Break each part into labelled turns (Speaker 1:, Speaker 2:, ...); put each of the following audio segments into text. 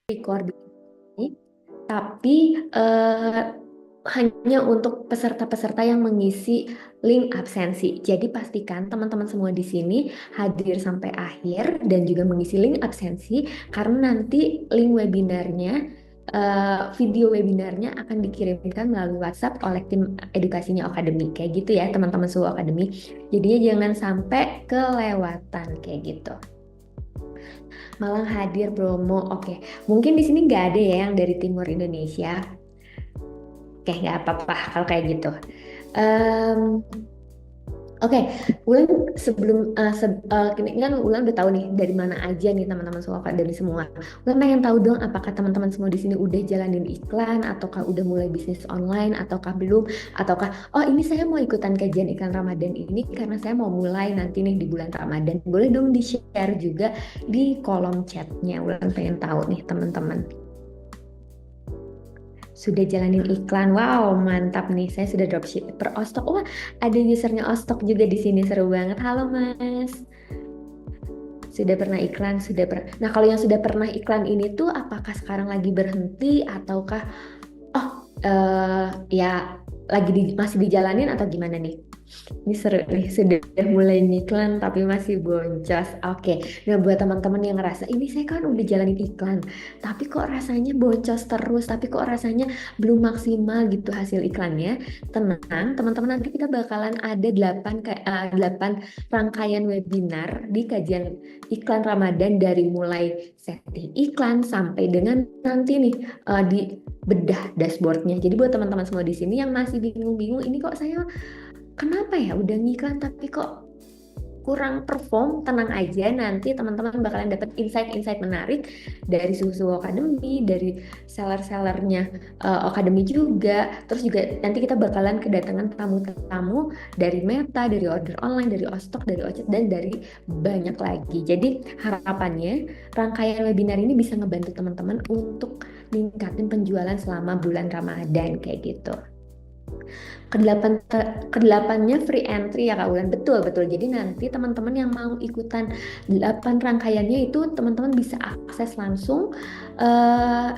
Speaker 1: record ini, tapi hanya untuk peserta-peserta yang mengisi link absensi. Jadi pastikan teman-teman semua di sini hadir sampai akhir dan juga mengisi link absensi karena nanti link webinarnya, video webinarnya akan dikirimkan melalui WhatsApp oleh tim edukasinya Akademi. Kayak gitu ya teman-teman semua Akademi. Jadinya jangan sampai kelewatan kayak gitu. Malang hadir Bromo. Oke, mungkin di sini nggak ada ya yang dari timur Indonesia. Oke, nggak apa-apa kalau kayak gitu. Em, Oke, Ulan sebelum ini kan Ulan udah tahu nih dari mana aja nih teman-teman semua Kak, dari semua. Ulan pengen tahu dong apakah teman-teman semua di sini udah jalanin iklan ataukah udah mulai bisnis online ataukah belum ataukah oh ini saya mau ikutan kajian iklan Ramadan ini karena saya mau mulai nanti nih di bulan Ramadan. Boleh dong di-share juga di kolom chatnya. Ulan pengen tahu nih teman-teman. Sudah jalanin iklan. Wow, mantap nih. Saya sudah dropship per Ostok. Wah, ada usernya Ostok juga di sini. Seru banget. Halo, Mas. Sudah pernah iklan, sudah pernah. Nah, kalau yang sudah pernah iklan ini tuh apakah sekarang lagi berhenti ataukah oh ya lagi masih dijalanin atau gimana nih? Ini seru nih, sudah mulai ngiklan tapi masih boncos. Oke, nah buat teman-teman yang ngerasa, ini saya kan udah jalanin iklan, tapi kok rasanya boncos terus, tapi kok rasanya belum maksimal gitu hasil iklannya. Tenang, teman-teman nanti kita bakalan ada 8 rangkaian webinar di kajian iklan Ramadan dari mulai setting iklan sampai dengan nanti nih di bedah dashboardnya. Jadi buat teman-teman semua di sini yang masih bingung-bingung, ini kok saya kenapa ya udah ngiklan tapi kok kurang perform, tenang aja nanti teman-teman bakalan dapat insight-insight menarik dari Susu Academy, dari seller-sellernya Academy juga. Terus juga nanti kita bakalan kedatangan tamu-tamu dari Meta, dari order online, dari Ostok, dari Ocet, dan dari banyak lagi. Jadi harapannya rangkaian webinar ini bisa ngebantu teman-teman untuk ningkatin penjualan selama bulan Ramadan kayak gitu. Kedelapannya free entry ya Kak Ulan. Betul, betul. Jadi nanti teman-teman yang mau ikutan 8 rangkaiannya itu teman-teman bisa akses langsung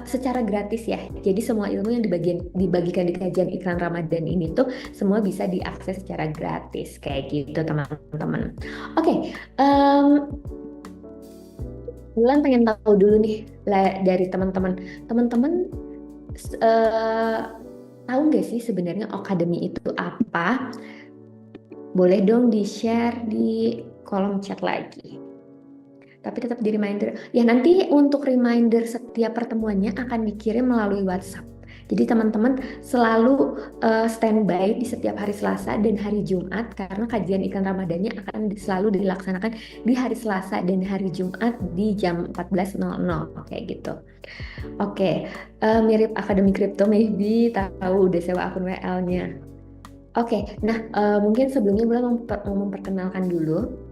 Speaker 1: secara gratis ya. Jadi semua ilmu yang dibagikan di kajian iklan Ramadan ini tuh semua bisa diakses secara gratis kayak gitu teman-teman. Oke, Ulan pengen tahu dulu nih dari teman-teman. Teman-teman eh, tahu nggak sih sebenarnya akademi itu apa? Boleh dong di-share di kolom chat lagi. Tapi tetap di reminder. Ya nanti untuk reminder setiap pertemuannya akan dikirim melalui WhatsApp. Jadi teman-teman selalu standby di setiap hari Selasa dan hari Jumat karena kajian iklan Ramadannya akan selalu dilaksanakan di hari Selasa dan hari Jumat di jam 14.00 kayak gitu. Oke, mirip Akademi Kripto maybe tahu udah sewa akun WL-nya. Oke, nah mungkin sebelumnya gue mau memperkenalkan dulu.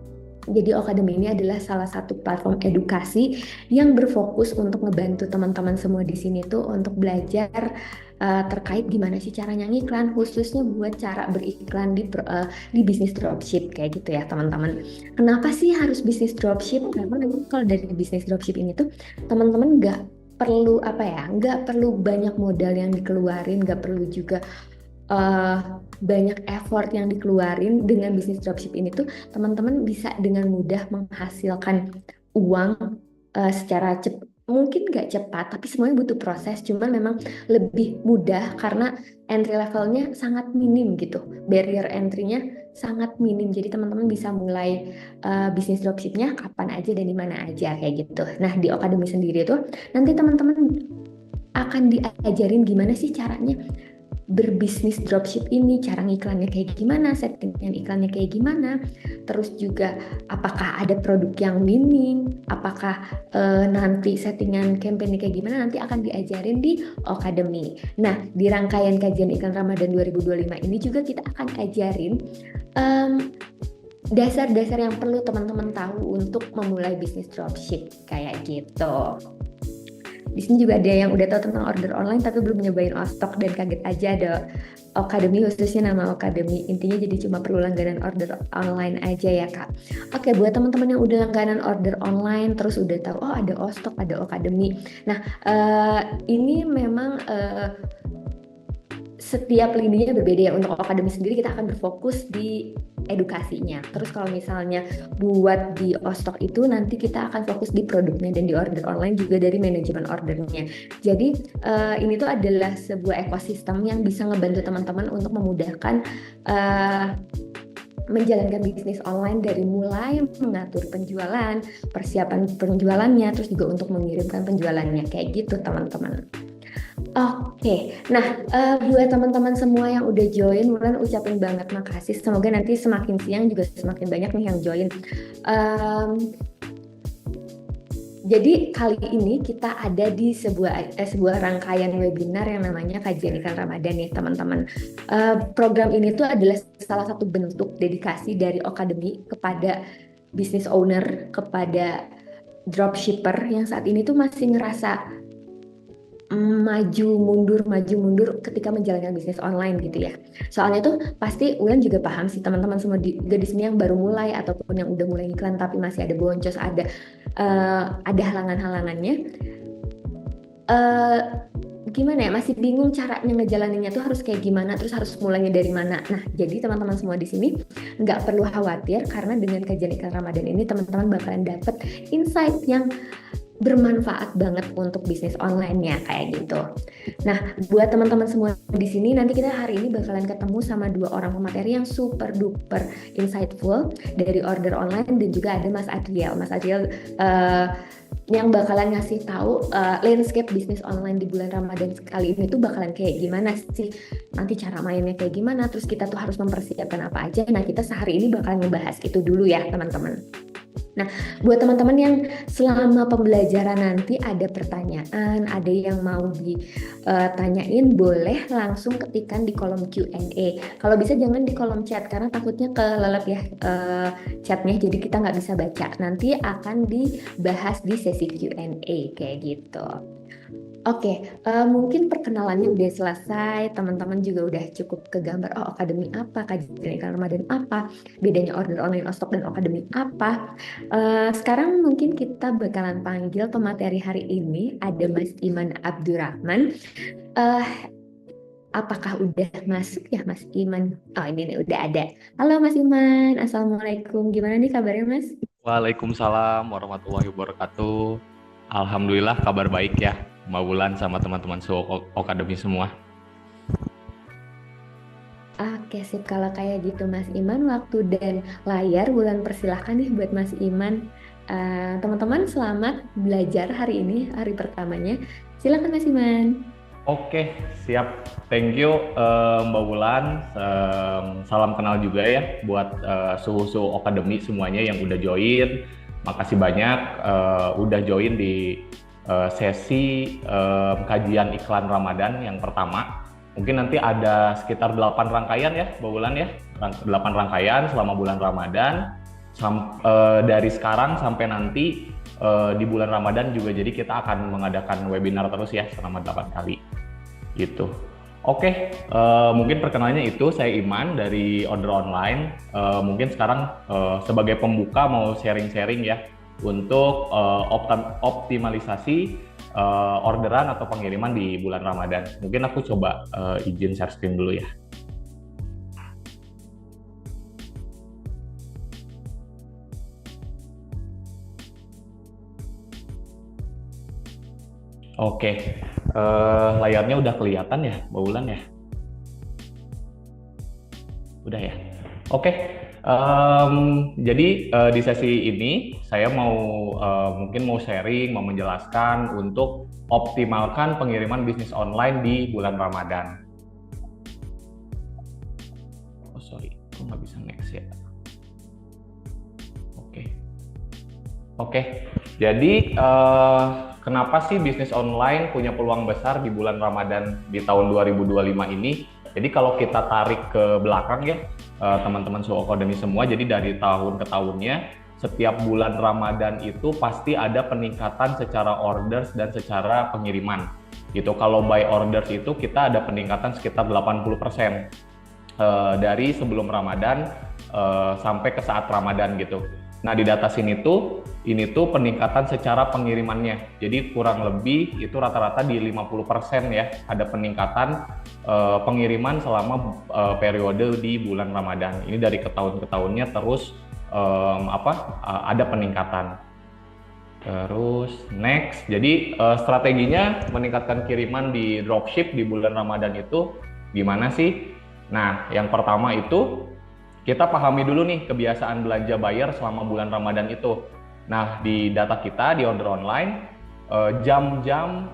Speaker 1: Jadi Akademi ini adalah salah satu platform edukasi yang berfokus untuk ngebantu teman-teman semua di sini tuh untuk belajar terkait gimana sih caranya ngiklan, khususnya buat cara beriklan di bisnis dropship kayak gitu ya teman-teman. Kenapa sih harus bisnis dropship? Karena memang kalau dari bisnis dropship ini tuh teman-teman nggak perlu apa ya, nggak perlu banyak modal yang dikeluarin, nggak perlu juga eh, banyak effort yang dikeluarin dengan bisnis dropship ini tuh teman-teman bisa dengan mudah menghasilkan uang secara cepat. Mungkin nggak cepat, tapi semuanya butuh proses. Cuman memang lebih mudah karena entry levelnya sangat minim gitu. Barrier entry-nya sangat minim. Jadi teman-teman bisa mulai bisnis dropshipnya kapan aja dan di mana aja kayak gitu. Nah di Akademi sendiri tuh nanti teman-teman akan diajarin gimana sih caranya berbisnis dropship ini, cara ngiklannya kayak gimana, settingan iklannya kayak gimana, terus juga apakah ada produk yang winning, apakah nanti settingan campaign kayak gimana, nanti akan diajarin di Academy. Nah, di rangkaian kajian iklan Ramadan 2025 ini juga kita akan ajarin em, dasar-dasar yang perlu teman-teman tahu untuk memulai bisnis dropship kayak gitu. Di sini juga ada yang udah tahu tentang order online tapi belum nyobain Ostok dan kaget aja ada Akademi, khususnya nama Akademi. Intinya jadi cuma perlu langganan order online aja ya Kak. Oke, buat teman-teman yang udah langganan order online terus udah tahu oh ada Ostok, ada Akademi. Nah, ini memang setiap lininya berbeda ya. Untuk akademi sendiri kita akan berfokus di edukasinya. Terus kalau misalnya buat di Ostok itu nanti kita akan fokus di produknya, dan di order online juga dari manajemen ordernya. Jadi ini tuh adalah sebuah ekosistem yang bisa ngebantu teman-teman untuk memudahkan menjalankan bisnis online, dari mulai mengatur penjualan, persiapan penjualannya, terus juga untuk mengirimkan penjualannya kayak gitu teman-teman. Oke, nah buat teman-teman semua yang udah join, Wulan ucapin banget makasih. Semoga nanti semakin siang juga semakin banyak nih yang join. Jadi kali ini kita ada di sebuah rangkaian webinar yang namanya Kajian Iklan Ramadan nih teman-teman. Program ini tuh adalah salah satu bentuk dedikasi dari Akademi kepada business owner, kepada dropshipper yang saat ini tuh masih ngerasa maju mundur ketika menjalankan bisnis online gitu ya. Soalnya tuh pasti Ulan juga paham sih teman-teman semua di sini yang baru mulai ataupun yang udah mulai iklan tapi masih ada boncos, ada halangan-halangannya. Gimana ya, masih bingung caranya ngejalaninnya tuh harus kayak gimana, terus harus mulainya dari mana. Nah, jadi teman-teman semua di sini nggak perlu khawatir karena dengan kajian iklan Ramadan ini teman-teman bakalan dapet insight yang bermanfaat banget untuk bisnis online-nya kayak gitu. Nah, buat teman-teman semua di sini nanti kita hari ini bakalan ketemu sama dua orang pemateri yang super duper insightful dari order online, dan juga ada Mas Adriel. Mas Adriel yang bakalan ngasih tahu landscape bisnis online di bulan Ramadan kali ini tuh bakalan kayak gimana sih, nanti cara mainnya kayak gimana, terus kita tuh harus mempersiapkan apa aja. Nah, kita sehari ini bakalan ngebahas itu dulu ya teman-teman. Nah, buat teman-teman yang selama pembelajaran nanti ada pertanyaan, ada yang mau ditanyain, boleh langsung ketikkan di kolom Q&A. Kalau bisa jangan di kolom chat, karena takutnya kelelep ya chatnya, jadi kita nggak bisa baca. Nanti akan dibahas di sesi Q&A kayak gitu. Oke, mungkin perkenalannya udah selesai, teman-teman juga udah cukup kegambar, oh Akademi apa, Kajian Iklan Ramadan apa, bedanya order online Ostok dan Akademi apa. Sekarang mungkin kita bakalan panggil pemateri hari ini, ada Mas Iman Abdurrahman. Apakah udah masuk ya Mas Iman? Oh ini nih udah ada. Halo Mas Iman, Assalamualaikum. Gimana nih kabarnya Mas?
Speaker 2: Waalaikumsalam warahmatullahi wabarakatuh. Alhamdulillah kabar baik ya, Mbak Wulan sama teman-teman Akademi semua.
Speaker 1: Oke sip, kalau kayak gitu Mas Iman, waktu dan layar Wulan persilahkan nih buat Mas Iman. Teman-teman selamat belajar hari ini, hari pertamanya. Silakan Mas Iman.
Speaker 2: Oke, siap. Thank you Mbak Wulan. Salam kenal juga ya buat suhu-suhu Akademi semuanya yang udah join. Makasih banyak udah join di sesi kajian iklan Ramadan yang pertama. Mungkin nanti ada sekitar 8 rangkaian ya Mbak Wulan ya. 8 rangkaian selama bulan Ramadan. Dari sekarang sampai nanti di bulan Ramadan juga, jadi kita akan mengadakan webinar terus ya selama 8 kali gitu. Oke, mungkin perkenalannya itu, saya Iman dari Order Online. Mungkin sekarang sebagai pembuka mau sharing-sharing ya untuk optimalisasi orderan atau pengiriman di bulan Ramadan. Mungkin aku coba izin share screen dulu ya. Oke, layarnya udah kelihatan ya, Mbak Wulan ya? Udah ya? Oke, jadi di sesi ini saya mungkin mau sharing, mau menjelaskan untuk optimalkan pengiriman bisnis online di bulan Ramadan. Oh sorry, kok nggak bisa next ya? Oke. Jadi kenapa sih bisnis online punya peluang besar di bulan Ramadan di tahun 2025 ini? Jadi kalau kita tarik ke belakang ya, teman-teman Akademi semua, jadi dari tahun ke tahunnya, setiap bulan Ramadan itu pasti ada peningkatan secara orders dan secara pengiriman. Gitu. Kalau by orders itu kita ada peningkatan sekitar 80% dari sebelum Ramadan sampai ke saat Ramadan gitu. Nah, di data sini tuh ini tuh peningkatan secara pengirimannya. Jadi kurang lebih itu rata-rata di 50% ya, ada peningkatan pengiriman selama periode di bulan Ramadan. Ini dari ke tahun ke tahunnya terus ada peningkatan. Terus next, jadi strateginya meningkatkan kiriman di dropship di bulan Ramadan itu gimana sih? Nah, yang pertama itu kita pahami dulu nih kebiasaan belanja buyer selama bulan Ramadan itu. Nah, di data kita di order online, jam-jam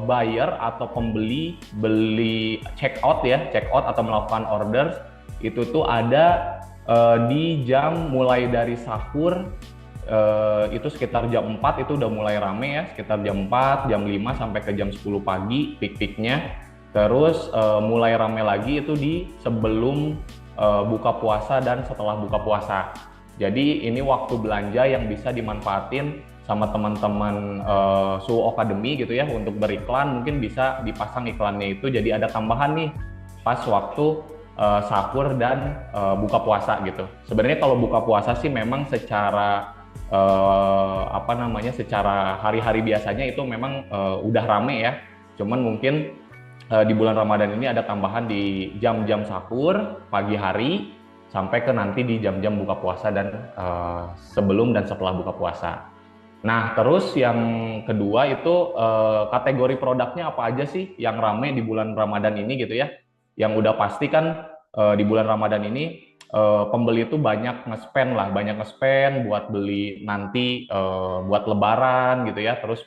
Speaker 2: buyer atau pembeli beli check out atau melakukan orders itu tuh ada di jam mulai dari sahur itu sekitar jam 4 itu udah mulai rame ya, sekitar jam 4, jam 5 sampai ke jam 10 pagi peak-peaknya. Terus mulai rame lagi itu di sebelum buka puasa dan setelah buka puasa. Jadi ini waktu belanja yang bisa dimanfaatin sama teman-teman Suhu Academy gitu ya untuk beriklan. Mungkin bisa dipasang iklannya itu jadi ada tambahan nih pas waktu sahur dan buka puasa gitu. Sebenarnya kalau buka puasa sih memang secara secara hari-hari biasanya itu memang udah rame ya. Cuman mungkin di bulan Ramadan ini ada tambahan di jam-jam sahur pagi hari sampai ke nanti di jam-jam buka puasa dan sebelum dan setelah buka puasa. Nah, terus yang kedua itu kategori produknya apa aja sih yang rame di bulan Ramadan ini gitu ya. Yang udah pasti kan di bulan Ramadan ini pembeli itu banyak nge-spend buat beli nanti buat lebaran gitu ya. Terus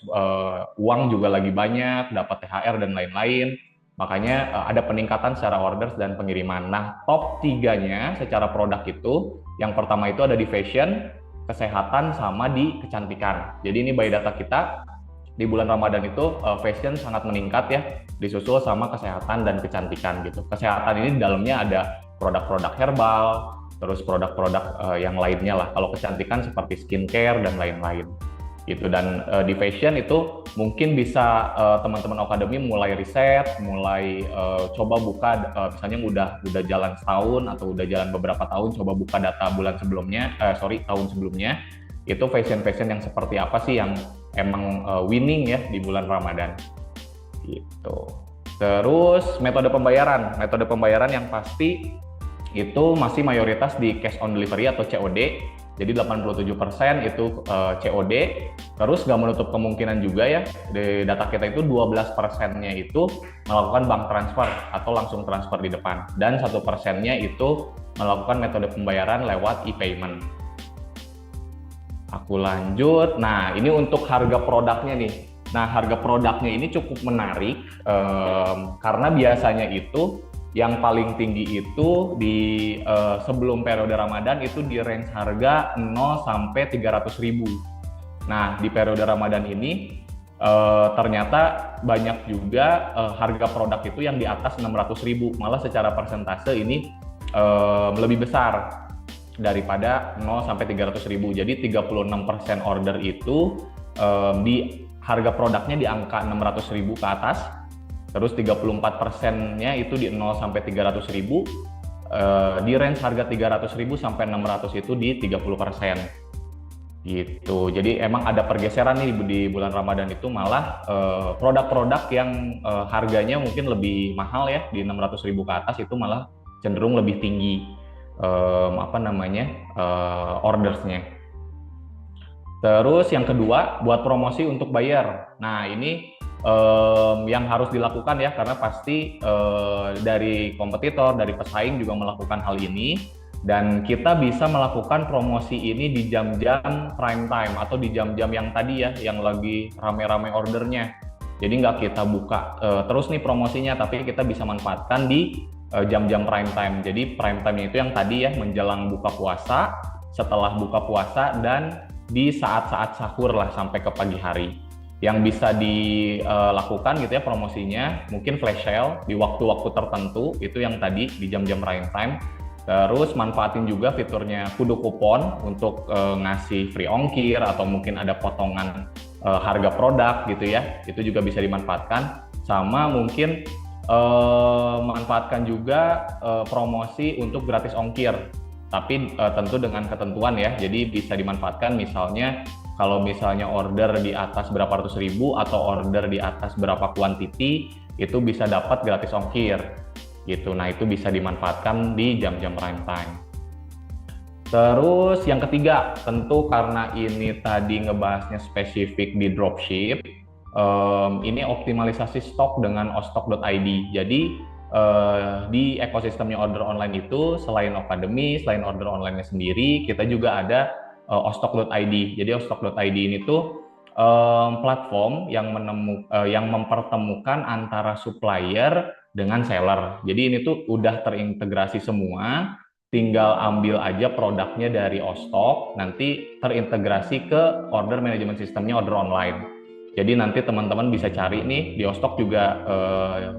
Speaker 2: uang juga lagi banyak, dapat THR dan lain-lain. Makanya ada peningkatan secara orders dan pengiriman. Nah, top 3-nya secara produk itu, yang pertama itu ada di fashion, kesehatan, sama di kecantikan. Jadi ini by data kita, di bulan Ramadan itu fashion sangat meningkat ya, disusul sama kesehatan dan kecantikan gitu. Kesehatan ini di dalamnya ada produk-produk herbal, terus produk-produk yang lainnya lah. Kalau kecantikan seperti skincare dan lain-lain. Gitu. Dan di fashion itu mungkin bisa teman-teman Academy mulai riset, mulai coba buka misalnya udah jalan setahun atau udah jalan beberapa tahun, coba buka data bulan sebelumnya, tahun sebelumnya itu fashion yang seperti apa sih yang emang winning ya di bulan Ramadan gitu. Terus metode pembayaran yang pasti itu masih mayoritas di cash on delivery atau COD. Jadi 87% itu COD, terus nggak menutup kemungkinan juga ya, di data kita itu 12%-nya itu melakukan bank transfer atau langsung transfer di depan, dan 1%-nya itu melakukan metode pembayaran lewat e-payment. Aku lanjut, nah ini untuk harga produknya nih. Nah, harga produknya ini cukup menarik karena biasanya itu yang paling tinggi itu di sebelum periode Ramadan itu di range harga 0 sampai 300.000. Nah, di periode Ramadan ini ternyata banyak juga harga produk itu yang di atas 600.000. Malah secara persentase ini lebih besar daripada 0 sampai 300.000. Jadi 36% order itu di harga produknya di angka 600.000 ke atas. Terus 34%-nya itu di 0 sampai 300.000, di range harga 300.000 sampai 600 itu di 30%. Gitu. Jadi emang ada pergeseran nih di bulan Ramadan itu, malah produk-produk yang harganya mungkin lebih mahal ya, di 600.000 ke atas itu malah cenderung lebih tinggi ordersnya. Terus yang kedua, buat promosi untuk buyer. Nah, ini yang harus dilakukan ya, karena pasti dari kompetitor, dari pesaing juga melakukan hal ini, dan kita bisa melakukan promosi ini di jam-jam prime time atau di jam-jam yang tadi ya, yang lagi rame-rame ordernya. Jadi nggak kita buka terus nih promosinya, tapi kita bisa manfaatkan di jam-jam prime time. Jadi prime time itu yang tadi ya, menjelang buka puasa, setelah buka puasa, dan di saat-saat sahur lah sampai ke pagi hari. Yang bisa dilakukan gitu ya promosinya, mungkin flash sale di waktu-waktu tertentu, itu yang tadi di jam-jam prime time. Terus manfaatin juga fiturnya Kudu Kupon untuk ngasih free ongkir atau mungkin ada potongan harga produk gitu ya. Itu juga bisa dimanfaatkan. Sama mungkin manfaatkan juga promosi untuk gratis ongkir. Tapi tentu dengan ketentuan ya. Jadi bisa dimanfaatkan misalnya kalau misalnya order di atas berapa ratus ribu atau order di atas berapa kuantiti itu bisa dapat gratis ongkir gitu. Nah, itu bisa dimanfaatkan di jam-jam prime time. Terus yang ketiga, tentu karena ini tadi ngebahasnya spesifik di dropship, ini optimalisasi stok dengan ostok.id. Jadi di ekosistemnya order online itu selain Ocademy, selain order online-nya sendiri, kita juga ada ostok.id. Jadi ostok.id ini tuh platform yang mempertemukan antara supplier dengan seller. Jadi ini tuh udah terintegrasi semua, tinggal ambil aja produknya dari Ostok, nanti terintegrasi ke order management sistemnya order online. Jadi nanti teman-teman bisa cari nih di Ostok juga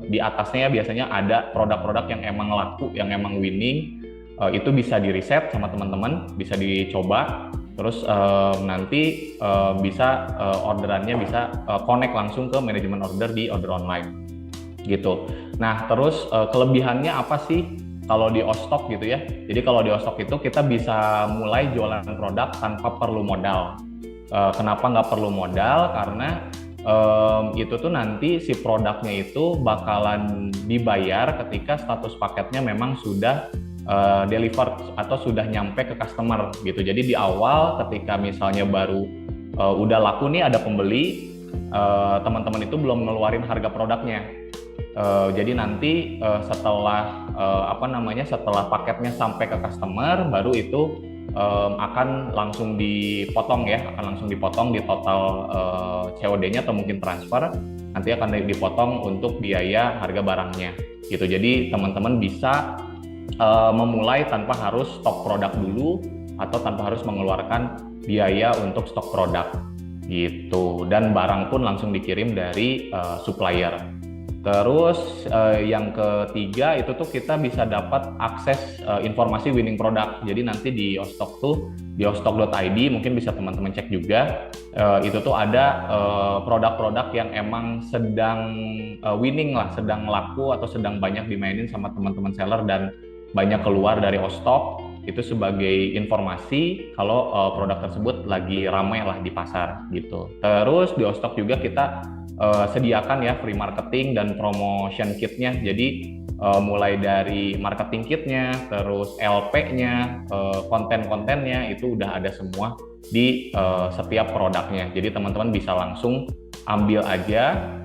Speaker 2: di atasnya biasanya ada produk-produk yang emang laku, yang emang winning, itu bisa di riset sama teman-teman, bisa dicoba. Terus nanti bisa orderannya bisa connect langsung ke manajemen order di order online gitu. Nah, terus kelebihannya apa sih kalau di Ostok gitu ya? Jadi kalau di Ostok itu kita bisa mulai jualan produk tanpa perlu modal. Kenapa nggak perlu modal? Karena itu tuh nanti si produknya itu bakalan dibayar ketika status paketnya memang sudah delivered atau sudah nyampe ke customer gitu. Jadi di awal ketika misalnya baru udah laku nih ada pembeli, teman-teman itu belum ngeluarin harga produknya. Jadi nanti setelah setelah paketnya sampai ke customer baru itu akan langsung dipotong ya, akan langsung dipotong di total COD-nya atau mungkin transfer, nanti akan dipotong untuk biaya harga barangnya gitu. Jadi teman-teman bisa memulai tanpa harus stok produk dulu atau tanpa harus mengeluarkan biaya untuk stok produk gitu, dan barang pun langsung dikirim dari supplier. Terus yang ketiga itu tuh kita bisa dapat akses informasi winning product. Jadi nanti di Ostok tuh di ostok.id mungkin bisa teman-teman cek juga, itu tuh ada produk-produk yang emang sedang winning lah, sedang laku atau sedang banyak dimainin sama teman-teman seller dan banyak keluar dari Ostok. Itu sebagai informasi kalau produk tersebut lagi ramai lah di pasar gitu. Terus di Ostok juga kita sediakan ya free marketing dan promotion kitnya. Jadi mulai dari marketing kitnya, terus LP-nya, konten-kontennya itu udah ada semua di setiap produknya. Jadi teman-teman bisa langsung ambil aja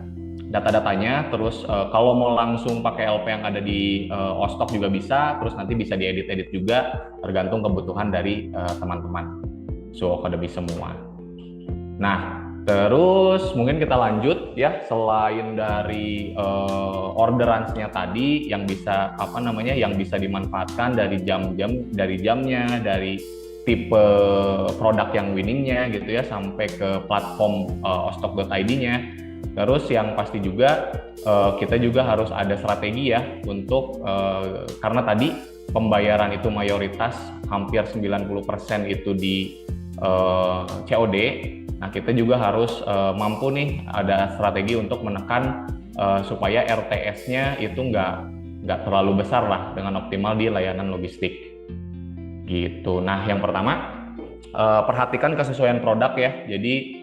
Speaker 2: data-datanya, terus kalau mau langsung pakai LP yang ada di Ostok juga bisa, terus nanti bisa diedit-edit juga tergantung kebutuhan dari teman-teman Academy semua. Nah, terus mungkin kita lanjut ya, selain dari orderannya tadi yang bisa yang bisa dimanfaatkan dari jamnya, dari tipe produk yang winningnya gitu ya, sampai ke platform ostok.id-nya. Terus yang pasti juga kita juga harus ada strategi ya untuk karena tadi pembayaran itu mayoritas hampir 90% itu di COD. Nah, kita juga harus mampu nih ada strategi untuk menekan supaya RTS-nya itu nggak terlalu besar lah dengan optimal di layanan logistik gitu. Nah, yang pertama perhatikan kesesuaian produk ya. Jadi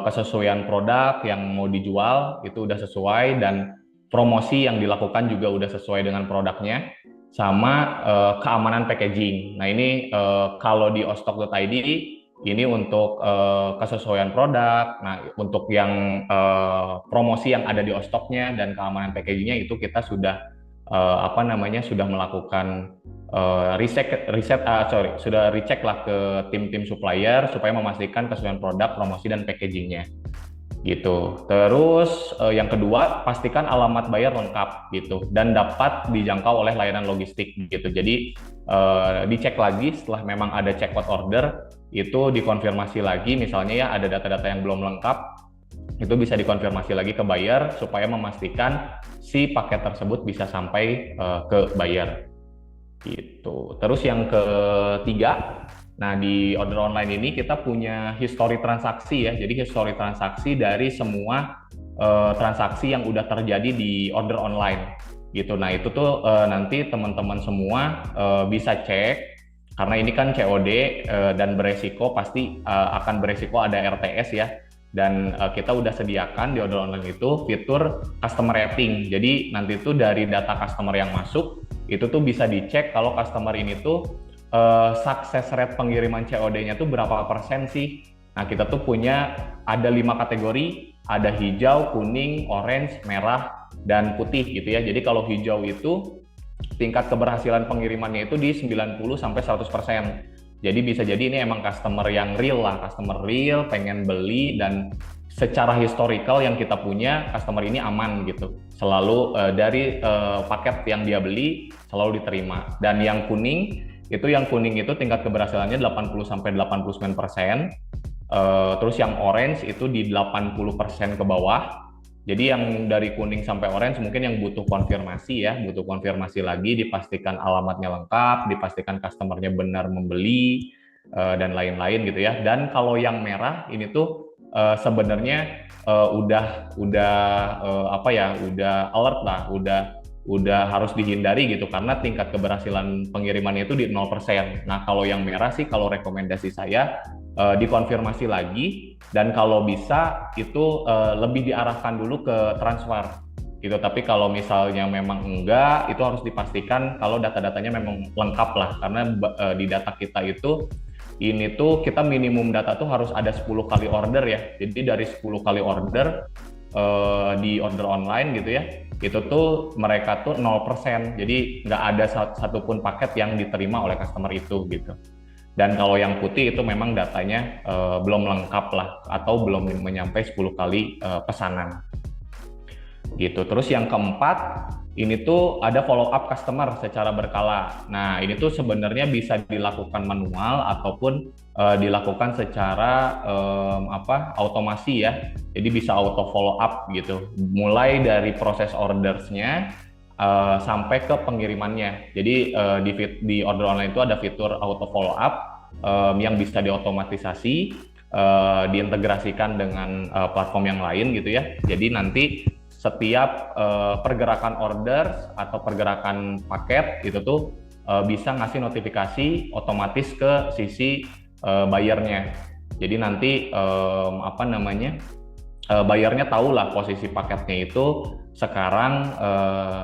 Speaker 2: kesesuaian produk yang mau dijual itu udah sesuai, dan promosi yang dilakukan juga udah sesuai dengan produknya, sama keamanan packaging. Nah, ini kalau di ostok.id ini untuk kesesuaian produk. Nah, untuk yang promosi yang ada di Ostoknya dan keamanan packagingnya itu kita sudah sudah melakukan sudah recheck lah ke tim-tim supplier supaya memastikan kesesuaian produk, promosi dan packagingnya gitu. Terus yang kedua, pastikan alamat bayar lengkap gitu dan dapat dijangkau oleh layanan logistik gitu. Jadi dicek lagi setelah memang ada checkout order, itu dikonfirmasi lagi, misalnya ya ada data-data yang belum lengkap, itu bisa dikonfirmasi lagi ke buyer supaya memastikan si paket tersebut bisa sampai ke buyer Gitu. Terus yang ketiga, nah di order online ini kita punya history transaksi ya. Jadi history transaksi dari semua transaksi yang udah terjadi di order online gitu. Nah itu tuh nanti teman-teman semua bisa cek karena ini kan COD dan beresiko pasti akan beresiko ada RTS ya. Dan kita udah sediakan di order online itu fitur customer rating. Jadi nanti tuh dari data customer yang masuk itu tuh bisa dicek kalau customer ini tuh success rate pengiriman COD-nya tuh berapa persen sih. Nah kita tuh punya ada 5 kategori, ada hijau, kuning, orange, merah, dan putih gitu ya. Jadi kalau hijau itu tingkat keberhasilan pengirimannya itu di 90 sampai 100%. Jadi bisa jadi ini emang customer yang real lah, customer real pengen beli dan secara historical yang kita punya customer ini aman gitu. Selalu dari paket yang dia beli selalu diterima. Dan yang kuning itu tingkat keberhasilannya 80 sampai 89%. Terus yang orange itu di 80% ke bawah. Jadi yang dari kuning sampai orange mungkin yang butuh konfirmasi ya, butuh konfirmasi lagi, dipastikan alamatnya lengkap, dipastikan customernya benar membeli, dan lain-lain gitu ya. Dan kalau yang merah ini tuh sebenarnya udah alert lah, udah harus dihindari gitu karena tingkat keberhasilan pengirimannya itu di 0%. Nah, kalau yang merah sih kalau rekomendasi saya dikonfirmasi lagi dan kalau bisa itu lebih diarahkan dulu ke transfer gitu. Tapi kalau misalnya memang enggak, itu harus dipastikan kalau data-datanya memang lengkap lah karena di data kita itu ini tuh kita minimum data tuh harus ada 10 kali order ya. Jadi dari 10 kali order di order online gitu ya, itu tuh mereka tuh 0%. Jadi nggak ada satupun paket yang diterima oleh customer itu gitu. Dan kalau yang putih itu memang datanya belum lengkap lah atau belum menyampai 10 kali pesanan gitu. Terus yang keempat, ini tuh ada follow up customer secara berkala. Nah, ini tuh sebenarnya bisa dilakukan manual ataupun dilakukan secara automasi ya. Jadi bisa auto follow up gitu. Mulai dari proses ordersnya sampai ke pengirimannya. Jadi di order online itu ada fitur auto follow up yang bisa diotomatisasi, diintegrasikan dengan platform yang lain gitu ya. Jadi nanti setiap pergerakan orders atau pergerakan paket itu tuh bisa ngasih notifikasi otomatis ke sisi buyernya. Jadi nanti buyernya tahu lah posisi paketnya itu sekarang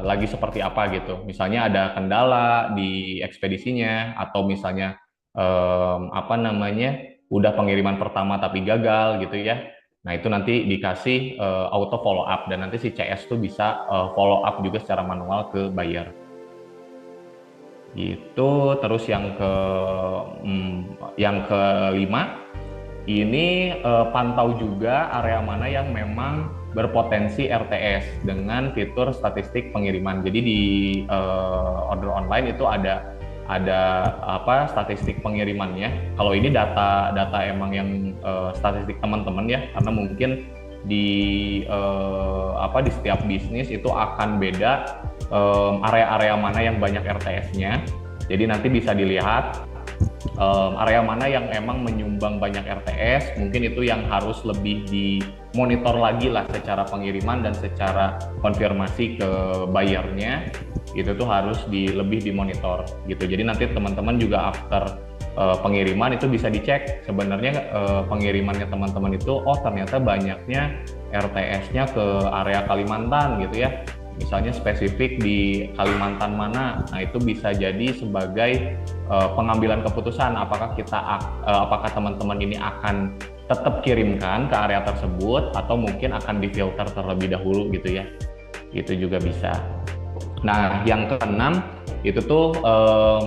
Speaker 2: lagi seperti apa gitu. Misalnya ada kendala di ekspedisinya atau misalnya udah pengiriman pertama tapi gagal gitu ya. Nah itu nanti dikasih auto follow up dan nanti si CS tuh bisa follow up juga secara manual ke buyer. Gitu. Terus yang kelima ini pantau juga area mana yang memang berpotensi RTS dengan fitur statistik pengiriman. Jadi di order online itu ada statistik pengirimannya. Kalau ini data emang yang statistik teman-teman ya, karena mungkin di setiap bisnis itu akan beda area-area mana yang banyak RTS-nya. Jadi nanti bisa dilihat area mana yang emang menyumbang banyak RTS, mungkin itu yang harus lebih dimonitor lagi lah secara pengiriman dan secara konfirmasi ke buyernya. Itu tuh harus lebih dimonitor gitu. Jadi nanti teman-teman juga after pengiriman itu bisa dicek sebenarnya pengirimannya teman-teman itu ternyata banyaknya RTS-nya ke area Kalimantan gitu ya. Misalnya spesifik di Kalimantan mana. Nah, itu bisa jadi sebagai pengambilan keputusan apakah teman-teman ini akan tetap kirimkan ke area tersebut atau mungkin akan difilter terlebih dahulu gitu ya. Itu juga bisa. Nah, yang keenam itu tuh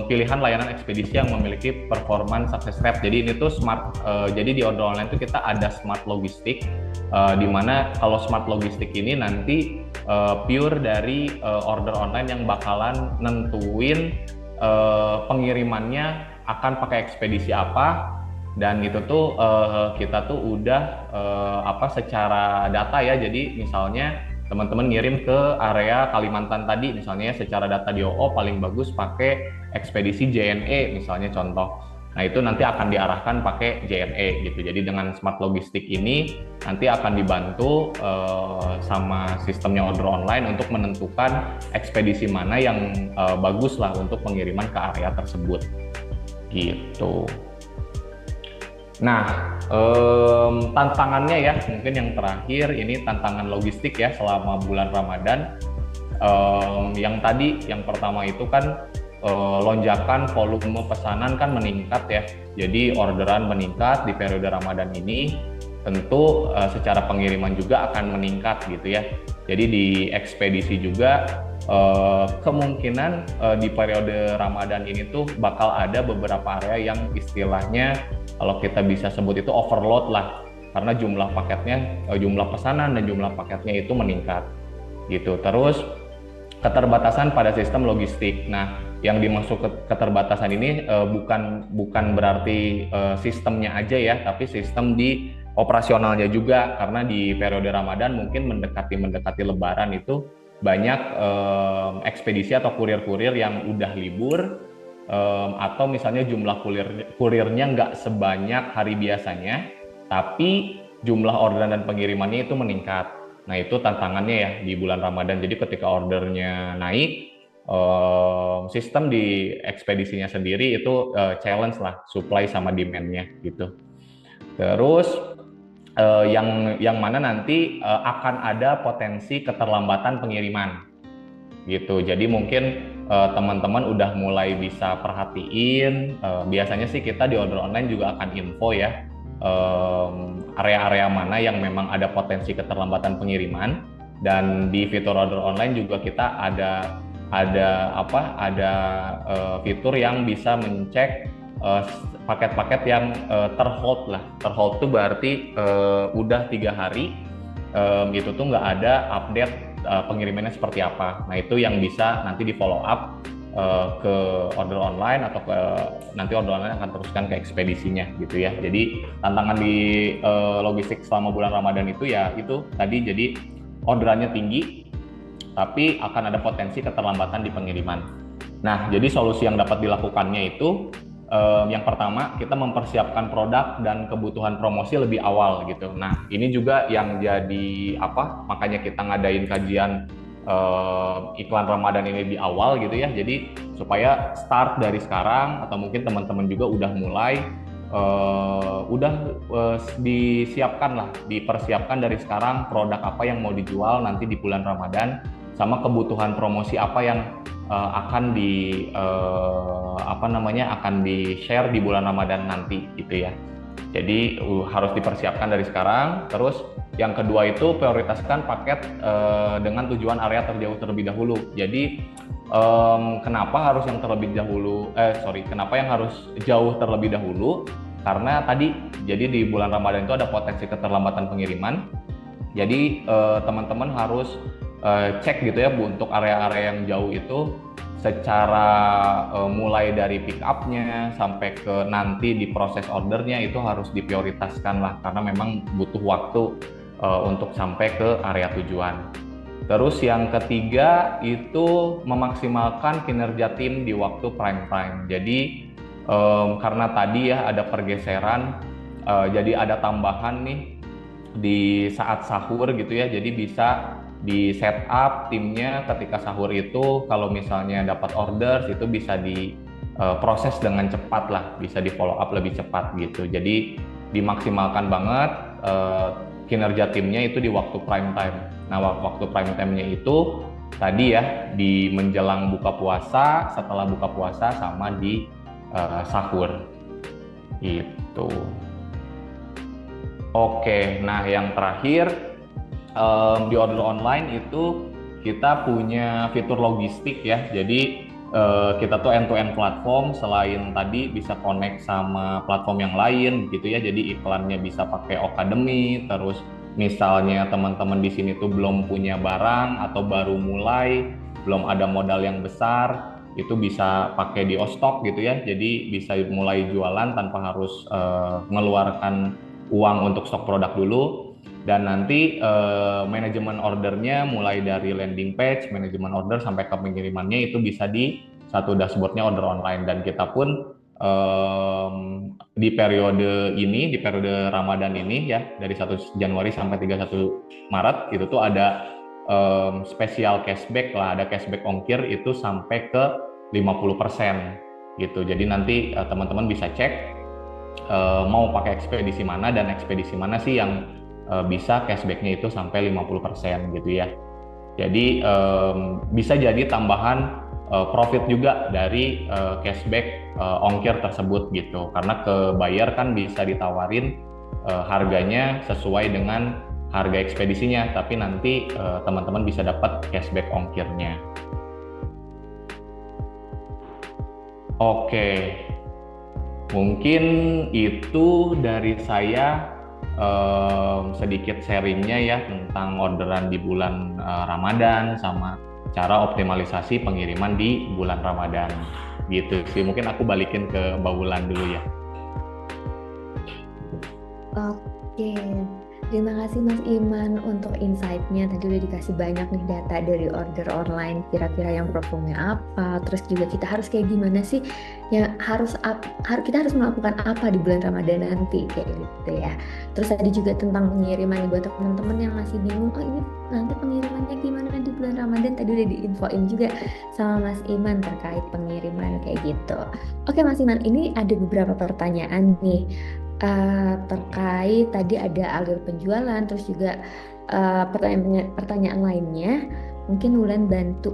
Speaker 2: pilihan layanan ekspedisi yang memiliki performance success rate. Jadi ini tuh smart. Jadi di order online itu kita ada smart logistik, di mana kalau smart logistik ini nanti pure dari order online yang bakalan nentuin pengirimannya akan pakai ekspedisi apa. Dan itu tuh kita tuh udah secara data ya. Jadi misalnya teman-teman ngirim ke area Kalimantan tadi misalnya secara data DOO paling bagus pakai ekspedisi JNE misalnya contoh. Nah, itu nanti akan diarahkan pakai JNE gitu. Jadi dengan smart logistik ini nanti akan dibantu sama sistemnya order online untuk menentukan ekspedisi mana yang bagus lah untuk pengiriman ke area tersebut. Gitu. Nah, tantangannya ya, mungkin yang terakhir ini tantangan logistik ya selama bulan Ramadan. Yang tadi, yang pertama itu kan lonjakan volume pesanan kan meningkat ya. Jadi orderan meningkat di periode Ramadan ini, tentu secara pengiriman juga akan meningkat gitu ya. Jadi di ekspedisi juga kemungkinan di periode Ramadan ini tuh bakal ada beberapa area yang istilahnya kalau kita bisa sebut itu overload lah, karena jumlah paketnya, jumlah pesanan dan jumlah paketnya itu meningkat gitu. Terus keterbatasan pada sistem logistik. Nah, yang dimaksud keterbatasan ini bukan berarti sistemnya aja ya, tapi sistem di operasionalnya juga, karena di periode Ramadan mungkin mendekati Lebaran itu banyak ekspedisi atau kurir-kurir yang udah libur, atau misalnya jumlah kurirnya nggak sebanyak hari biasanya, tapi jumlah orderan dan pengirimannya itu meningkat. Nah, itu tantangannya ya di bulan Ramadan. Jadi ketika ordernya naik, sistem di ekspedisinya sendiri itu challenge lah, supply sama demand-nya gitu. Terus yang mana nanti akan ada potensi keterlambatan pengiriman gitu. Jadi mungkin teman-teman udah mulai bisa perhatiin, biasanya sih kita di order online juga akan info ya area-area mana yang memang ada potensi keterlambatan pengiriman, dan di fitur order online juga kita ada fitur yang bisa mencek paket-paket yang terhold lah. Terhold itu berarti udah 3 hari itu tuh nggak ada update pengirimannya seperti apa. Nah, itu yang bisa nanti di follow up ke order online, atau nanti order online akan teruskan ke ekspedisinya gitu ya. Jadi tantangan di logistik selama bulan Ramadan itu ya itu tadi, jadi orderannya tinggi tapi akan ada potensi keterlambatan di pengiriman. Nah, jadi solusi yang dapat dilakukannya itu yang pertama, kita mempersiapkan produk dan kebutuhan promosi lebih awal gitu. Nah, ini juga yang jadi makanya kita ngadain kajian iklan Ramadan ini di awal gitu ya. Jadi supaya start dari sekarang, atau mungkin teman-teman juga udah mulai dipersiapkan dari sekarang produk apa yang mau dijual nanti di bulan Ramadan, sama kebutuhan promosi apa yang akan di share di bulan Ramadan nanti gitu ya. Jadi harus dipersiapkan dari sekarang. Terus yang kedua itu prioritaskan paket dengan tujuan area terjauh terlebih dahulu. Jadi kenapa yang harus jauh terlebih dahulu? Karena tadi jadi di bulan Ramadan itu ada potensi keterlambatan pengiriman. Jadi teman-teman harus cek gitu ya Bu, untuk area-area yang jauh itu secara mulai dari pick up-nya sampai ke nanti di proses ordernya itu harus diprioritaskan lah, karena memang butuh waktu untuk sampai ke area tujuan. Terus yang ketiga itu memaksimalkan kinerja tim di waktu prime time. Jadi karena tadi ya ada pergeseran, jadi ada tambahan nih di saat sahur gitu ya, jadi bisa di setup timnya ketika sahur itu, kalau misalnya dapat order itu bisa diproses dengan cepat lah, bisa di follow up lebih cepat gitu. Jadi dimaksimalkan banget kinerja timnya itu di waktu prime time. Nah, waktu prime time-nya itu tadi ya di menjelang buka puasa, setelah buka puasa, sama di sahur gitu. Oke, nah yang terakhir di order online itu kita punya fitur logistik ya. Jadi kita tuh end-to-end platform, selain tadi bisa connect sama platform yang lain gitu ya. Jadi iklannya bisa pakai Okademi. Terus misalnya teman-teman di sini tuh belum punya barang atau baru mulai, belum ada modal yang besar, itu bisa pakai di Ostok gitu ya. Jadi bisa mulai jualan tanpa harus mengeluarkan uang untuk stok produk dulu. Dan nanti manajemen ordernya mulai dari landing page, manajemen order sampai ke pengirimannya itu bisa di satu dashboardnya order online. Dan kita pun di periode ini, di periode Ramadan ini ya, dari 1 Januari sampai 31 Maret itu tuh ada spesial cashback lah, ada cashback ongkir itu sampai ke 50% gitu. Jadi nanti teman-teman bisa cek mau pakai ekspedisi mana dan ekspedisi mana sih yang bisa cashbacknya itu sampai 50% gitu ya. Jadi bisa jadi tambahan profit juga dari cashback ongkir tersebut gitu. Karena ke buyer kan bisa ditawarin harganya sesuai dengan harga ekspedisinya, tapi nanti teman-teman bisa dapat cashback ongkirnya. Oke, mungkin itu dari saya sedikit sharingnya ya tentang orderan di bulan Ramadan sama cara optimalisasi pengiriman di bulan Ramadan. Gitu sih, mungkin aku balikin ke Mbak Wulan dulu ya.
Speaker 1: Oke, terima kasih Mas Iman untuk insight-nya. Tadi udah dikasih banyak nih data dari order online, kira-kira yang performnya apa, terus juga kita harus kayak gimana sih, ya kita harus melakukan apa di bulan Ramadan nanti, kayak gitu ya. Terus tadi juga tentang pengiriman nih, buat teman-teman yang masih bingung, oh ini nanti pengirimannya gimana di bulan Ramadan, tadi udah diinfoin juga sama Mas Iman terkait pengiriman kayak gitu. Oke Mas Iman, ini ada beberapa pertanyaan nih. Terkait tadi ada alur penjualan, terus juga pertanyaan lainnya. Mungkin Wulan bantu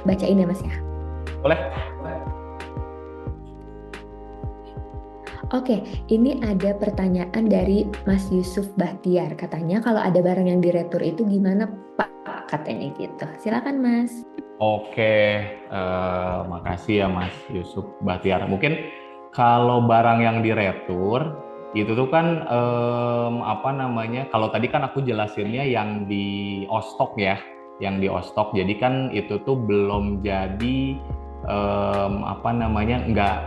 Speaker 1: bacain ya Mas ya.
Speaker 2: Boleh?
Speaker 1: Oke, ini ada pertanyaan dari Mas Yusuf Bahtiar. Katanya kalau ada barang yang diretur itu gimana Pak? Katanya gitu. Silakan Mas.
Speaker 2: Oke, makasih ya Mas Yusuf Bahtiar. Mungkin kalau barang yang diretur itu tuh kan apa namanya? Kalau tadi kan aku jelasinnya yang di ostok ya, yang di ostok. Jadi kan itu tuh belum jadi apa namanya? Nggak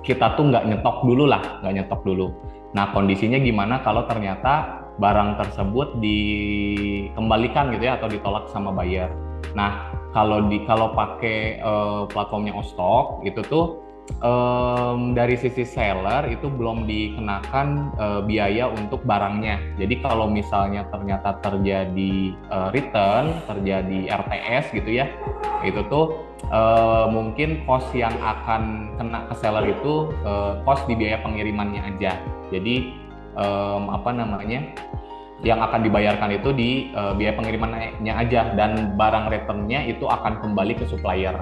Speaker 2: kita tuh nggak nyetok dulu lah, nggak nyetok dulu. Nah kondisinya gimana kalau ternyata barang tersebut dikembalikan gitu ya atau ditolak sama buyer? Nah kalau pakai platformnya Ostok itu tuh dari sisi seller itu belum dikenakan biaya untuk barangnya. Jadi kalau misalnya ternyata terjadi return, terjadi RTS gitu ya, itu tuh mungkin cost yang akan kena ke seller itu cost di biaya pengirimannya aja. Jadi apa namanya? Yang akan dibayarkan itu di biaya pengirimannya aja, dan barang returnnya itu akan kembali ke supplier.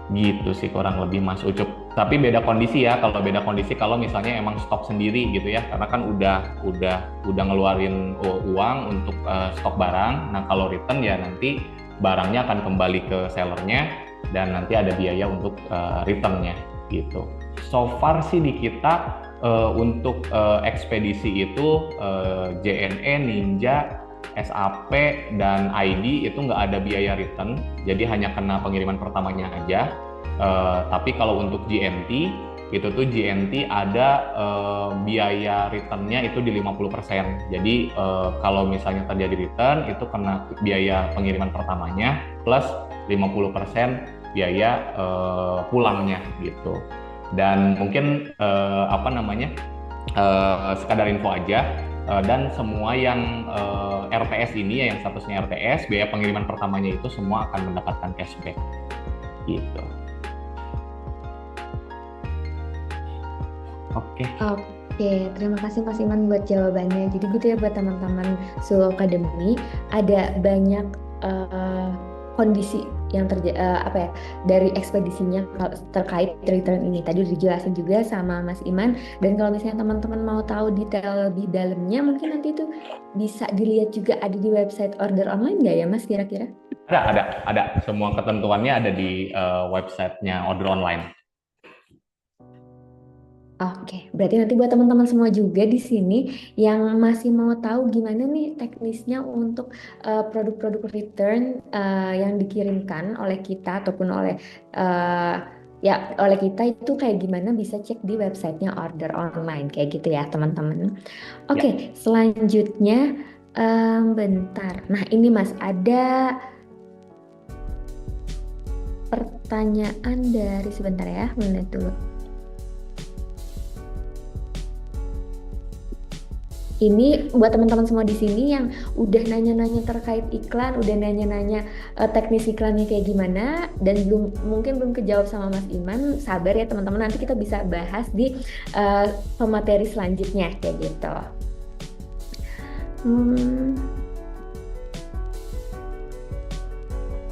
Speaker 2: Gitu sih kurang lebih Mas Ucup. Tapi beda kondisi ya, kalau beda kondisi kalau misalnya emang stok sendiri gitu ya, karena kan udah ngeluarin uang untuk stok barang. Nah kalau return ya nanti barangnya akan kembali ke sellernya dan nanti ada biaya untuk returnnya gitu. So far sih di kita untuk ekspedisi itu JNE, Ninja, SAP, dan ID itu nggak ada biaya return, jadi hanya kena pengiriman pertamanya aja. Tapi kalau untuk GNT, itu tuh GNT ada biaya returnnya itu di 50%. Jadi kalau misalnya terjadi return, itu kena biaya pengiriman pertamanya plus 50% biaya pulangnya gitu. Dan mungkin apa namanya, sekadar info aja, dan semua yang RTS ini ya, yang statusnya RTS, biaya pengiriman pertamanya itu semua akan mendapatkan cashback gitu. Oke.
Speaker 1: Oke, terima kasih Mas Iman buat jawabannya. Jadi gitu ya buat teman-teman Sulu Academy, ada banyak kondisi yang apa ya, dari ekspedisinya terkait return ini. Tadi udah dijelasin juga sama Mas Iman. Dan kalau misalnya teman-teman mau tahu detail lebih dalamnya, mungkin nanti itu bisa dilihat juga ada di website order online nggak ya Mas kira-kira?
Speaker 2: Ada. Semua ketentuannya ada di websitenya order online.
Speaker 1: Oke, berarti nanti buat teman-teman semua juga di sini yang masih mau tahu gimana nih teknisnya untuk produk-produk return yang dikirimkan oleh kita ataupun oleh uh, Ya, oleh kita itu kayak gimana bisa cek di websitenya order online kayak gitu ya teman-teman.
Speaker 2: Ya,
Speaker 1: Oke, selanjutnya bentar. Nah ini Mas ada pertanyaan dari sebentar ya, menit dulu. Ini buat teman-teman semua di sini yang udah nanya-nanya terkait iklan, udah nanya-nanya teknis iklannya kayak gimana, dan mungkin belum kejawab sama Mas Iman. Sabar ya teman-teman, nanti kita bisa bahas di pemateri selanjutnya kayak gitu. Hmm,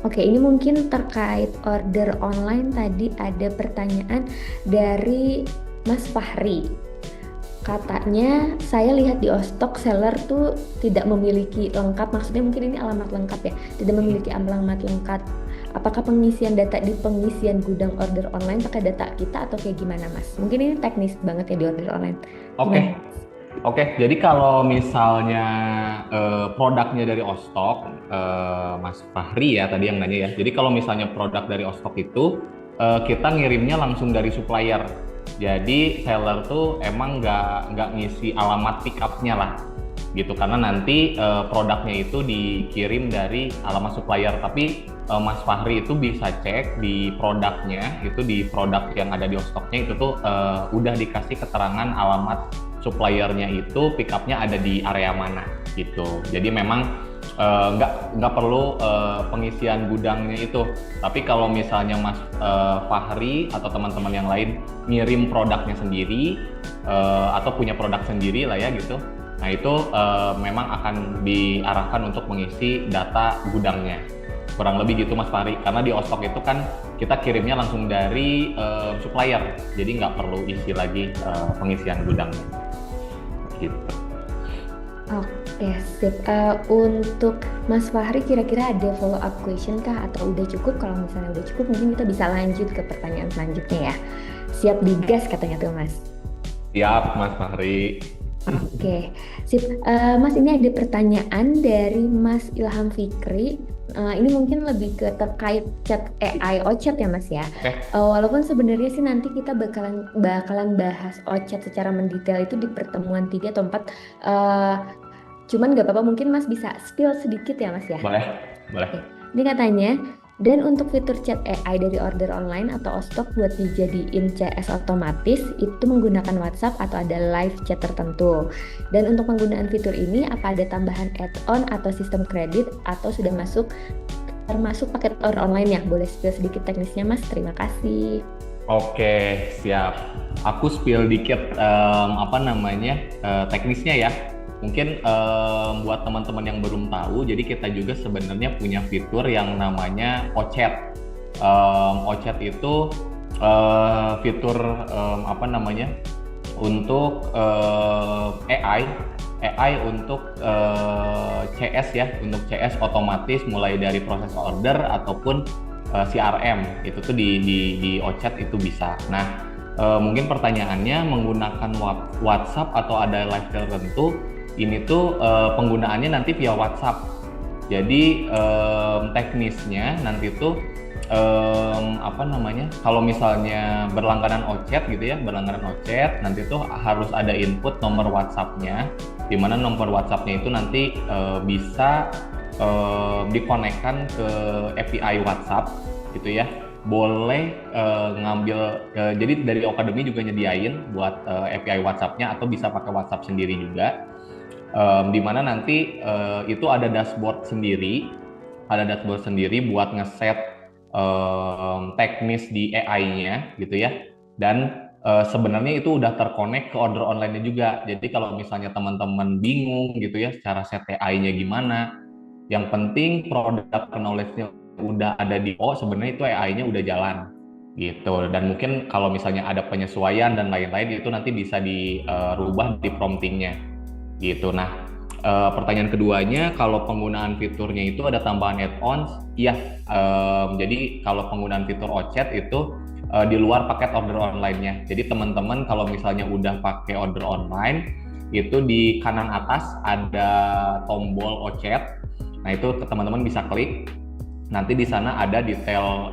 Speaker 1: Oke, ini mungkin terkait order online tadi ada pertanyaan dari Mas Fahri. Katanya saya lihat di Ostok seller tuh tidak memiliki lengkap, maksudnya mungkin ini alamat lengkap ya, tidak memiliki alamat lengkap. Apakah pengisian data di pengisian gudang order online pakai data kita atau kayak gimana Mas? Mungkin ini teknis banget ya di order online. Gimana?
Speaker 2: oke. Oke, jadi kalau misalnya produknya dari Ostok, Mas Fahri ya tadi yang nanya ya. Jadi kalau misalnya produk dari Ostok itu kita ngirimnya langsung dari supplier. Jadi seller tuh emang nggak ngisi alamat pick up-nya lah, gitu. Karena nanti produknya itu dikirim dari alamat supplier. Tapi Mas Fahri itu bisa cek di produknya, itu di produk yang ada di Ostoknya itu tuh udah dikasih keterangan alamat suppliernya itu pick up-nya ada di area mana gitu. Jadi memang nggak perlu pengisian gudangnya itu. Tapi kalau misalnya Mas Fahri atau teman-teman yang lain ngirim produknya sendiri atau punya produk sendiri lah ya gitu, nah itu memang akan diarahkan untuk mengisi data gudangnya. Kurang lebih gitu Mas Fahri, karena di Ostok itu kan kita kirimnya langsung dari supplier, jadi nggak perlu isi lagi pengisian gudangnya gitu.
Speaker 1: Oke, sip. Untuk Mas Fahri kira-kira ada follow up question kah atau udah cukup? Kalau misalnya udah cukup mungkin kita bisa lanjut ke pertanyaan selanjutnya ya. Siap digas katanya tuh Mas.
Speaker 2: Siap Mas Fahri.
Speaker 1: Oke, sip. Mas, ini ada pertanyaan dari Mas Ilham Fikri. Ini mungkin lebih ke terkait chat AI OChat ya Mas ya.
Speaker 2: Oke.
Speaker 1: Walaupun sebenarnya sih nanti kita bakalan bahas OChat secara mendetail itu di pertemuan 3 atau 4. Cuman nggak apa-apa, mungkin Mas bisa spill sedikit ya Mas ya.
Speaker 2: Boleh, boleh.
Speaker 1: Oke. Ini katanya, dan untuk fitur chat AI dari order online atau Ostok buat dijadiin CS otomatis itu menggunakan WhatsApp atau ada live chat tertentu. Dan untuk penggunaan fitur ini apa ada tambahan add-on atau sistem kredit atau sudah termasuk paket order online ya? Boleh spill sedikit teknisnya Mas? Terima kasih.
Speaker 2: Oke, siap. Aku spill dikit teknisnya ya. Mungkin buat teman-teman yang belum tahu, jadi kita juga sebenarnya punya fitur yang namanya OChat. OChat itu fitur untuk AI untuk CS ya, untuk CS otomatis mulai dari proses order ataupun CRM itu tuh di OChat itu bisa. Nah, mungkin pertanyaannya menggunakan WhatsApp atau ada live tertentu, ini tuh penggunaannya nanti via WhatsApp. Jadi teknisnya nanti tuh kalau misalnya berlangganan OChat gitu ya, nanti tuh harus ada input nomor WhatsApp-nya, di mana nomor WhatsApp-nya itu nanti bisa dikonekkan ke API WhatsApp gitu ya. Boleh jadi dari Okademi juga nyediain buat API WhatsApp-nya atau bisa pakai WhatsApp sendiri juga. Di mana nanti itu ada dashboard sendiri buat ngeset teknis di AI-nya gitu ya. Dan sebenarnya itu udah terkonek ke order online-nya juga. Jadi kalau misalnya teman-teman bingung gitu ya cara set AI-nya gimana, yang penting product knowledge-nya udah ada di sebenarnya itu AI-nya udah jalan gitu. Dan mungkin kalau misalnya ada penyesuaian dan lain-lain itu nanti bisa dirubah di promptingnya gitu. Nah, pertanyaan keduanya, kalau penggunaan fiturnya itu ada tambahan add-ons, iya. Jadi kalau penggunaan fitur OChat itu di luar paket order online-nya. Jadi teman-teman kalau misalnya udah pakai order online, itu di kanan atas ada tombol OChat. Nah itu teman-teman bisa klik. Nanti di sana ada detail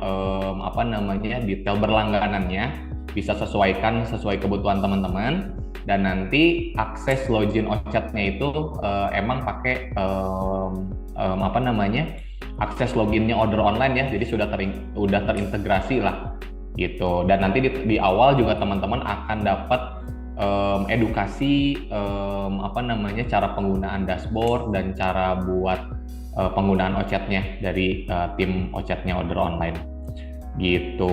Speaker 2: apa namanya detail berlangganannya, bisa sesuaikan sesuai kebutuhan teman-teman. Dan nanti akses login Ochat-nya itu emang pakai apa namanya akses loginnya order online ya, jadi sudah terintegrasi lah gitu. Dan nanti di awal juga teman-teman akan dapat edukasi apa namanya cara penggunaan dashboard dan cara buat penggunaan Ochat-nya dari tim Ochat-nya order online gitu.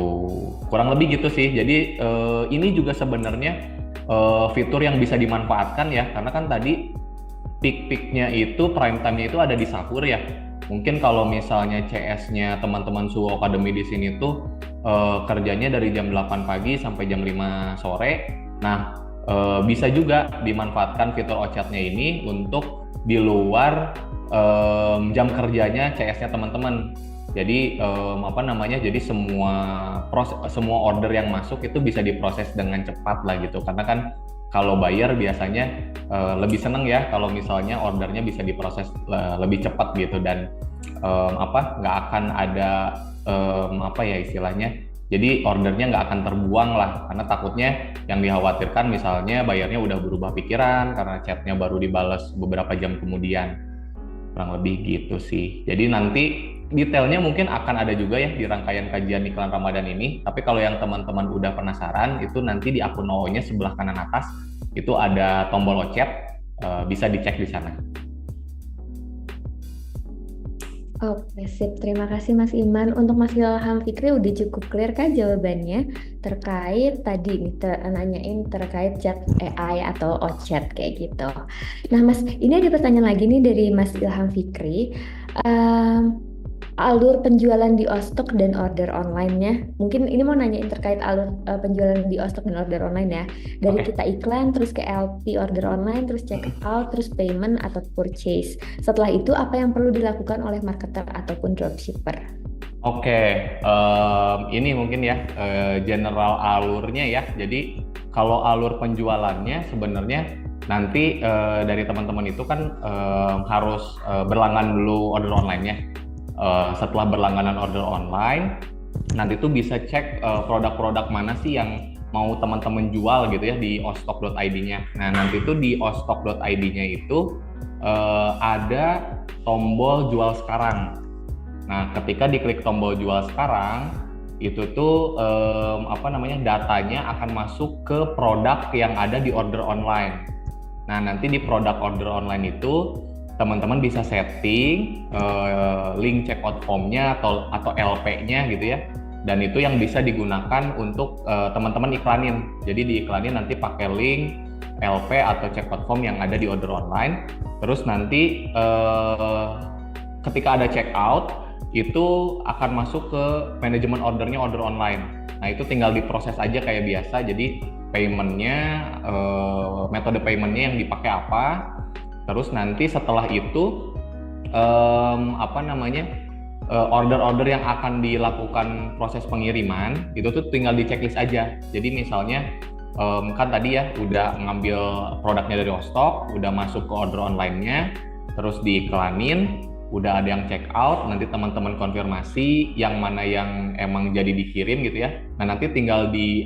Speaker 2: Kurang lebih gitu sih. Jadi ini juga sebenarnya fitur yang bisa dimanfaatkan ya, karena kan tadi peak-peaknya itu prime time-nya itu ada di sahur ya. Mungkin kalau misalnya CS-nya teman-teman Suwo Academy di sini tuh kerjanya dari jam 8 pagi sampai jam 5 sore. Nah, bisa juga dimanfaatkan fitur Ochat-nya ini untuk di luar jam kerjanya CS-nya teman-teman. Jadi apa namanya? Jadi semua order yang masuk itu bisa diproses dengan cepat lah gitu. Karena kan kalau buyer biasanya lebih seneng ya kalau misalnya ordernya bisa diproses lebih cepat gitu, dan apa nggak akan ada apa ya istilahnya. Jadi ordernya nggak akan terbuang lah, karena takutnya yang dikhawatirkan misalnya bayarnya udah berubah pikiran karena chatnya baru dibales beberapa jam kemudian. Kurang lebih gitu sih. Jadi nanti detailnya mungkin akan ada juga ya di rangkaian kajian iklan Ramadan ini. Tapi kalau yang teman-teman udah penasaran, itu nanti di akun OO-nya sebelah kanan atas itu ada tombol Ochat, bisa dicek di sana.
Speaker 1: Oke, sip. Terima kasih Mas Iman. Untuk Mas Ilham Fikri udah cukup clear kan jawabannya terkait tadi nih nanyain terkait chat AI atau OChat kayak gitu. Nah Mas, ini ada pertanyaan lagi nih dari Mas Ilham Fikri. Em, Alur penjualan di Ostok dan order online-nya. Mungkin ini mau nanyain terkait alur penjualan di Ostok dan order online ya. Dari
Speaker 2: Oke.
Speaker 1: kita iklan, terus ke LP order online, terus check out, terus payment atau purchase. Setelah itu apa yang perlu dilakukan oleh marketer ataupun dropshipper?
Speaker 2: Oke, ini mungkin ya general alurnya ya. Jadi kalau alur penjualannya sebenarnya nanti dari teman-teman itu kan harus berlangganan dulu order online-nya. Setelah berlangganan order online, nanti tuh bisa cek produk-produk mana sih yang mau teman-teman jual gitu ya di ostok.id-nya. Nah nanti tuh di ostok.id-nya itu ada tombol jual sekarang. Nah, ketika diklik tombol jual sekarang, itu tuh apa namanya datanya akan masuk ke produk yang ada di order online. Nah, nanti di produk order online itu teman-teman bisa setting link checkout form-nya atau LP-nya gitu ya. Dan itu yang bisa digunakan untuk teman-teman iklanin. Jadi diiklanin nanti pakai link LP atau checkout form yang ada di order online. Terus nanti ketika ada checkout itu akan masuk ke manajemen ordernya order online. Nah itu tinggal diproses aja kayak biasa. Jadi paymentnya, metode paymentnya yang dipakai apa. Terus nanti setelah itu apa namanya order-order yang akan dilakukan proses pengiriman itu tuh tinggal di checklist aja. Jadi misalnya kan tadi ya udah ngambil produknya dari Ostok, udah masuk ke order online-nya, terus diiklanin, udah ada yang check out, nanti teman-teman konfirmasi yang mana yang emang jadi dikirim gitu ya. Nah nanti tinggal di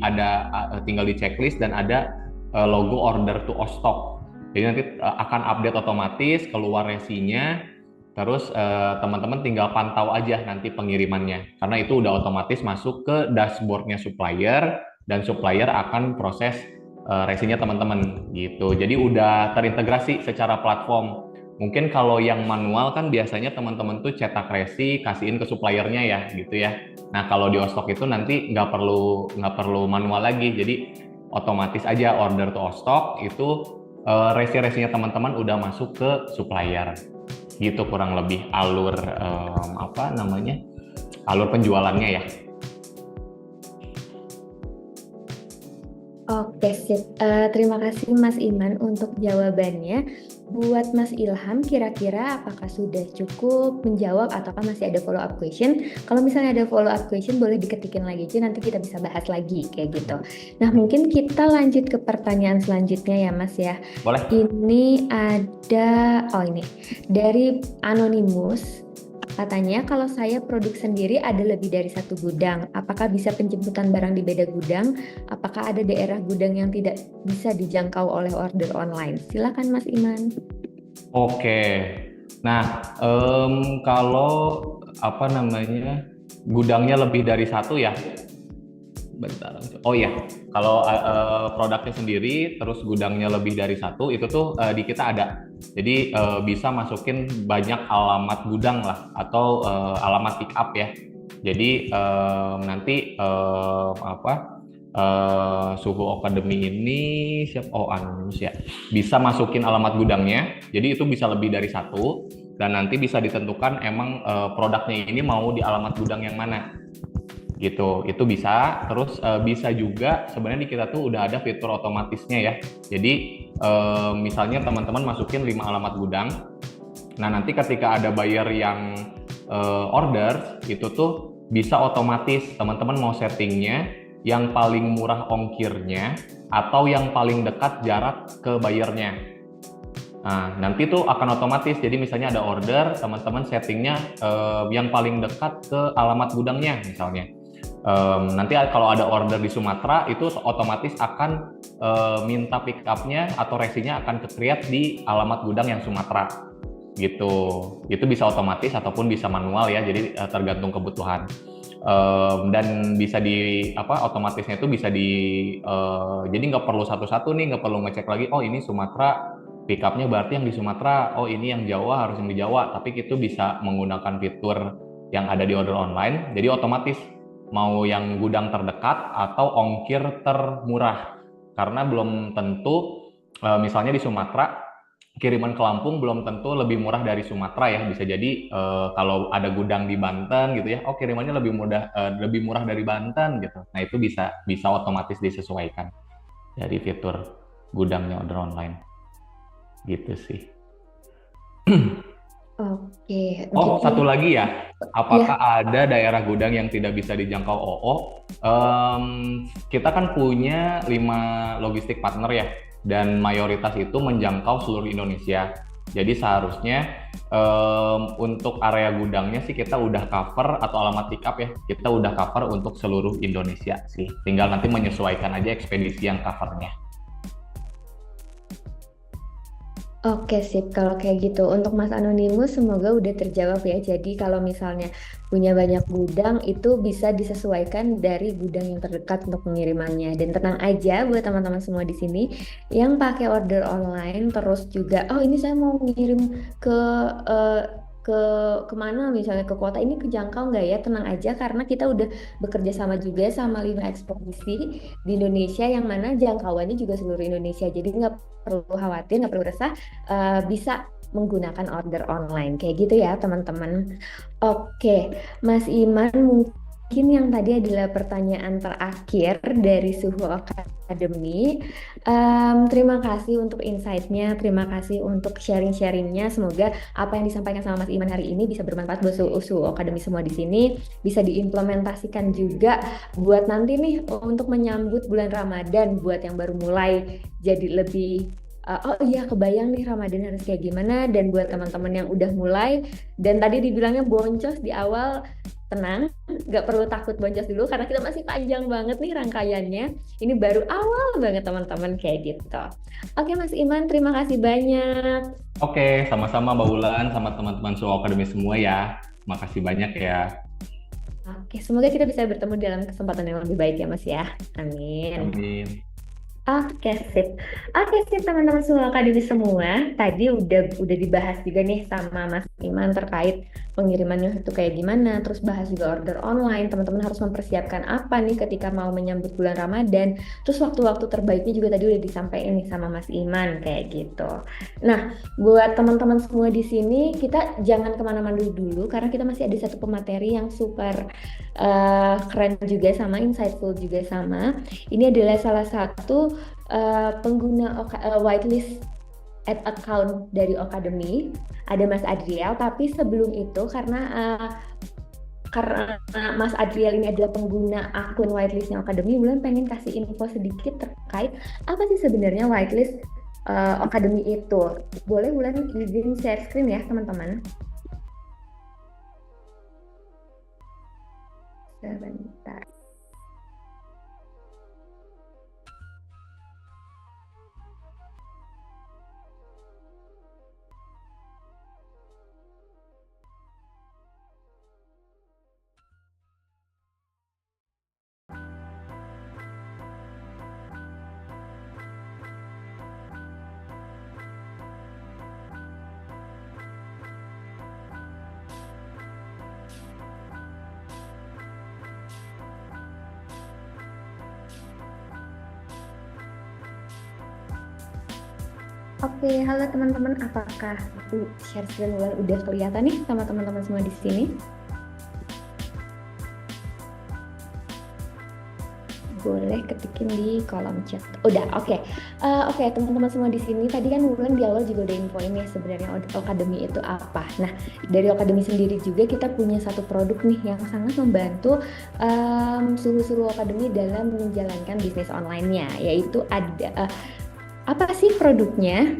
Speaker 2: checklist dan ada logo order to Ostok. Jadi nanti akan update otomatis, keluar resinya, terus teman-teman tinggal pantau aja nanti pengirimannya. Karena itu udah otomatis masuk ke dashboardnya supplier dan supplier akan proses resinya teman-teman gitu. Jadi udah terintegrasi secara platform. Mungkin kalau yang manual kan biasanya teman-teman tuh cetak resi, kasihin ke suppliernya ya gitu ya. Nah kalau di Ostok itu nanti nggak perlu manual lagi, jadi otomatis aja order to Ostok itu resi-resinya teman-teman udah masuk ke supplier. Gitu kurang lebih alur apa namanya alur penjualannya ya.
Speaker 1: Oke, sip. Terima kasih Mas Iman untuk jawabannya. Buat Mas Ilham, kira-kira apakah sudah cukup menjawab ataukah masih ada follow up question? Kalau misalnya ada follow up question, boleh diketikin lagi aja, nanti kita bisa bahas lagi kayak gitu. Nah, mungkin kita lanjut ke pertanyaan selanjutnya ya Mas ya.
Speaker 2: Boleh?
Speaker 1: Ini ada, oh ini, dari Anonymous. Katanya kalau saya produk sendiri ada lebih dari satu gudang. Apakah bisa penjemputan barang di beda gudang? Apakah ada daerah gudang yang tidak bisa dijangkau oleh order online? Silakan Mas Iman.
Speaker 2: Oke. Nah, kalau apa namanya gudangnya lebih dari satu ya. Bentar. Oh ya, kalau produknya sendiri terus gudangnya lebih dari satu itu tuh di kita ada. Jadi bisa masukin banyak alamat gudang lah atau alamat pick up ya. Jadi nanti Suhu Academy ini Anonymous ya bisa masukin alamat gudangnya. Jadi itu bisa lebih dari satu dan nanti bisa ditentukan emang produknya ini mau di alamat gudang yang mana gitu. Itu bisa. Terus bisa juga sebenarnya di kita tuh udah ada fitur otomatisnya ya. Jadi misalnya teman-teman masukin 5 alamat gudang. Nah, nanti ketika ada buyer yang order itu tuh bisa otomatis teman-teman mau settingnya yang paling murah ongkirnya atau yang paling dekat jarak ke buyernya. Nah, nanti tuh akan otomatis. Jadi misalnya ada order, teman-teman settingnya yang paling dekat ke alamat gudangnya misalnya. Nanti kalau ada order di Sumatera itu otomatis akan minta pick up-nya atau resinya akan ke-create di alamat gudang yang Sumatera gitu. Itu bisa otomatis ataupun bisa manual ya, jadi tergantung kebutuhan. Dan bisa otomatisnya itu bisa jadi nggak perlu satu-satu nih, nggak perlu ngecek lagi, oh ini Sumatera pick up-nya berarti yang di Sumatera, oh ini yang Jawa harus yang di Jawa, tapi itu bisa menggunakan fitur yang ada di order online, jadi otomatis mau yang gudang terdekat atau ongkir termurah. Karena belum tentu misalnya di Sumatera kiriman ke Lampung belum tentu lebih murah dari Sumatera ya. Bisa jadi kalau ada gudang di Banten gitu ya, oh kirimannya lebih murah dari Banten gitu. Nah, itu bisa otomatis disesuaikan dari fitur gudangnya order online. Gitu sih.
Speaker 1: Oke,
Speaker 2: Oh,
Speaker 1: mungkin
Speaker 2: satu lagi ya. Apakah
Speaker 1: ya.
Speaker 2: ada daerah gudang yang tidak bisa dijangkau OO? Kita kan punya 5 logistik partner ya, dan mayoritas itu menjangkau seluruh Indonesia. Jadi seharusnya untuk area gudangnya sih kita udah cover atau alamat pick up ya, kita udah cover untuk seluruh Indonesia sih. Tinggal nanti menyesuaikan aja ekspedisi yang covernya.
Speaker 1: Oke sip, kalau kayak gitu untuk Mas Anonimus semoga udah terjawab ya. Jadi kalau misalnya punya banyak gudang itu bisa disesuaikan dari gudang yang terdekat untuk pengirimannya. Dan tenang aja buat teman-teman semua di sini yang pakai order online terus juga, oh ini saya mau ngirim ke eh, ke kemana misalnya ke kota ini kejangkau nggak ya? Tenang aja karena kita udah bekerja sama juga sama 5 ekspedisi di Indonesia yang mana jangkauannya juga seluruh Indonesia. Jadi nggak perlu khawatir, nggak perlu resah, bisa menggunakan order online kayak gitu ya teman-teman. Oke, Mas Iman, mungkin yang tadi adalah pertanyaan terakhir dari Suhu Academy. Terima kasih untuk insight-nya, terima kasih untuk sharing-sharingnya. Semoga apa yang disampaikan sama Mas Iman hari ini bisa bermanfaat buat Suhu Academy semua di sini, bisa diimplementasikan juga buat nanti nih untuk menyambut bulan Ramadan buat yang baru mulai jadi lebih oh iya kebayang nih Ramadan harus kayak gimana, dan buat teman-teman yang udah mulai dan tadi dibilangnya boncos di awal, tenang, nggak perlu takut boncos dulu karena kita masih panjang banget nih rangkaiannya. Ini baru awal banget teman-teman kayak gitu. Oke Mas Iman, terima kasih banyak.
Speaker 2: Oke, sama-sama Mbak Wulan sama teman-teman Suhu Academy semua ya. Makasih banyak ya.
Speaker 1: Oke, semoga kita bisa bertemu dalam kesempatan yang lebih baik ya Mas ya. Amin.
Speaker 2: Amin.
Speaker 1: Oke sip teman-teman semua akademi semua. Tadi udah dibahas juga nih sama Mas Iman terkait pengirimannya itu kayak gimana, terus bahas juga order online. Teman-teman harus mempersiapkan apa nih ketika mau menyambut bulan Ramadan. Terus waktu-waktu terbaiknya juga tadi udah disampaikan nih sama Mas Iman kayak gitu. Nah, buat teman-teman semua di sini kita jangan kemana-mana dulu karena kita masih ada satu pemateri yang super keren juga sama, insightful juga sama. Ini adalah salah satu pengguna whitelist ad account dari Academy, ada Mas Adriel. Tapi sebelum itu karena Mas Adriel ini adalah pengguna akun whitelistnya Academy, Bulan pengen kasih info sedikit terkait apa sih sebenarnya whitelist Academy itu. Boleh Bulan izin share screen ya teman-teman? Sebentar. Oke, halo teman-teman, apakah share screen udah kelihatan nih sama teman-teman semua di sini? Boleh ketikin di kolom chat. Udah, oke. Oke, teman-teman semua di sini tadi kan Wulan di awal juga udah infoin ya sebenarnya Akademi itu apa. Nah, dari Akademi sendiri juga kita punya satu produk nih yang sangat membantu suhu-suhu Akademi dalam menjalankan bisnis online-nya, yaitu ada apa sih produknya?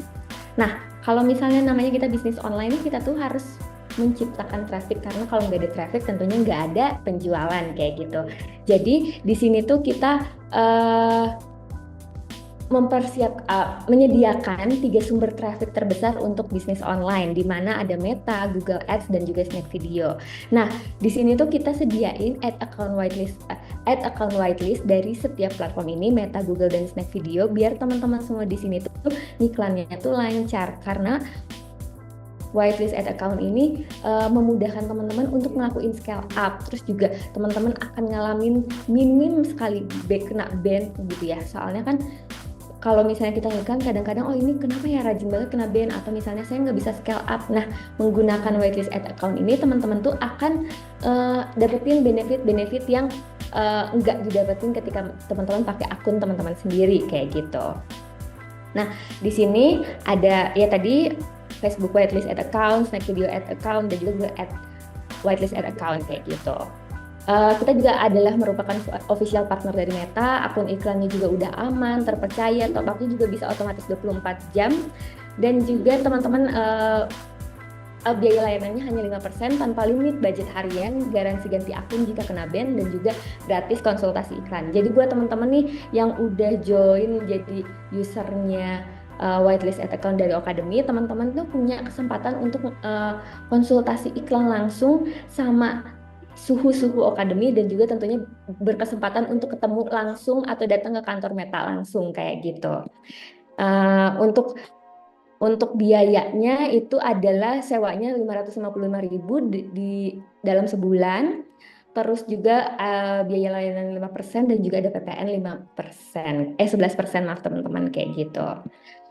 Speaker 1: Nah, kalau misalnya namanya kita bisnis online, kita tuh harus menciptakan traffic karena kalau nggak ada traffic tentunya nggak ada penjualan kayak gitu. Jadi di sini tuh kita menyediakan 3 sumber traffic terbesar untuk bisnis online, di mana ada Meta, Google Ads, dan juga Snack Video. Nah, di sini tuh kita sediain ad account whitelist dari setiap platform ini, Meta, Google, dan Snack Video, biar teman-teman semua di sini tuh iklannya tuh lancar karena whitelist ad account ini memudahkan teman-teman untuk ngelakuin scale up. Terus juga teman-teman akan ngalamin minim sekali kena ban gitu ya. Soalnya kan kalau misalnya kita ngiklan kadang-kadang oh ini kenapa ya rajin banget kena ban, atau misalnya saya nggak bisa scale up. Nah, menggunakan whitelist ad account ini teman-teman tuh akan dapetin benefit-benefit yang nggak didapetin ketika teman-teman pakai akun teman-teman sendiri kayak gitu. Nah, di sini ada ya tadi Facebook whitelist ad account, Snack Video ad account, dan juga whitelist ad account kayak gitu. Kita juga adalah merupakan official partner dari Meta, akun iklannya juga udah aman, terpercaya, top up-nya juga bisa otomatis 24 jam, dan juga teman-teman biaya layanannya hanya 5% tanpa limit budget harian, garansi ganti akun jika kena ban, dan juga gratis konsultasi iklan. Jadi buat teman-teman nih yang udah join jadi usernya whitelist ad account dari Akademi, teman-teman tuh punya kesempatan untuk konsultasi iklan langsung sama suhu-suhu Akademi, dan juga tentunya berkesempatan untuk ketemu langsung atau datang ke kantor Meta langsung kayak gitu. Untuk biayanya itu adalah sewanya 555.000 di dalam sebulan. Terus juga biaya layanan 5% dan juga ada PPN 11% maaf teman-teman kayak gitu.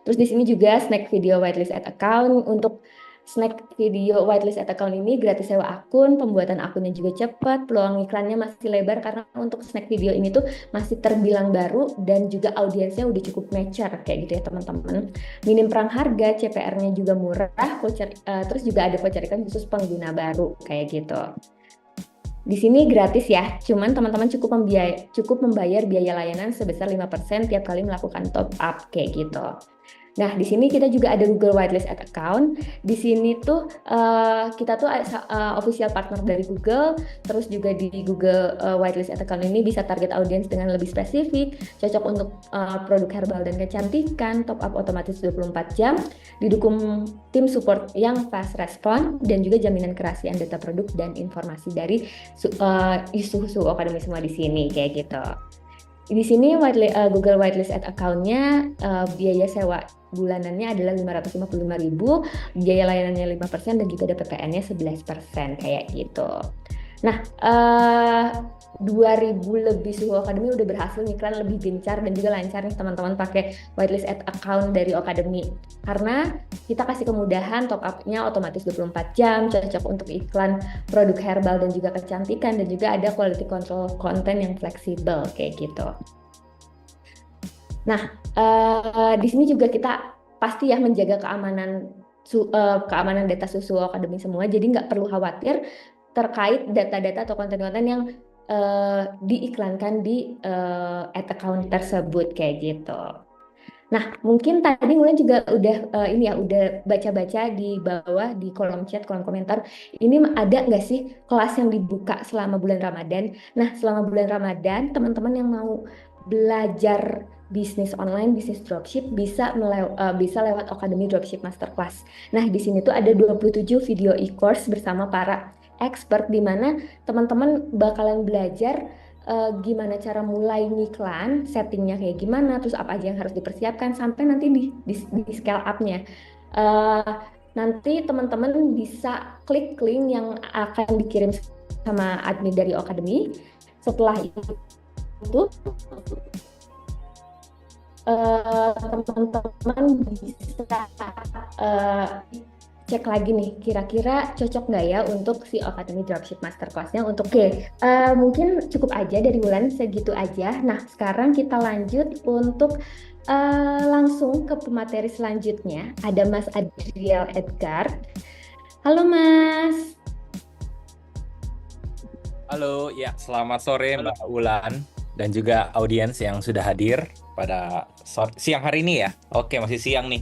Speaker 1: Terus di sini juga Snack Video whitelist ad account. Untuk Snack Video whitelist ad account ini gratis sewa akun, pembuatan akunnya juga cepat, peluang iklannya masih lebar karena untuk Snack Video ini tuh masih terbilang baru dan juga audiensnya udah cukup mature kayak gitu ya teman-teman. Minim perang harga, CPR-nya juga murah, terus juga ada voucher iklan khusus pengguna baru kayak gitu. Di sini gratis ya, cuman teman-teman cukup membayar biaya layanan sebesar 5% tiap kali melakukan top up kayak gitu. Nah, di sini kita juga ada Google Whitelist ad account. Di sini tuh kita tuh official partner dari Google. Terus juga di Google Whitelist ad account ini bisa target audiens dengan lebih spesifik, cocok untuk produk herbal dan kecantikan, top up otomatis 24 jam, didukung tim support yang fast respon, dan juga jaminan kerahasiaan data produk dan informasi dari suhu Akademi semua di sini kayak gitu. Di sini Google Whitelist ad account-nya biaya sewa bulanannya adalah 555.000, biaya layanannya 5%, dan juga ada PPN-nya 11% kayak gitu. Nah, 2.000 lebih suhu Akademi udah berhasil ngiklan lebih gencar dan juga lancar nih teman-teman pakai whitelist ad account dari Akademi. Karena kita kasih kemudahan top up-nya otomatis 24 jam, cocok untuk iklan produk herbal dan juga kecantikan, dan juga ada quality control konten yang fleksibel kayak gitu. Nah, di sini juga kita pasti ya menjaga keamanan data susu Akademi semua, jadi nggak perlu khawatir terkait data-data atau konten-konten yang diiklankan di ad account tersebut kayak gitu. Nah, mungkin tadi Mulan juga udah ini ya, udah baca-baca di bawah di kolom chat, kolom komentar. Ini ada nggak sih kelas yang dibuka selama bulan Ramadan? Nah, selama bulan Ramadan, teman-teman yang mau belajar bisnis online, bisnis dropship bisa lewat Akademi Dropship Masterclass. Nah, di sini tuh ada 27 video e-course bersama para expert di mana teman-teman bakalan belajar gimana cara mulai ngiklan, settingnya kayak gimana, terus apa aja yang harus dipersiapkan sampai nanti di scale up-nya. Eh, Nanti teman-teman bisa klik link yang akan dikirim sama admin dari Akademi. Setelah itu teman-teman bisa eh, cek lagi nih, kira-kira cocok nggak ya untuk si Academy Dropship Masterclass-nya untuk mungkin cukup aja dari Wulan segitu aja. Nah, sekarang kita lanjut untuk langsung ke pemateri selanjutnya. Ada Mas Adriel Edgar. Halo Mas.
Speaker 3: Halo, ya selamat sore Mbak Ulan dan juga audiens yang sudah hadir pada siang hari ini ya. Oke, masih siang nih.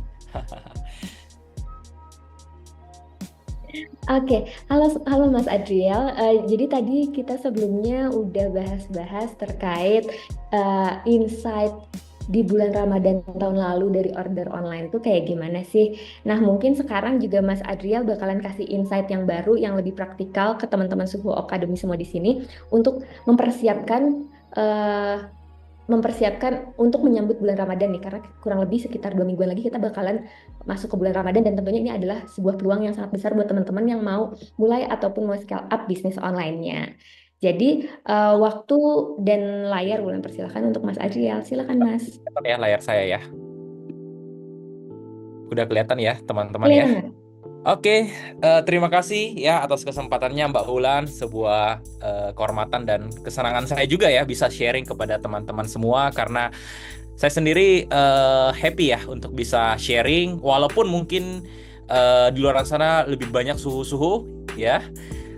Speaker 1: Oke, halo Mas Adriel. Jadi tadi kita sebelumnya udah bahas-bahas terkait insight di bulan Ramadan tahun lalu dari order online tuh kayak gimana sih? Nah, mungkin sekarang juga Mas Adriel bakalan kasih insight yang baru, yang lebih praktikal ke teman-teman Suhu Academy semua di sini untuk eh, mempersiapkan untuk menyambut bulan Ramadan nih, karena kurang lebih sekitar 2 mingguan lagi kita bakalan masuk ke bulan Ramadan, dan tentunya ini adalah sebuah peluang yang sangat besar buat teman-teman yang mau mulai ataupun mau scale up bisnis online-nya. Jadi waktu dan layar Wulan persilahkan untuk Mas Adriel. Silakan Mas.
Speaker 3: Kelihatan ya layar saya ya. Udah kelihatan ya teman-teman ya.
Speaker 1: Kelihatan nggak?
Speaker 3: Oke, terima kasih ya atas kesempatannya Mbak Ulan. Sebuah kehormatan dan kesenangan saya juga ya bisa sharing kepada teman-teman semua, karena saya sendiri happy ya untuk bisa sharing, walaupun mungkin di luar sana lebih banyak suhu-suhu ya.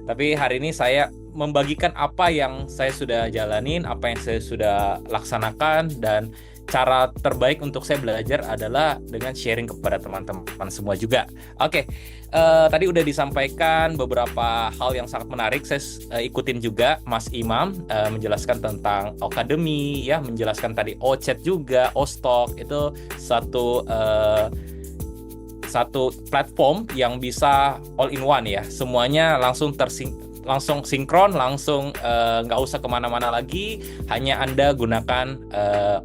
Speaker 3: Tapi hari ini saya membagikan apa yang saya sudah jalanin, apa yang saya sudah laksanakan, dan cara terbaik untuk saya belajar adalah dengan sharing kepada teman-teman semua juga. Oke, tadi udah disampaikan beberapa hal yang sangat menarik. Saya ikutin juga Mas Imam menjelaskan tentang Akademi, ya, menjelaskan tadi OChat juga, Ostok, itu satu platform yang bisa all in one ya, semuanya langsung sinkron, langsung nggak usah kemana-mana lagi, hanya Anda gunakan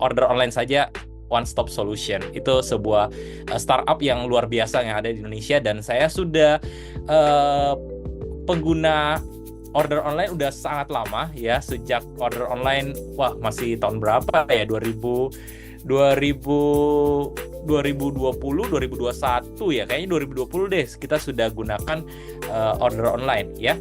Speaker 3: order online saja, one stop solution. Itu sebuah startup yang luar biasa yang ada di Indonesia, dan saya sudah pengguna order online udah sangat lama ya, sejak order online, masih tahun berapa ya, 2020, 2021 ya, kayaknya 2020 deh kita sudah gunakan order online ya.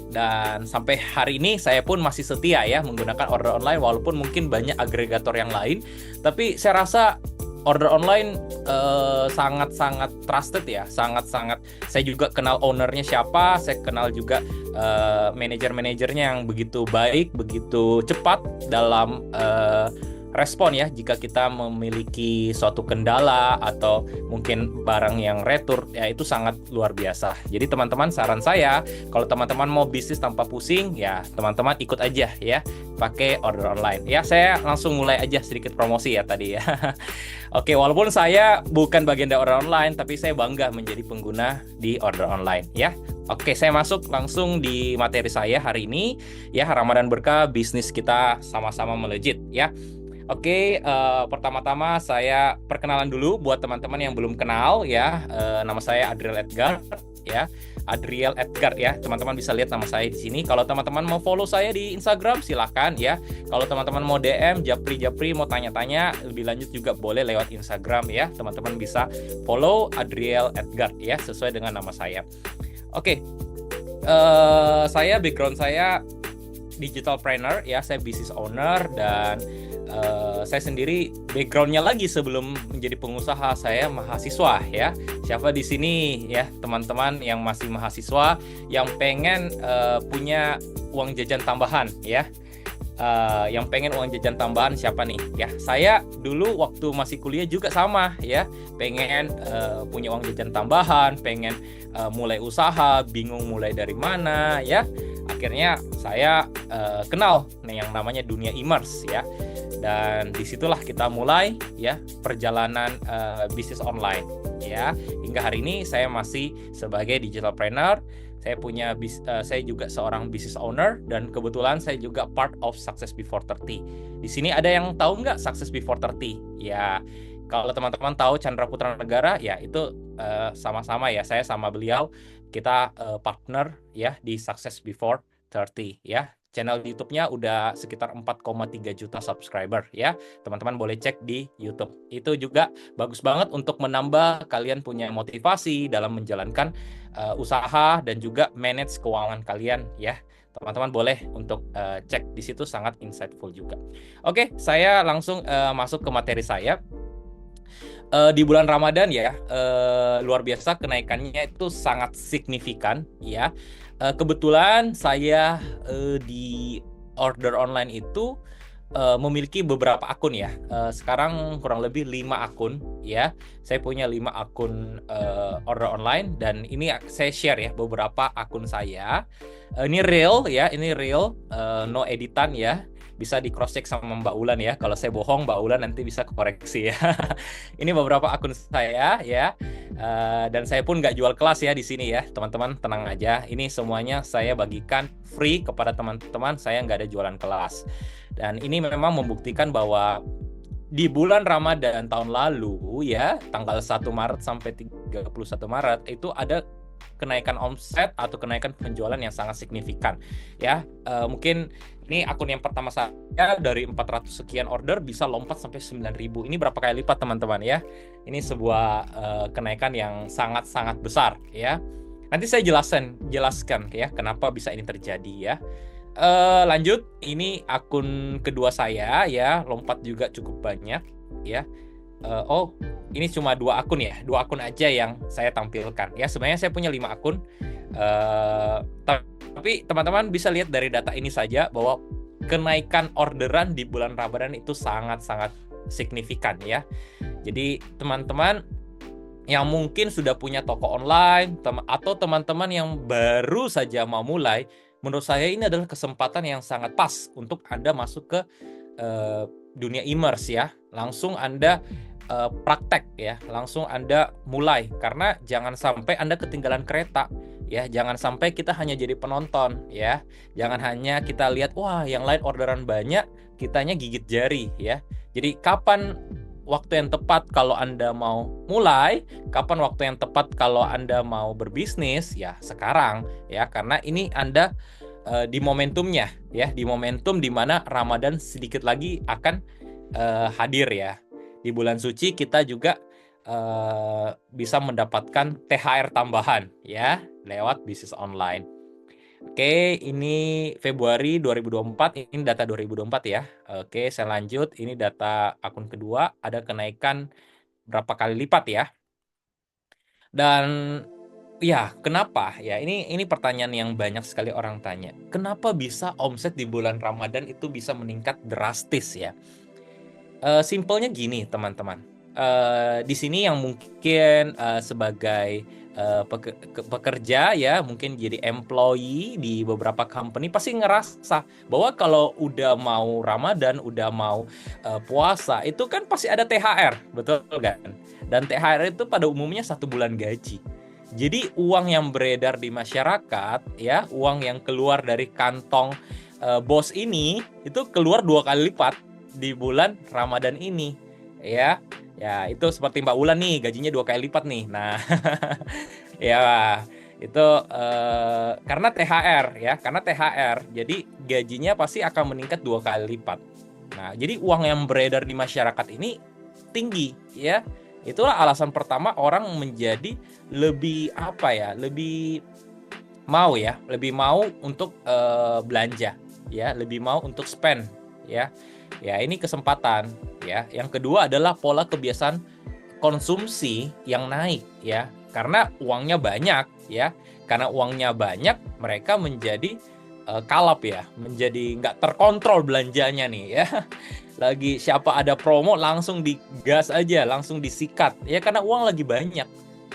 Speaker 3: Dan sampai hari ini saya pun masih setia ya menggunakan order online, walaupun mungkin banyak agregator yang lain, tapi saya rasa order online sangat-sangat trusted ya, sangat-sangat. Saya juga kenal ownernya siapa, saya kenal juga manajer-manajernya yang begitu baik, begitu cepat dalam respon ya jika kita memiliki suatu kendala atau mungkin barang yang retur, ya itu sangat luar biasa. Jadi teman-teman, saran saya kalau teman-teman mau bisnis tanpa pusing, ya teman-teman ikut aja ya pakai order online. Ya, saya langsung mulai aja sedikit promosi ya tadi ya. Oke, walaupun saya bukan bagian dari order online, tapi saya bangga menjadi pengguna di order online ya. Oke, saya masuk langsung di materi saya hari ini ya, Ramadan Berkah, bisnis kita sama-sama melejit ya. Oke, pertama-tama saya perkenalan dulu buat teman-teman yang belum kenal ya. Nama saya Adriel Edgar ya. Adriel Edgar ya. Teman-teman bisa lihat nama saya di sini. Kalau teman-teman mau follow saya di Instagram silakan ya. Kalau teman-teman mau DM, Japri mau tanya-tanya lebih lanjut juga boleh lewat Instagram ya. Teman-teman bisa follow Adriel Edgar ya, sesuai dengan nama saya. Oke. Background saya digitalpreneur ya. Saya business owner, dan saya sendiri backgroundnya lagi sebelum menjadi pengusaha, saya mahasiswa ya. Siapa di sini ya teman-teman yang masih mahasiswa yang pengen punya uang jajan tambahan ya? yang pengen uang jajan tambahan siapa nih ya? Saya dulu waktu masih kuliah juga sama ya, pengen punya uang jajan tambahan, pengen mulai usaha, bingung mulai dari mana ya. Akhirnya saya kenal nih yang namanya dunia e-commerce ya, dan disitulah kita mulai ya perjalanan bisnis online ya. Hingga hari ini saya masih sebagai digitalpreneur. Saya juga seorang business owner, dan kebetulan saya juga part of Success Before 30. Di sini ada yang tahu nggak Success Before 30? Ya, kalau teman-teman tahu Chandra Putra Negara, ya itu sama-sama ya, saya sama beliau kita partner ya di Success Before 30 ya. Channel YouTube-nya udah sekitar 4,3 juta subscriber ya. Teman-teman boleh cek di YouTube. Itu juga bagus banget untuk menambah kalian punya motivasi dalam menjalankan usaha dan juga manage keuangan kalian ya. Teman-teman boleh untuk cek di situ, sangat insightful juga. Oke, saya langsung masuk ke materi saya. Di bulan Ramadan ya, luar biasa kenaikannya itu sangat signifikan ya. Kebetulan saya di order online itu memiliki beberapa akun ya. Sekarang kurang lebih 5 akun ya. Saya punya 5 akun order online, dan ini saya share ya beberapa akun saya. Ini real ya, no editan ya. Bisa di cross check sama Mbak Ulan ya. Kalau saya bohong, Mbak Ulan nanti bisa koreksi ya. Ini beberapa akun saya ya. Dan saya pun nggak jual kelas ya di sini ya, teman-teman tenang aja. Ini semuanya saya bagikan free kepada teman-teman. Saya nggak ada jualan kelas. Dan ini memang membuktikan bahwa di bulan Ramadan tahun lalu ya, tanggal 1 Maret sampai 31 Maret itu ada kenaikan omset atau kenaikan penjualan yang sangat signifikan ya. Mungkin ini akun yang pertama saya dari 400 sekian order bisa lompat sampai 9.000. Ini berapa kali lipat teman-teman ya. Ini sebuah kenaikan yang sangat-sangat besar ya. Nanti saya jelaskan ya kenapa bisa ini terjadi ya. Lanjut, ini akun kedua saya ya, lompat juga cukup banyak ya. Ini cuma 2 akun ya, 2 akun aja yang saya tampilkan ya. Sebenarnya saya punya 5 akun, tapi teman-teman bisa lihat dari data ini saja bahwa kenaikan orderan di bulan Ramadan itu sangat-sangat signifikan ya. Jadi teman-teman yang mungkin sudah punya toko online atau teman-teman yang baru saja mau mulai, menurut saya ini adalah kesempatan yang sangat pas untuk Anda masuk ke dunia e-commerce ya. Langsung Anda praktek ya, langsung Anda mulai, karena jangan sampai Anda ketinggalan kereta ya. Jangan sampai kita hanya jadi penonton ya. Jangan hanya kita lihat wah yang lain orderan banyak, kitanya gigit jari ya. Jadi kapan waktu yang tepat kalau Anda mau mulai, kapan waktu yang tepat kalau Anda mau berbisnis, ya sekarang ya, karena ini Anda di momentumnya ya, di momentum di mana Ramadan sedikit lagi akan hadir ya. Di bulan suci kita juga bisa mendapatkan THR tambahan ya lewat bisnis online. Oke, ini Februari 2024, ini data 2024 ya. Oke, saya lanjut. Ini data akun kedua, ada kenaikan berapa kali lipat ya. Dan ya, kenapa? Ya, ini pertanyaan yang banyak sekali orang tanya. Kenapa bisa omset di bulan Ramadan itu bisa meningkat drastis ya? Simpelnya gini, teman-teman. Di sini yang mungkin sebagai pekerja ya, mungkin jadi employee di beberapa company pasti ngerasa bahwa kalau udah mau Ramadan, udah mau puasa, itu kan pasti ada THR, betul kan? Dan THR itu pada umumnya 1 bulan gaji. Jadi uang yang beredar di masyarakat ya, uang yang keluar dari kantong bos ini itu keluar 2 kali lipat di bulan Ramadan ini ya. Ya, itu seperti Mbak Ulan nih, gajinya 2 kali lipat nih. Nah, ya itu karena THR ya, karena THR. Jadi gajinya pasti akan meningkat 2 kali lipat. Nah, jadi uang yang beredar di masyarakat ini tinggi ya. Itulah alasan pertama orang menjadi lebih lebih mau untuk belanja ya, lebih mau untuk spend ya. Ya, ini kesempatan ya. Yang kedua adalah pola kebiasaan konsumsi yang naik ya. Karena uangnya banyak ya. Karena uangnya banyak, mereka menjadi kalap ya, menjadi nggak terkontrol belanjanya nih ya. Lagi siapa ada promo langsung digas aja, langsung disikat ya, karena uang lagi banyak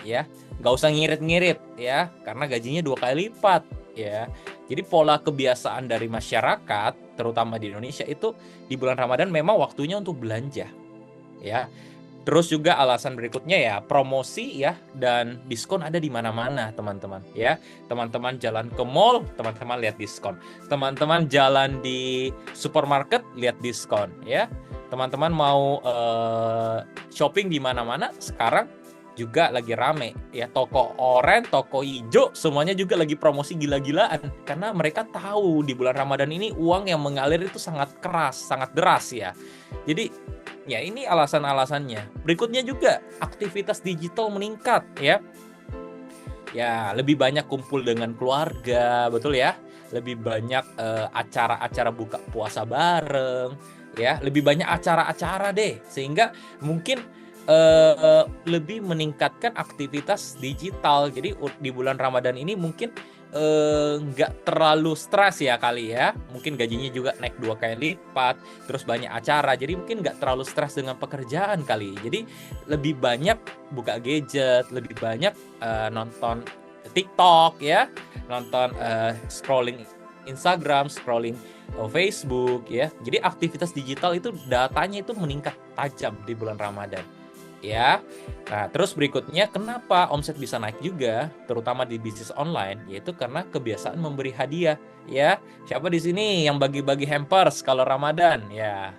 Speaker 3: ya. Nggak usah ngirit-ngirit ya, karena gajinya 2 kali lipat ya. Jadi pola kebiasaan dari masyarakat, terutama di Indonesia itu di bulan Ramadan memang waktunya untuk belanja ya. Terus juga alasan berikutnya ya, promosi ya, dan diskon ada di mana-mana teman-teman ya. Teman-teman jalan ke mall, teman-teman lihat diskon. Teman-teman jalan di supermarket, lihat diskon ya. Teman-teman mau shopping di mana-mana sekarang juga lagi rame ya. Toko oranye, toko hijau, semuanya juga lagi promosi gila-gilaan, karena mereka tahu di bulan Ramadan ini uang yang mengalir itu sangat keras, sangat deras ya. Jadi ya ini alasan-alasannya. Berikutnya juga aktivitas digital meningkat ya. Ya, lebih banyak kumpul dengan keluarga, betul ya. Lebih banyak acara-acara buka puasa bareng ya. Lebih banyak acara-acara deh, sehingga mungkin lebih meningkatkan aktivitas digital. Jadi di bulan Ramadan ini mungkin nggak terlalu stres ya kali ya. Mungkin gajinya juga naik 2 kali lipat, terus banyak acara, jadi mungkin nggak terlalu stres dengan pekerjaan kali. Jadi lebih banyak buka gadget, lebih banyak nonton TikTok ya, nonton scrolling Instagram, scrolling Facebook ya. Jadi aktivitas digital itu datanya itu meningkat tajam di bulan Ramadan ya. Nah, terus berikutnya kenapa omset bisa naik juga, terutama di bisnis online, yaitu karena kebiasaan memberi hadiah ya. Siapa di sini yang bagi-bagi hampers kalau Ramadan ya?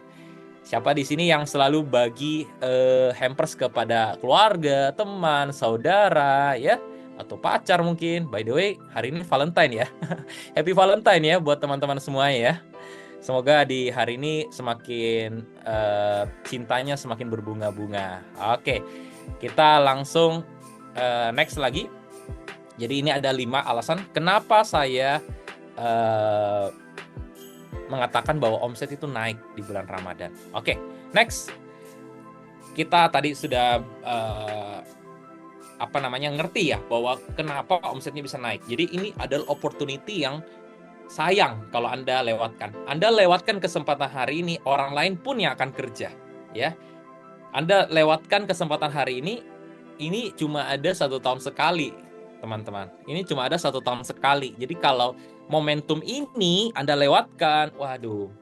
Speaker 3: Siapa di sini yang selalu bagi hampers kepada keluarga, teman, saudara ya, atau pacar mungkin? By the way, hari ini Valentine ya. Happy Valentine ya buat teman-teman semua ya. Semoga di hari ini semakin cintanya semakin berbunga-bunga. Oke, kita langsung next lagi. Jadi ini ada 5 alasan kenapa saya mengatakan bahwa omset itu naik di bulan Ramadan. Oke, next. Kita tadi sudah ngerti ya bahwa kenapa omsetnya bisa naik. Jadi ini adalah opportunity yang sayang kalau Anda lewatkan. Anda lewatkan kesempatan hari ini, orang lain pun yang akan kerja ya. Anda lewatkan kesempatan hari ini cuma ada 1 tahun sekali teman-teman. Ini cuma ada 1 tahun sekali. Jadi kalau momentum ini Anda lewatkan, waduh,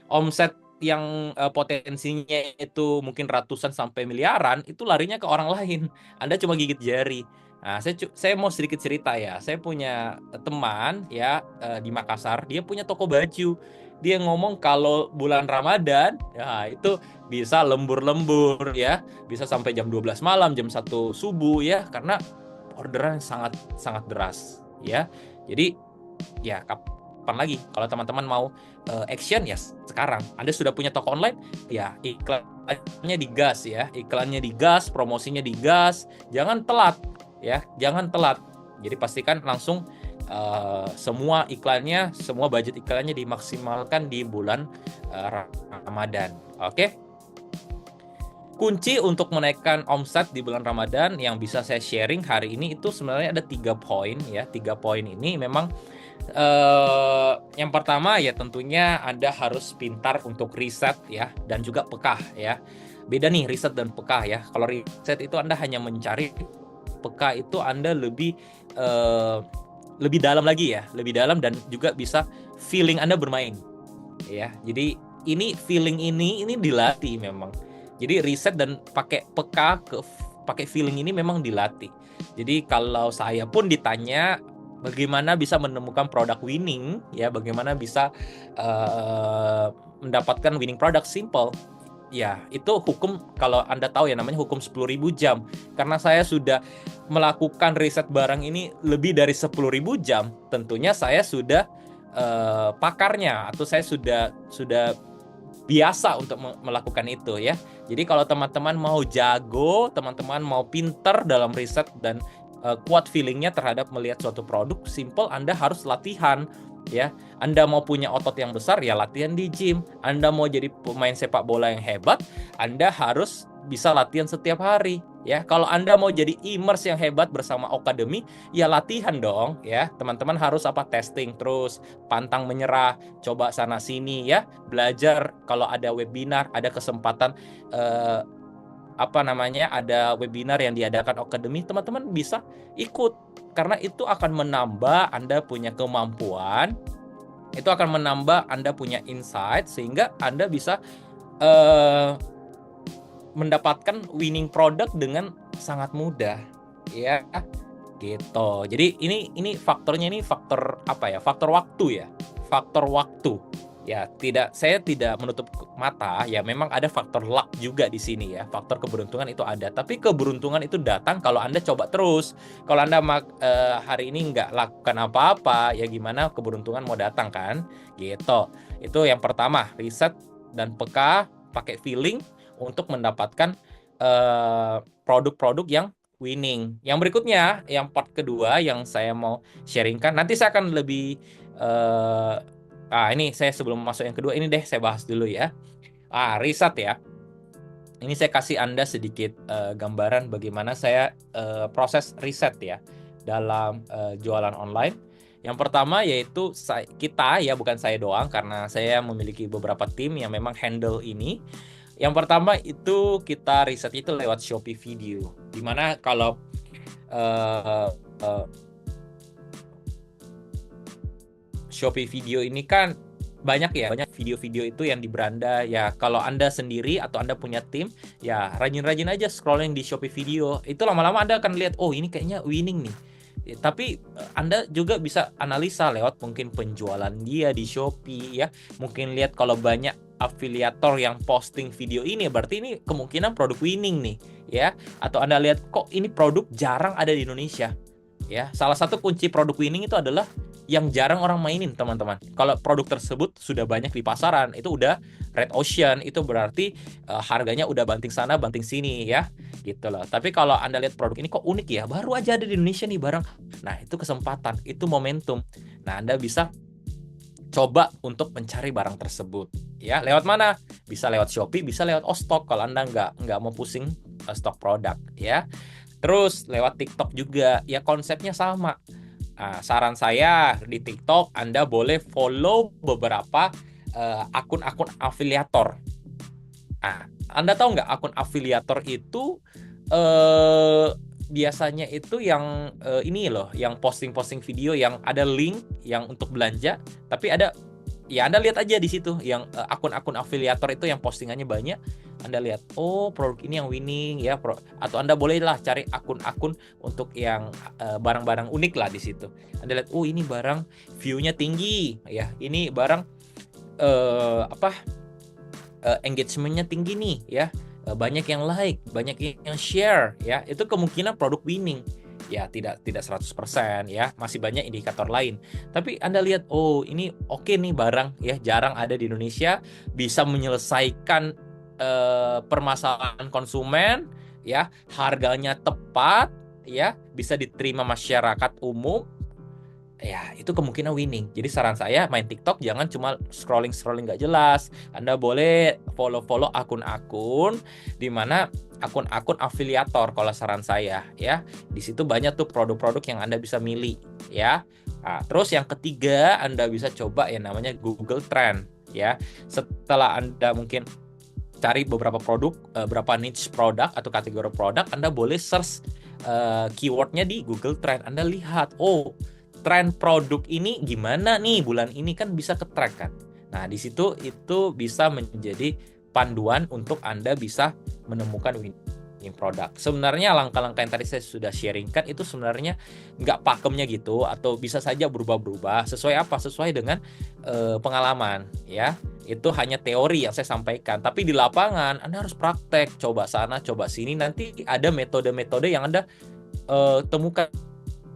Speaker 3: omset yang potensinya itu mungkin ratusan sampai miliaran, itu larinya ke orang lain. Anda cuma gigit jari. Nah, saya mau sedikit cerita ya. Saya punya teman ya di Makassar, dia punya toko baju. Dia ngomong kalau bulan Ramadan, ya itu bisa lembur-lembur ya, bisa sampai jam 12 malam, jam 1 subuh ya, karena orderan sangat sangat deras ya. Jadi ya kapan lagi kalau teman-teman mau action ya sekarang. Anda sudah punya toko online ya, iklannya digas ya, iklannya digas, promosinya digas, jangan telat. Ya, jangan telat. Jadi pastikan langsung semua iklannya, semua budget iklannya dimaksimalkan di bulan Ramadan. Oke. Kunci untuk menaikkan omset di bulan Ramadan yang bisa saya sharing hari ini itu sebenarnya ada 3 poin ya. 3 poin ini memang yang pertama ya tentunya Anda harus pintar untuk riset ya, dan juga peka ya. Beda nih riset dan peka ya. Kalau riset itu Anda hanya mencari, peka itu Anda lebih dalam lagi ya, lebih dalam, dan juga bisa feeling Anda bermain ya. Jadi ini feeling ini dilatih memang. Jadi riset dan pakai peka, pakai feeling ini memang dilatih. Jadi kalau saya pun ditanya bagaimana bisa menemukan produk winning ya, bagaimana bisa mendapatkan winning product, simple. Ya, itu hukum, kalau Anda tahu ya, namanya hukum 10.000 jam. Karena saya sudah melakukan riset barang ini lebih dari 10.000 jam, tentunya saya sudah pakarnya, atau saya sudah biasa untuk melakukan itu ya. Jadi kalau teman-teman mau jago, teman-teman mau pinter dalam riset dan kuat feelingnya terhadap melihat suatu produk, simple, Anda harus latihan. Ya, Anda mau punya otot yang besar ya latihan di gym. Anda mau jadi pemain sepak bola yang hebat, Anda harus bisa latihan setiap hari Ya, kalau Anda mau jadi e-commerce yang hebat bersama Okademi, ya latihan dong ya. Teman-teman harus testing terus, pantang menyerah, coba sana sini ya, belajar kalau ada webinar, ada kesempatan eh, ada webinar yang diadakan Okademi, teman-teman bisa ikut karena itu akan menambah Anda punya kemampuan, itu akan menambah Anda punya insight sehingga Anda bisa eh, mendapatkan winning product dengan sangat mudah ya gitu. Jadi ini faktornya, ini faktor apa ya? Faktor waktu ya. Faktor waktu. Ya, saya tidak menutup mata ya, memang ada faktor luck juga di sini ya. Faktor keberuntungan itu ada, tapi keberuntungan itu datang kalau Anda coba terus. Kalau Anda hari ini nggak lakukan apa-apa, ya gimana keberuntungan mau datang kan? Gitu. Itu yang pertama, riset dan peka, pakai feeling untuk mendapatkan produk-produk yang winning. Yang berikutnya, yang part kedua yang saya mau sharingkan, nanti saya akan lebih ini saya sebelum masuk yang kedua ini deh saya bahas dulu ya. Riset ya. Ini saya kasih Anda sedikit gambaran bagaimana saya proses riset ya dalam jualan online. Yang pertama yaitu kita ya, bukan saya doang karena saya memiliki beberapa tim yang memang handle ini. Yang pertama itu kita riset itu lewat Shopee Video. Dimana kalau Shopee Video ini kan banyak video-video itu yang di beranda ya. Kalau Anda sendiri atau Anda punya tim, ya rajin-rajin aja scrolling di Shopee Video. Itu lama-lama Anda akan lihat, oh ini kayaknya winning nih. Tapi Anda juga bisa analisa lewat mungkin penjualan dia di Shopee ya. Mungkin lihat kalau banyak afiliator yang posting video ini, berarti ini kemungkinan produk winning nih ya. Atau Anda lihat kok ini produk jarang ada di Indonesia. Ya, salah satu kunci produk winning itu adalah yang jarang orang mainin, teman-teman. Kalau produk tersebut sudah banyak di pasaran, itu udah red ocean, itu berarti harganya udah banting sana, banting sini ya, gitu loh. Tapi kalau Anda lihat produk ini kok unik ya, baru aja ada di Indonesia nih barang. Nah, itu kesempatan, itu momentum. Nah, Anda bisa coba untuk mencari barang tersebut. Ya, lewat mana? Bisa lewat Shopee, bisa lewat Ostok kalau Anda nggak mau pusing stok produk ya. Terus lewat TikTok juga, ya konsepnya sama. Saran saya di TikTok Anda boleh follow beberapa akun-akun afiliator. Anda tahu nggak akun afiliator itu biasanya itu yang ini loh, yang posting-posting video yang ada link yang untuk belanja, tapi ada ya Anda lihat aja di situ yang akun-akun afiliator itu yang postingannya banyak. Anda lihat, oh produk ini yang winning ya, atau Anda bolehlah cari akun-akun untuk yang barang-barang unik lah di situ. Anda lihat, oh ini barang view-nya tinggi ya, ini barang engagement-nya tinggi nih ya, banyak yang like, banyak yang share ya, itu kemungkinan produk winning. Ya tidak 100% ya, masih banyak indikator lain. Tapi Anda lihat, oh ini oke nih barang ya, jarang ada di Indonesia, bisa menyelesaikan permasalahan konsumen ya, harganya tepat ya, bisa diterima masyarakat umum. Ya, itu kemungkinan winning. Jadi saran saya main TikTok jangan cuma scrolling nggak jelas. Anda boleh follow akun-akun di mana akun-akun afiliator kalau saran saya ya. Di situ banyak tuh produk-produk yang Anda bisa milih ya. Terus yang ketiga Anda bisa coba yang namanya Google Trend ya. Setelah Anda mungkin cari beberapa produk, berapa niche produk atau kategori produk, Anda boleh search keywordnya di Google Trend. Anda lihat, oh tren produk ini gimana nih bulan ini, kan bisa ke-track kan. Nah, di situ itu bisa menjadi panduan untuk Anda bisa menemukan winning product. Sebenarnya langkah-langkah yang tadi saya sudah sharingkan itu sebenarnya nggak pakemnya gitu, atau bisa saja berubah-berubah sesuai apa? Sesuai dengan pengalaman ya. Itu hanya teori yang saya sampaikan, tapi di lapangan Anda harus praktek, coba sana, coba sini, nanti ada metode-metode yang Anda temukan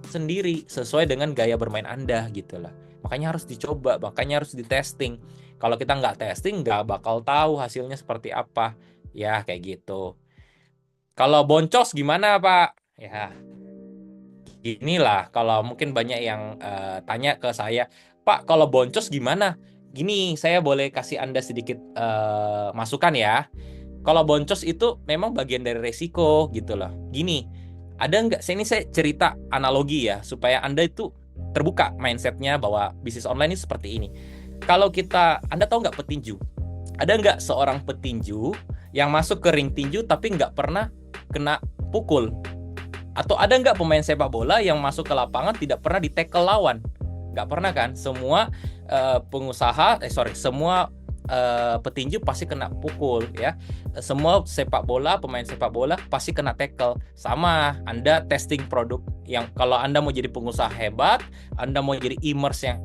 Speaker 3: sendiri sesuai dengan gaya bermain Anda gitu lah. Makanya harus dicoba, makanya harus ditesting. Kalau kita nggak testing, nggak bakal tahu hasilnya seperti apa. Ya, kayak gitu. Kalau boncos gimana, Pak? Ya, inilah kalau mungkin banyak yang tanya ke saya, Pak, kalau boncos gimana? Gini, saya boleh kasih Anda sedikit masukan ya. kalau boncos itu memang bagian dari resiko gitu loh. Gini, ada nggak, ini saya cerita analogi ya, supaya Anda itu terbuka mindsetnya bahwa bisnis online ini seperti ini. Kalau Anda tahu nggak petinju? Ada nggak seorang petinju yang masuk ke ring tinju tapi nggak pernah kena pukul? Atau ada nggak pemain sepak bola yang masuk ke lapangan tidak pernah di-tackle lawan? Nggak pernah kan? Semua semua petinju pasti kena pukul ya. Semua pemain sepak bola pasti kena tackle. Sama, Anda testing produk yang kalau Anda mau jadi pengusaha hebat, Anda mau jadi e-commerce yang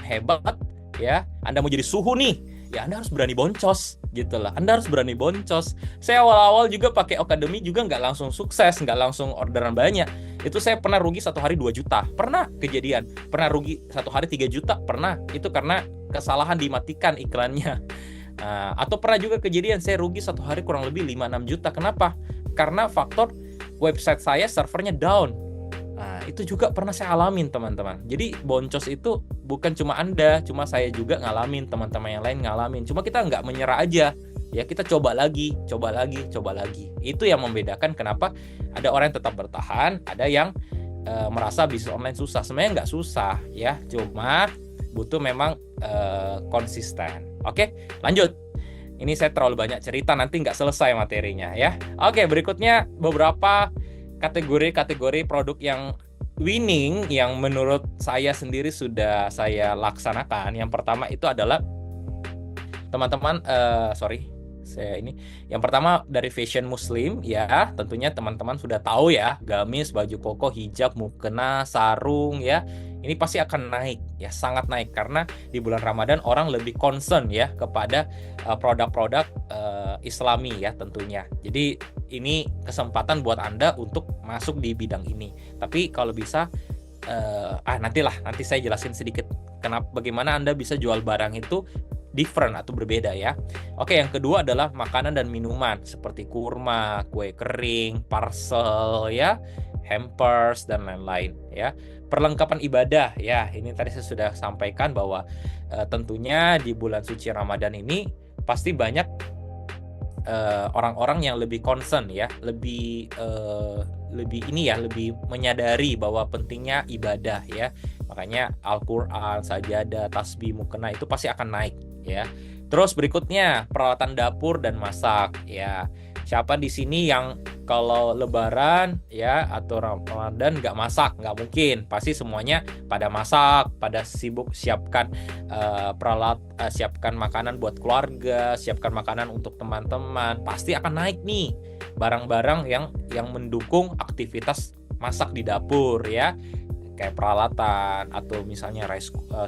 Speaker 3: hebat ya, Anda mau jadi suhu nih, ya Anda harus berani boncos gitu lah. Anda harus berani boncos. Saya awal-awal juga pakai Ocademy juga nggak langsung sukses, nggak langsung orderan banyak. Itu saya pernah rugi satu hari 2 juta. Pernah kejadian. Pernah rugi satu hari 3 juta. Pernah. Itu karena kesalahan dimatikan iklannya. Atau pernah juga kejadian saya rugi satu hari kurang lebih 5-6 juta. Kenapa? Karena faktor website saya servernya down. Nah, itu juga pernah saya alamin, teman-teman. Jadi boncos itu bukan cuma Anda, cuma saya juga ngalamin, teman-teman yang lain ngalamin. Cuma kita nggak menyerah aja. Ya, kita coba lagi. Itu yang membedakan kenapa ada orang yang tetap bertahan, ada yang merasa bisnis online susah. Sebenarnya nggak susah ya, cuma butuh memang konsisten. Oke, lanjut. Ini saya terlalu banyak cerita, nanti nggak selesai materinya ya. Oke, berikutnya beberapa kategori produk yang winning yang menurut saya sendiri sudah saya laksanakan. Yang pertama itu adalah teman-teman, yang pertama dari fashion muslim ya, tentunya teman-teman sudah tahu ya, gamis, baju koko, hijab, mukena, sarung ya. Ini pasti akan naik ya, sangat naik karena di bulan Ramadan orang lebih concern ya kepada produk-produk Islami ya tentunya. Jadi ini kesempatan buat Anda untuk masuk di bidang ini. Tapi kalau bisa nanti saya jelasin sedikit bagaimana Anda bisa jual barang itu different atau berbeda ya. Oke, yang kedua adalah makanan dan minuman seperti kurma, kue kering, parcel ya, hampers dan lain-lain ya. Perlengkapan ibadah ya, ini tadi saya sudah sampaikan bahwa tentunya di bulan suci Ramadan ini pasti banyak orang-orang yang lebih concern ya, lebih menyadari bahwa pentingnya ibadah ya. Makanya Al-Qur'an, sajadah, tasbih, mukena itu pasti akan naik ya. Terus berikutnya peralatan dapur dan masak ya. Siapa di sini yang kalau Lebaran ya atau Ramadan nggak masak? Nggak mungkin. Pasti semuanya pada masak, pada sibuk siapkan siapkan makanan buat keluarga, siapkan makanan untuk teman-teman. Pasti akan naik nih barang-barang yang mendukung aktivitas masak di dapur ya. Kayak peralatan atau misalnya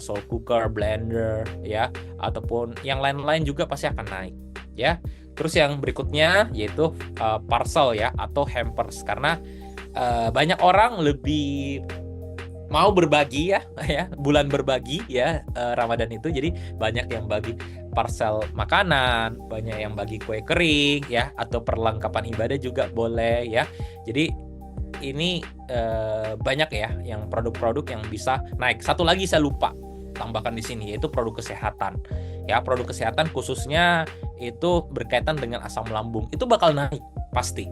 Speaker 3: slow cooker, blender ya, ataupun yang lain-lain juga pasti akan naik ya. Terus yang berikutnya yaitu parcel ya atau hampers, karena banyak orang lebih mau berbagi ya bulan berbagi ya Ramadan itu, jadi banyak yang bagi parcel makanan, banyak yang bagi kue kering ya, atau perlengkapan ibadah juga boleh ya. Jadi ini banyak ya yang produk-produk yang bisa naik. Satu lagi saya lupa tambahkan di sini yaitu produk kesehatan. Ya, produk kesehatan khususnya itu berkaitan dengan asam lambung. Itu bakal naik pasti.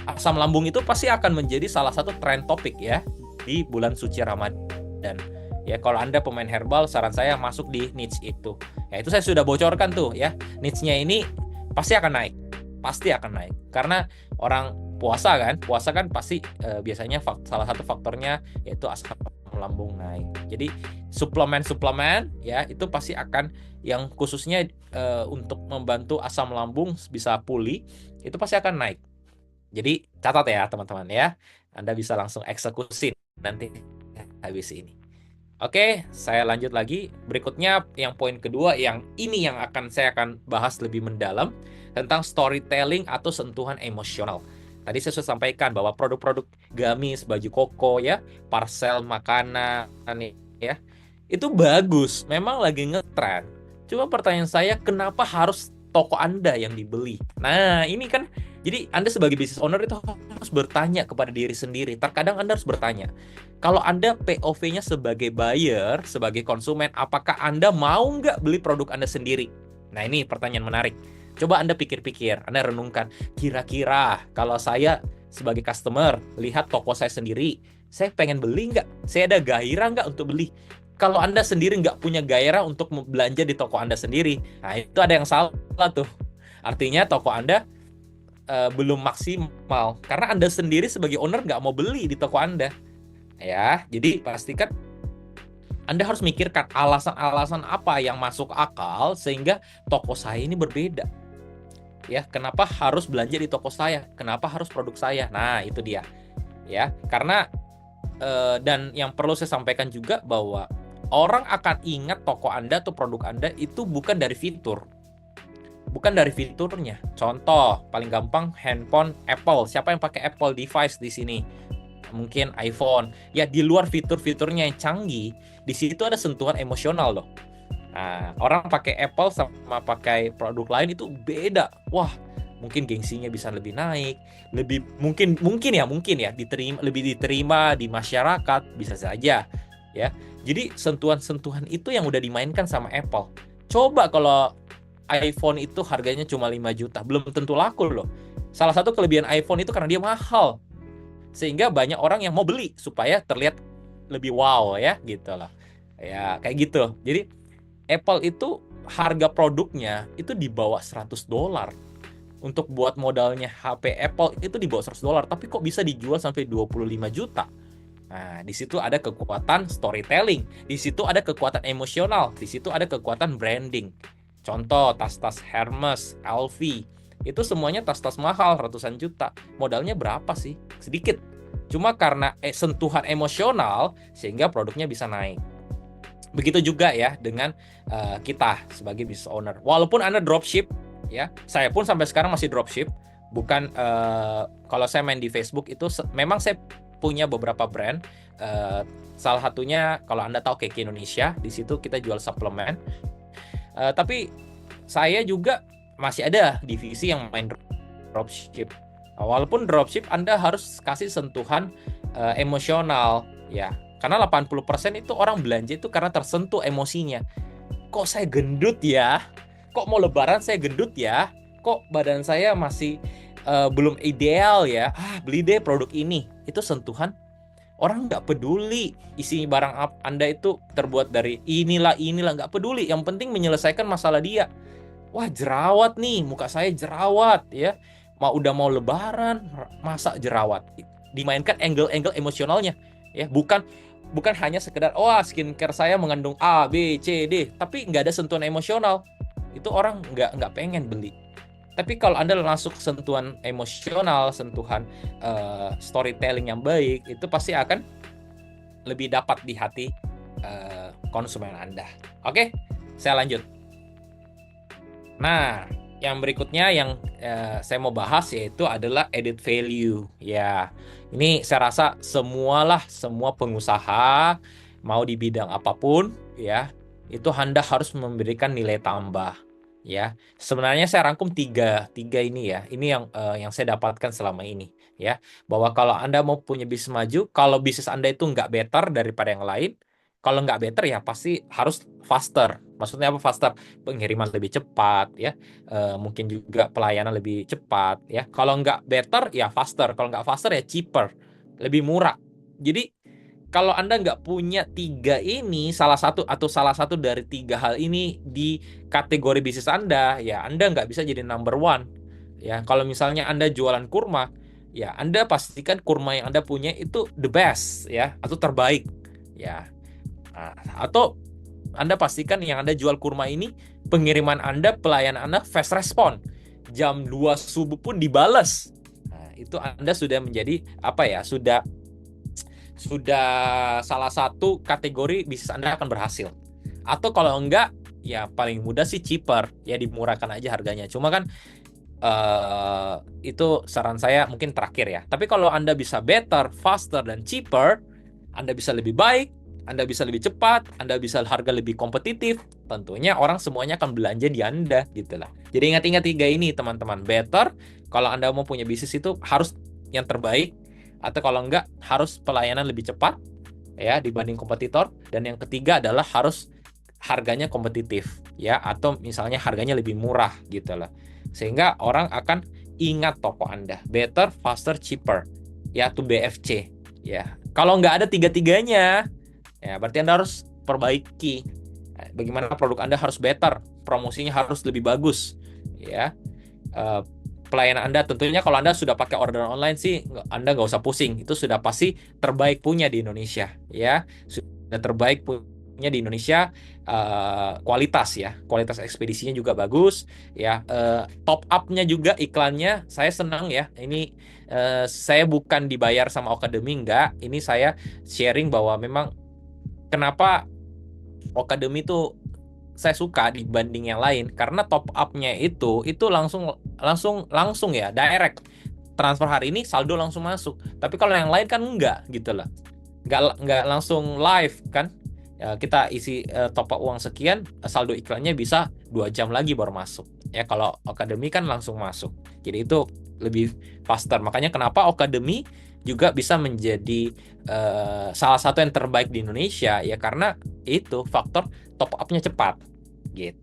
Speaker 3: Asam lambung itu pasti akan menjadi salah satu trend topik ya di bulan suci Ramadan. Ya, kalau Anda pemain herbal, saran saya masuk di niche itu. Ya, itu saya sudah bocorkan tuh ya. Niche-nya ini pasti akan naik. Pasti akan naik. Karena orang puasa kan pasti biasanya salah satu faktornya yaitu asam lambung naik. Jadi suplemen ya itu pasti akan, yang khususnya untuk membantu asam lambung bisa pulih, itu pasti akan naik. Jadi catat ya teman-teman ya. Anda bisa langsung eksekusi nanti habis ini. Oke, saya lanjut lagi. Berikutnya yang poin kedua, yang ini yang saya akan bahas lebih mendalam tentang storytelling atau sentuhan emosional. Tadi saya sudah sampaikan bahwa produk-produk gamis, baju koko ya, parcel makanan ya, itu bagus, memang lagi ngetren. Cuma pertanyaan saya, kenapa harus toko Anda yang dibeli? Nah, ini kan, jadi Anda sebagai business owner itu harus bertanya kepada diri sendiri. Terkadang Anda harus bertanya, kalau Anda POV-nya sebagai buyer, sebagai konsumen, apakah Anda mau nggak beli produk Anda sendiri? Nah, ini pertanyaan menarik. Coba Anda pikir-pikir, Anda renungkan, kira-kira kalau saya sebagai customer lihat toko saya sendiri, saya pengen beli nggak? Saya ada gairah nggak untuk beli? Kalau Anda sendiri nggak punya gairah untuk belanja di toko Anda sendiri, nah itu ada yang salah tuh. Artinya toko Anda belum maksimal karena Anda sendiri sebagai owner nggak mau beli di toko Anda. Ya, jadi pastikan Anda harus mikirkan alasan-alasan apa yang masuk akal sehingga toko saya ini berbeda. Ya, kenapa harus belanja di toko saya? Kenapa harus produk saya? Nah, itu dia. Ya, karena dan yang perlu saya sampaikan juga bahwa orang akan ingat toko Anda atau produk Anda itu bukan dari fitur. Bukan dari fiturnya. Contoh, paling gampang handphone Apple. Siapa yang pakai Apple device di sini? Mungkin iPhone. Ya, di luar fitur-fiturnya yang canggih, di situ ada sentuhan emosional loh. Nah, orang pakai Apple sama pakai produk lain itu beda. Wah, mungkin gengsinya bisa lebih naik, lebih mungkin ya lebih diterima di masyarakat, bisa saja ya. Jadi sentuhan-sentuhan itu yang udah dimainkan sama Apple. Coba kalau iPhone itu harganya cuma 5 juta, belum tentu laku loh. Salah satu kelebihan iPhone itu karena dia mahal. Sehingga banyak orang yang mau beli supaya terlihat lebih wow ya gitu loh. Ya, kayak gitu. Jadi Apple itu harga produknya itu di bawah $100. Untuk buat modalnya HP Apple itu di bawah $100, tapi kok bisa dijual sampai 25 juta? Nah, di situ ada kekuatan storytelling, di situ ada kekuatan emosional, di situ ada kekuatan branding. Contoh, tas-tas Hermes, LV, itu semuanya tas-tas mahal, ratusan juta. Modalnya berapa sih? Sedikit. Cuma karena sentuhan emosional, sehingga produknya bisa naik. Begitu juga ya dengan kita sebagai business owner. Walaupun Anda dropship, ya, saya pun sampai sekarang masih dropship. Bukan kalau saya main di Facebook itu memang saya punya beberapa brand. Salah satunya kalau Anda tahu Keki Indonesia, di situ kita jual suplemen. Tapi saya juga masih ada divisi yang main dropship. Walaupun dropship Anda harus kasih sentuhan emosional ya. Karena 80% itu orang belanja itu karena tersentuh emosinya. Kok saya gendut ya? Kok mau lebaran saya gendut ya? Kok badan saya masih belum ideal ya? Beli deh produk ini. Itu sentuhan. Orang nggak peduli isi barang Anda itu terbuat dari inilah, nggak peduli. Yang penting menyelesaikan masalah dia. Wah, jerawat nih, muka saya jerawat ya. Udah mau lebaran, masa jerawat? Dimainkan angle-angle emosionalnya ya, bukan hanya sekedar skincare saya mengandung A, B, C, D, tapi nggak ada sentuhan emosional. Itu orang nggak pengen beli. Tapi kalau Anda masuk sentuhan emosional, sentuhan storytelling yang baik, itu pasti akan lebih dapat di hati konsumen Anda. Oke, saya lanjut. Nah, yang berikutnya yang saya mau bahas yaitu adalah added value. Ya, ini saya rasa semua pengusaha mau di bidang apapun ya, itu Anda harus memberikan nilai tambah. Ya, sebenarnya saya rangkum tiga ini ya. Ini yang saya dapatkan selama ini ya. Bahwa kalau Anda mau punya bisnis maju, kalau bisnis Anda itu nggak better daripada yang lain, kalau nggak better ya pasti harus faster. Maksudnya apa faster? Pengiriman lebih cepat ya. Mungkin juga pelayanan lebih cepat ya. Kalau nggak better ya faster. Kalau nggak faster ya cheaper, lebih murah. Jadi kalau Anda nggak punya tiga ini, salah satu dari tiga hal ini di kategori bisnis Anda, ya Anda nggak bisa jadi number one. Ya, kalau misalnya Anda jualan kurma, ya Anda pastikan kurma yang Anda punya itu the best, ya, atau terbaik, ya. Nah, atau Anda pastikan yang Anda jual kurma ini, pengiriman Anda, pelayanan Anda fast respon, jam 2 subuh pun dibales. Nah, itu Anda sudah menjadi sudah salah satu kategori bisnis Anda akan berhasil. Atau kalau enggak, ya paling mudah sih cheaper, ya dimurahkan aja harganya. Cuma kan itu saran saya mungkin terakhir ya. Tapi kalau Anda bisa better, faster, dan cheaper, Anda bisa lebih baik, Anda bisa lebih cepat, Anda bisa harga lebih kompetitif, tentunya orang semuanya akan belanja di Anda gitu lah. Jadi ingat-ingat tiga ini teman-teman. Better, kalau Anda mau punya bisnis itu harus yang terbaik, atau kalau enggak harus pelayanan lebih cepat ya dibanding kompetitor, dan yang ketiga adalah harus harganya kompetitif ya, atau misalnya harganya lebih murah gitu lah. Sehingga orang akan ingat toko Anda. Better, faster, cheaper. Ya, to BFC. Ya, kalau nggak ada tiga-tiganya, ya berarti Anda harus perbaiki. Bagaimana produk Anda harus better, promosinya harus lebih bagus. Ya, Eh, pelayanan Anda tentunya kalau Anda sudah pakai order online sih Anda nggak usah pusing, itu sudah pasti terbaik punya di Indonesia, ya sudah terbaik punya di Indonesia. Kualitas ya, kualitas ekspedisinya juga bagus ya. Top up-nya juga iklannya saya senang ya. Ini saya bukan dibayar sama Akademi, enggak, ini saya sharing bahwa memang kenapa Akademi itu saya suka dibanding yang lain, karena top up-nya itu langsung langsung langsung ya, direct transfer hari ini saldo langsung masuk. Tapi kalau yang lain kan enggak gitu loh, enggak langsung live kan. Ya, kita isi top up uang sekian, saldo iklannya bisa 2 jam lagi baru masuk ya. Kalau Akademi kan langsung masuk, jadi itu lebih faster. Makanya kenapa Akademi juga bisa menjadi salah satu yang terbaik di Indonesia ya, karena itu faktor top up-nya cepat gitu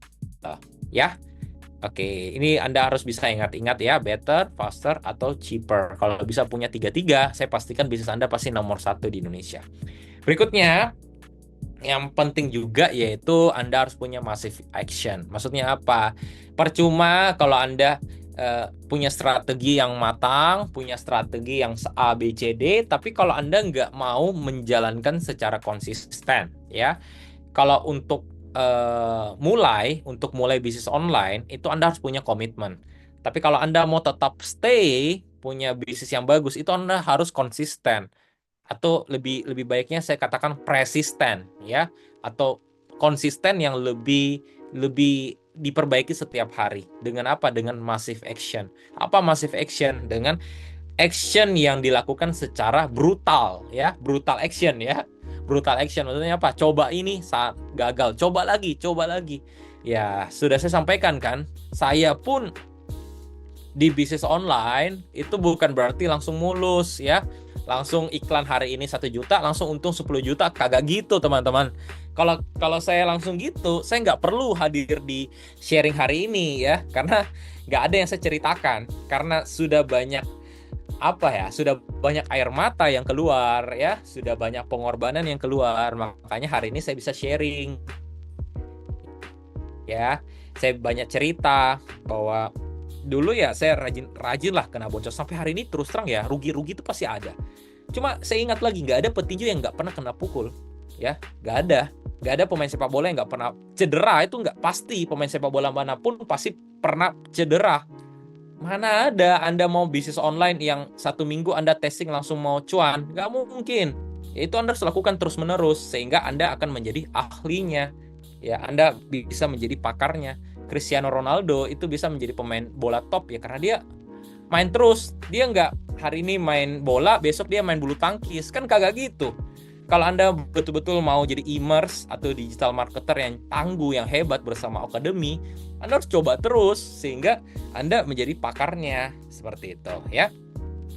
Speaker 3: ya. Oke, ini Anda harus bisa ingat-ingat ya, better, faster, atau cheaper. Kalau bisa punya tiga-tiga, saya pastikan bisnis Anda pasti nomor 1 di Indonesia. Berikutnya, yang penting juga yaitu Anda harus punya massive action. Maksudnya apa? Percuma kalau Anda punya strategi yang matang, punya strategi yang A, B, C, D, tapi kalau Anda nggak mau menjalankan secara konsisten, ya. Kalau untuk mulai bisnis online, itu Anda harus punya komitmen. Tapi kalau Anda mau tetap stay, punya bisnis yang bagus, itu Anda harus konsisten. Atau lebih baiknya saya katakan persisten ya, atau konsisten yang lebih diperbaiki setiap hari. Dengan apa? Dengan massive action. Apa massive action? Dengan action yang dilakukan secara brutal ya, brutal action ya. Brutal action maksudnya apa? Coba ini saat gagal, coba lagi ya. Sudah saya sampaikan kan, saya pun di bisnis online itu bukan berarti langsung mulus ya, langsung iklan hari ini 1 juta langsung untung 10 juta, kagak gitu teman-teman. Kalau saya langsung gitu, saya nggak perlu hadir di sharing hari ini ya, karena nggak ada yang saya ceritakan, karena sudah banyak sudah banyak air mata yang keluar ya, sudah banyak pengorbanan yang keluar, makanya hari ini saya bisa sharing ya. Saya banyak cerita bahwa dulu ya saya rajin lah kena boncos, sampai hari ini terus terang ya, rugi itu pasti ada. Cuma saya ingat lagi, nggak ada petinju yang nggak pernah kena pukul ya, nggak ada pemain sepak bola yang nggak pernah cedera. Itu nggak pasti, pemain sepak bola manapun pasti pernah cedera. Mana ada Anda mau bisnis online yang 1 minggu Anda testing langsung mau cuan, nggak mungkin. Itu Anda harus lakukan terus menerus sehingga Anda akan menjadi ahlinya ya, Anda bisa menjadi pakarnya. Cristiano Ronaldo itu bisa menjadi pemain bola top ya, karena dia main terus. Dia nggak hari ini main bola, besok dia main bulu tangkis, kan kagak gitu. Kalau Anda betul-betul mau jadi immerse atau digital marketer yang tangguh, yang hebat bersama Akademi, Anda harus coba terus sehingga Anda menjadi pakarnya, seperti itu ya.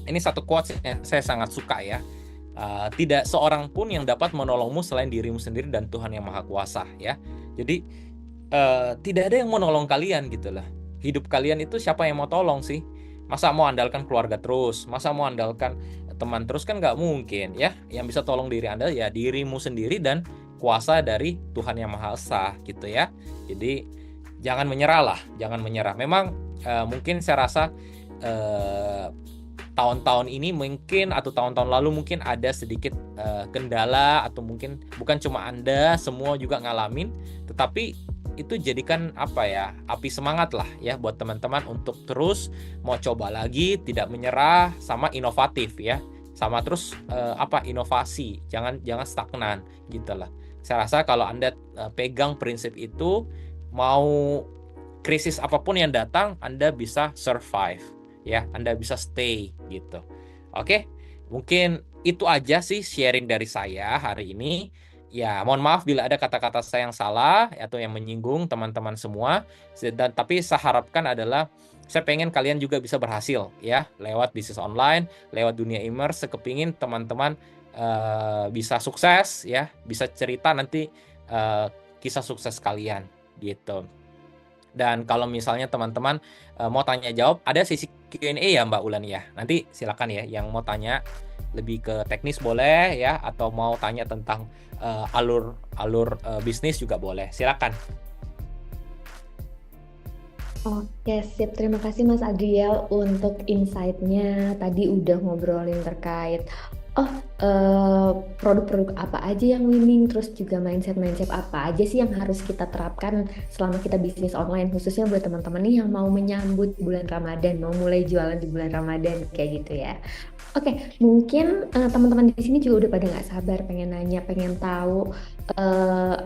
Speaker 3: Ini satu quotes yang saya sangat suka ya. Tidak seorang pun yang dapat menolongmu selain dirimu sendiri dan Tuhan yang Maha Kuasa ya. Jadi tidak ada yang mau nolong kalian gitu lah. Hidup kalian itu siapa yang mau tolong sih? Masa mau andalkan keluarga terus? Masa mau andalkan teman terus? Kan nggak mungkin ya. Yang bisa tolong diri Anda ya dirimu sendiri dan kuasa dari Tuhan yang Maha Esa gitu ya. Jadi jangan menyerah lah, jangan menyerah. Memang mungkin saya rasa tahun-tahun ini mungkin atau tahun-tahun lalu mungkin ada sedikit kendala, atau mungkin bukan cuma Anda, semua juga ngalamin. Tetapi itu jadikan api semangat lah ya buat teman-teman untuk terus mau coba lagi, tidak menyerah, sama inovatif ya, sama terus inovasi, jangan stagnan gitu lah. Saya rasa kalau Anda pegang prinsip itu, mau krisis apapun yang datang Anda bisa survive ya, Anda bisa stay gitu. Oke, mungkin itu aja sih sharing dari saya hari ini. Ya, mohon maaf bila ada kata-kata saya yang salah atau yang menyinggung teman-teman semua. Tapi saya harapkan adalah saya pengen kalian juga bisa berhasil ya lewat bisnis online, lewat dunia immerse. Saya kepingin teman-teman bisa sukses ya, bisa cerita nanti kisah sukses kalian gitu. Dan kalau misalnya teman-teman mau tanya jawab, ada sesi Q&A ya Mbak Ulan ya. Nanti silakan ya yang mau tanya lebih ke teknis boleh ya, atau mau tanya tentang alur bisnis juga boleh. Silakan.
Speaker 1: Oke, sip. Terima kasih Mas Adriel untuk insight-nya. Tadi udah ngobrolin terkait produk-produk apa aja yang winning, terus juga mindset-mindset apa aja sih yang harus kita terapkan selama kita bisnis online, khususnya buat teman-teman nih yang mau menyambut bulan Ramadan, mau mulai jualan di bulan Ramadan kayak gitu ya. Oke, mungkin teman-teman di sini juga udah pada nggak sabar pengen nanya, pengen tahu eh,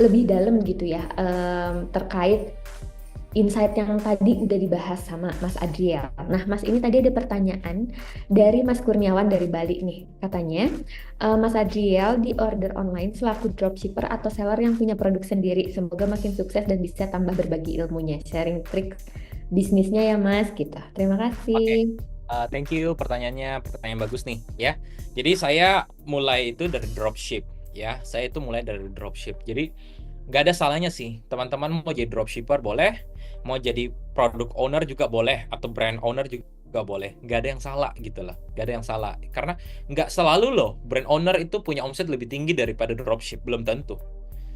Speaker 1: lebih dalam gitu ya terkait insight yang tadi udah dibahas sama Mas Adriel. Nah, Mas ini tadi ada pertanyaan dari Mas Kurniawan dari Bali nih. Katanya, Mas Adriel di order online selaku dropshipper atau seller yang punya produk sendiri. Semoga makin sukses dan bisa tambah berbagi ilmunya, sharing trik bisnisnya ya Mas, gitu. Terima
Speaker 3: Oke.
Speaker 1: kasih.
Speaker 3: Thank you, pertanyaan bagus nih ya. Jadi saya mulai itu dari dropship ya. Saya itu mulai dari dropship. Jadi nggak ada salahnya sih, teman-teman mau jadi dropshipper boleh, mau jadi product owner juga boleh, atau brand owner juga boleh. Nggak ada yang salah gitu lah, nggak ada yang salah. Karena nggak selalu loh brand owner itu punya omset lebih tinggi daripada dropship, belum tentu.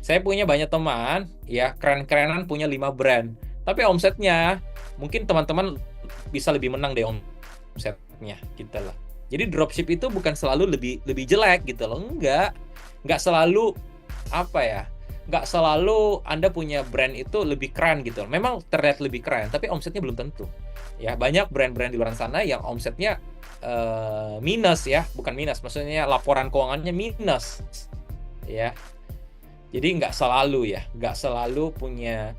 Speaker 3: Saya punya banyak teman ya, keren-kerenan punya 5 brand, tapi omsetnya mungkin teman-teman bisa lebih menang deh omsetnya gitu lah. Jadi dropship itu bukan selalu lebih jelek gitu loh, nggak selalu apa ya, nggak selalu Anda punya brand itu lebih keren gitu. Memang terlihat lebih keren, tapi omsetnya belum tentu. Ya, banyak brand-brand di luar sana yang omsetnya minus ya, bukan minus, maksudnya laporan keuangannya minus. Ya, jadi nggak selalu punya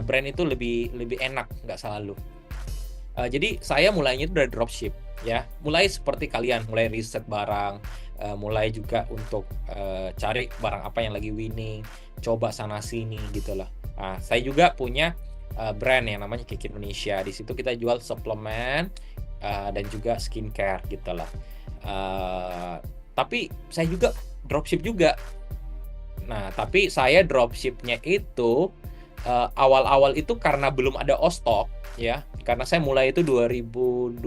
Speaker 3: brand itu lebih enak, nggak selalu. Jadi saya mulainya itu dari dropship ya, mulai seperti kalian, mulai riset barang, mulai juga untuk cari barang apa yang lagi winning, coba sana sini gitu lah. Nah, saya juga punya brand yang namanya Kiki Indonesia. Di situ kita jual suplemen dan juga skincare gitu lah. Tapi saya juga dropship juga. Nah, tapi saya dropshipnya itu awal-awal itu karena belum ada ostok ya, karena saya mulai itu 2021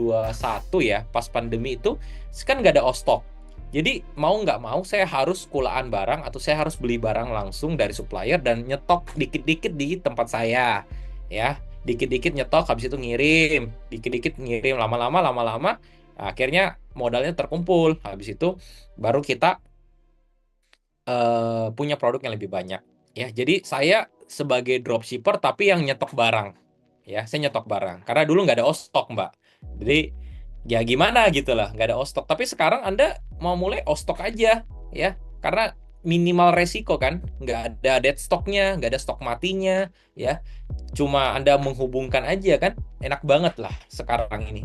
Speaker 3: ya, pas pandemi itu kan nggak ada ostok. Jadi mau nggak mau saya harus kulaan barang atau saya harus beli barang langsung dari supplier dan nyetok dikit-dikit di tempat saya ya, dikit-dikit nyetok, habis itu ngirim, dikit-dikit ngirim, lama-lama akhirnya modalnya terkumpul, habis itu baru kita punya produk yang lebih banyak ya. Jadi saya sebagai dropshipper tapi yang nyetok barang ya, saya nyetok barang karena dulu nggak ada ostok Mbak, jadi ya gimana gitu lah, nggak ada ostok. Tapi sekarang Anda mau mulai ostok aja ya, karena minimal resiko kan, nggak ada dead stocknya, nggak ada stok matinya ya, cuma Anda menghubungkan aja kan, enak banget lah sekarang ini.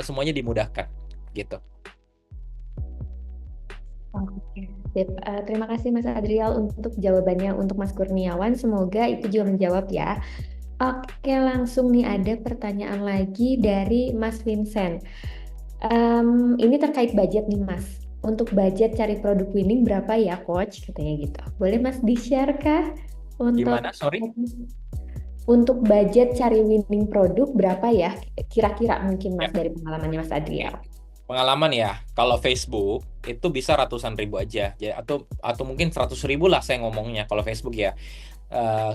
Speaker 3: Semuanya dimudahkan gitu.
Speaker 1: Oke, sip. Terima kasih Mas Adriel untuk jawabannya untuk Mas Kurniawan. Semoga itu juga menjawab ya. Oke, langsung nih ada pertanyaan lagi dari Mas Vincent. Ini terkait budget nih Mas. Untuk budget cari produk winning berapa ya Coach? Katanya gitu. Boleh Mas di-share kah?
Speaker 3: Gimana? Sorry.
Speaker 1: Untuk budget cari winning produk berapa ya? Kira-kira mungkin Mas
Speaker 3: Ya.
Speaker 1: dari pengalamannya Mas Adriel.
Speaker 3: Pengalaman ya, kalau Facebook itu bisa ratusan ribu aja, ya, atau mungkin 100.000 lah saya ngomongnya kalau Facebook ya.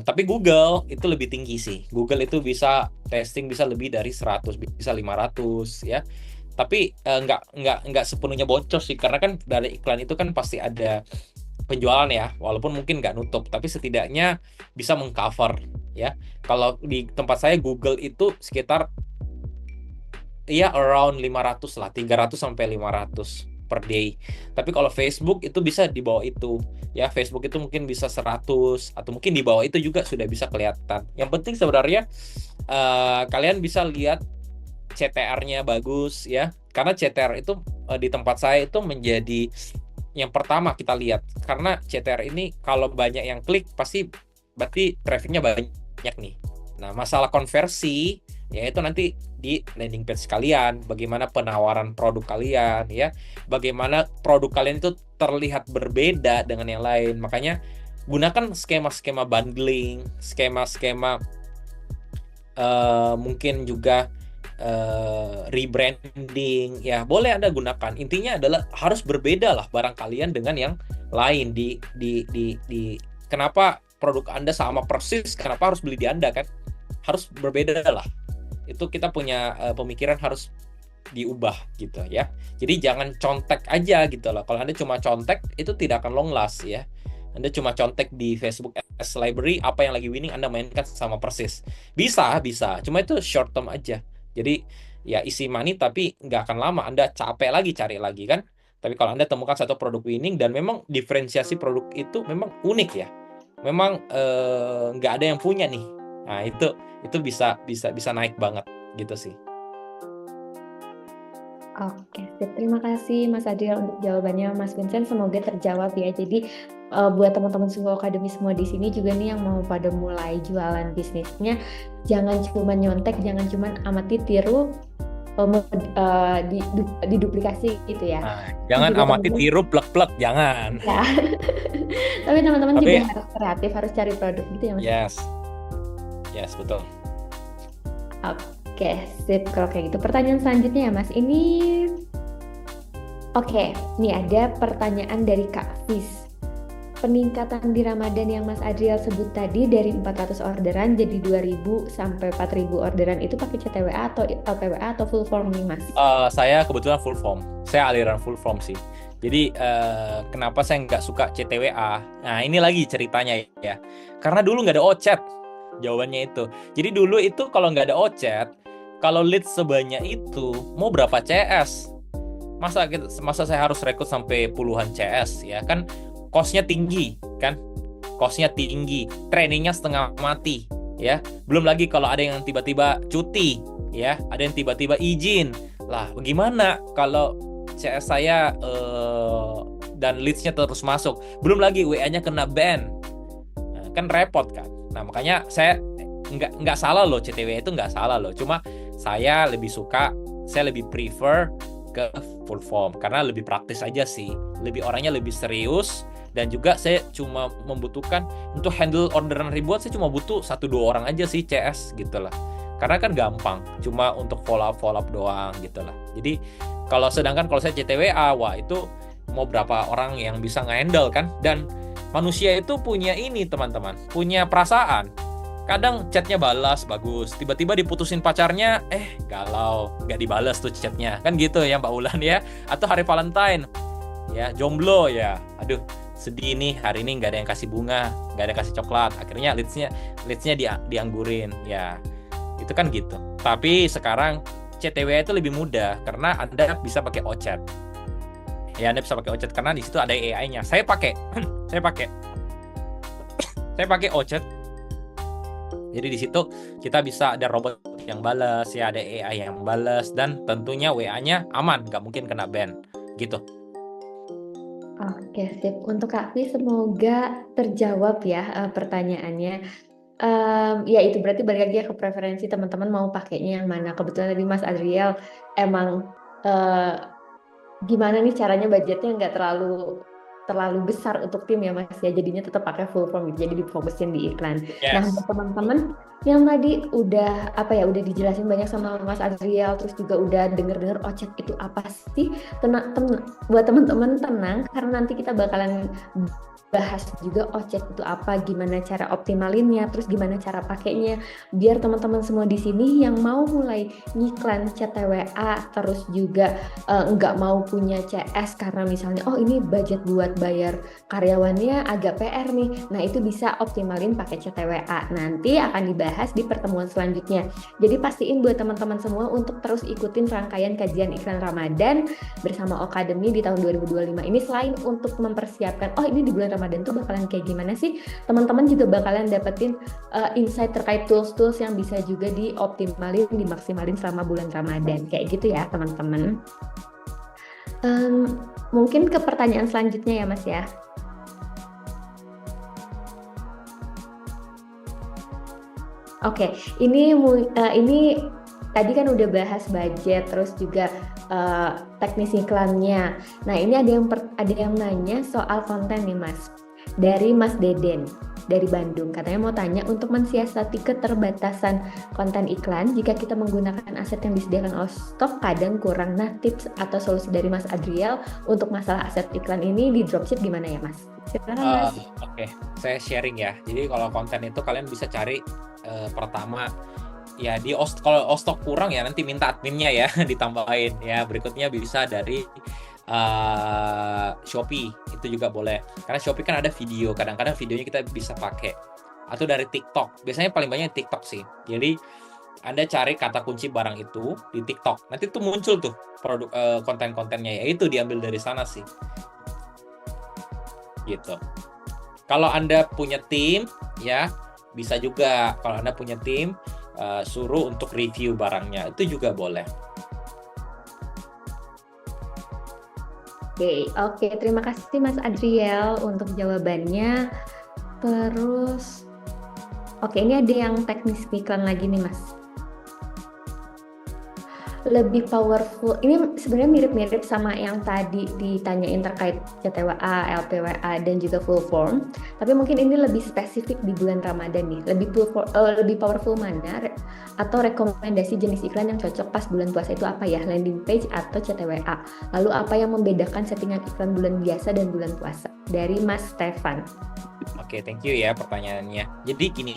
Speaker 3: Tapi Google itu lebih tinggi sih. Google itu bisa testing bisa lebih dari 100, bisa 500 ya. Tapi nggak sepenuhnya bocor sih, karena kan dari iklan itu kan pasti ada penjualan ya, walaupun mungkin nggak nutup, tapi setidaknya bisa mengcover ya. Kalau di tempat saya Google itu sekitar ya around 500 lah, 300 sampai 500 per day. Tapi kalau Facebook itu bisa di bawah itu. Ya, Facebook itu mungkin bisa 100 atau mungkin di bawah itu juga sudah bisa kelihatan. Yang penting sebenarnya kalian bisa lihat CTR-nya bagus ya. Karena CTR itu di tempat saya itu menjadi yang pertama kita lihat. Karena CTR ini kalau banyak yang klik pasti berarti trafficnya banyak nih. Nah, masalah konversi yaitu nanti di landing page kalian, bagaimana penawaran produk kalian ya, bagaimana produk kalian itu terlihat berbeda dengan yang lain. Makanya gunakan skema-skema bundling, skema-skema mungkin juga rebranding, ya boleh Anda gunakan. Intinya adalah harus berbeda lah barang kalian dengan yang lain. Kenapa produk Anda sama persis, kenapa harus beli di Anda kan? Harus berbeda lah. Itu kita punya pemikiran harus diubah gitu ya. Jadi jangan contek aja gitu loh. Kalau Anda cuma contek itu tidak akan long last ya. Anda cuma contek di Facebook Ads Library, apa yang lagi winning Anda mainkan sama persis. Bisa. Cuma itu short term aja. Jadi ya isi money tapi nggak akan lama. Anda capek lagi cari lagi kan. Tapi kalau Anda temukan satu produk winning dan memang diferensiasi produk itu memang unik ya. Memang nggak ada yang punya nih. Nah itu bisa naik banget gitu sih.
Speaker 1: Oke, sip. Terima kasih Mas Adriel untuk jawabannya, Mas Vincent. Semoga terjawab ya. Jadi buat teman-teman Sungguh Academy semua di sini juga nih yang mau pada mulai jualan bisnisnya, jangan cuma nyontek, jangan cuma amati tiru, diduplikasi gitu ya.
Speaker 3: Nah, jangan amati tiru plek-plek, jangan.
Speaker 1: Ya. Tapi teman-teman
Speaker 3: Tapi-
Speaker 1: juga harus kreatif, harus cari produk gitu ya Mas.
Speaker 3: Yes, betul.
Speaker 1: Oke, sip. Kalau kayak gitu, pertanyaan selanjutnya ya Mas. Oke, nih ada pertanyaan dari Kak Fis. Peningkatan di Ramadan yang Mas Adriel sebut tadi dari 400 orderan jadi 2.000 sampai 4.000 orderan itu pakai CTWA atau LPWA atau full form nih Mas?
Speaker 3: Saya kebetulan full form. Saya aliran full form sih. Jadi kenapa saya nggak suka CTWA? Nah ini lagi ceritanya ya. Karena dulu nggak ada OChat. Jawabannya itu. Jadi dulu itu kalau nggak ada OChat, kalau lead sebanyak itu mau berapa CS? Masa saya harus rekrut sampai puluhan CS ya kan? Cost-nya tinggi kan? Cost-nya tinggi, trainingnya setengah mati ya. Belum lagi kalau ada yang tiba-tiba cuti ya, ada yang tiba-tiba izin. Lah, bagaimana kalau CS saya dan leads-nya terus masuk? Belum lagi WA-nya kena ban. Nah, kan repot kan. Nah, makanya saya nggak salah loh, CTW itu nggak salah loh. Cuma saya lebih prefer ke full form karena lebih praktis aja sih. Orangnya lebih serius. Dan juga saya cuma membutuhkan untuk handle orderan ribuan, saya cuma butuh 1-2 orang aja sih CS gitu lah. Karena kan gampang, cuma untuk follow up doang gitu lah. Jadi kalau saya CTWA, wah itu mau berapa orang yang bisa nge-handle kan. Dan manusia itu punya ini teman-teman, punya perasaan. Kadang chatnya balas, bagus. Tiba-tiba diputusin pacarnya, galau, nggak dibalas tuh chatnya. Kan gitu ya Mbak Ulan ya. Atau hari Valentine, ya jomblo ya. Aduh, sedih nih, hari ini nggak ada yang kasih bunga, nggak ada yang kasih coklat. Akhirnya leads-nya dianggurin. Ya, itu kan gitu. Tapi sekarang CTW itu lebih mudah karena Anda bisa pakai OChat. Ya, Anda bisa pakai OChat karena di situ ada AI-nya. Saya pakai OChat. Jadi di situ kita bisa ada robot yang balas, ya ada AI yang balas, dan tentunya WA-nya aman, nggak mungkin kena ban, gitu.
Speaker 1: Oke, sip. Untuk Kak Fis semoga terjawab ya pertanyaannya. Ya itu berarti balik lagi ya ke preferensi teman-teman mau pakainya yang mana. Kebetulan tadi Mas Adriel emang gimana nih caranya budgetnya nggak terlalu besar untuk tim ya Mas ya, jadinya tetap pakai full form gitu, jadi difokusin di iklan.
Speaker 3: Yes.
Speaker 1: Nah buat teman-teman yang tadi udah dijelasin banyak sama Mas Adriel, terus juga udah denger OChat itu apa sih, buat teman-teman tenang karena nanti kita bakalan bahas juga OChat itu apa, gimana cara optimalinnya, terus gimana cara pakainya, biar teman-teman semua di sini yang mau mulai ngiklan CTWA, terus juga nggak mau punya CS karena misalnya ini budget buat bayar karyawannya agak PR nih, nah itu bisa optimalin pakai CTWA. Nanti akan dibahas di pertemuan selanjutnya. Jadi pastiin buat teman-teman semua untuk terus ikutin rangkaian kajian iklan Ramadan bersama Academy di tahun 2025 ini. Selain untuk mempersiapkan ini di bulan Ramadan tuh bakalan kayak gimana sih, teman-teman juga bakalan dapetin insight terkait tools-tools yang bisa juga dioptimalin, dimaksimalin selama bulan Ramadan kayak gitu ya teman-teman. Mungkin ke pertanyaan selanjutnya ya Mas ya. Oke, ini tadi kan udah bahas budget, terus juga teknis iklannya. Nah ini ada yang nanya soal konten nih Mas, dari Mas Deden. dari Bandung. Katanya mau tanya, untuk mensiasati keterbatasan konten iklan, jika kita menggunakan aset yang disediakan oleh stok kadang kurang. Nah, tips atau solusi dari Mas Adriel untuk masalah aset iklan ini di dropship gimana ya, Mas? Silakan, Mas.
Speaker 3: Oke, saya sharing ya. Jadi kalau konten itu kalian bisa cari pertama ya kalau stok kurang ya nanti minta adminnya ya ditambahin ya. Berikutnya bisa dari Shopee, itu juga boleh. Karena Shopee kan ada video, kadang-kadang videonya kita bisa pakai. Atau dari TikTok. Biasanya paling banyak TikTok sih. Jadi Anda cari kata kunci barang itu di TikTok. Nanti tuh muncul tuh produk konten-kontennya, ya itu diambil dari sana sih. Gitu. Kalau Anda punya tim ya bisa juga. Kalau Anda punya tim suruh untuk review barangnya, itu juga boleh.
Speaker 1: Oke, terima kasih Mas Adriel untuk jawabannya. Terus, oke, ini ada yang teknis iklan lagi nih, Mas. Lebih powerful, ini sebenarnya mirip-mirip sama yang tadi ditanyain terkait CTWA, LPWA, dan juga full form. Tapi mungkin ini lebih spesifik di bulan Ramadan nih. Lebih powerful mana atau rekomendasi jenis iklan yang cocok pas bulan puasa itu apa ya? Landing page atau CTWA? Lalu apa yang membedakan settingan iklan bulan biasa dan bulan puasa? Dari Mas Stefan.
Speaker 3: Oke, thank you ya pertanyaannya. Jadi gini,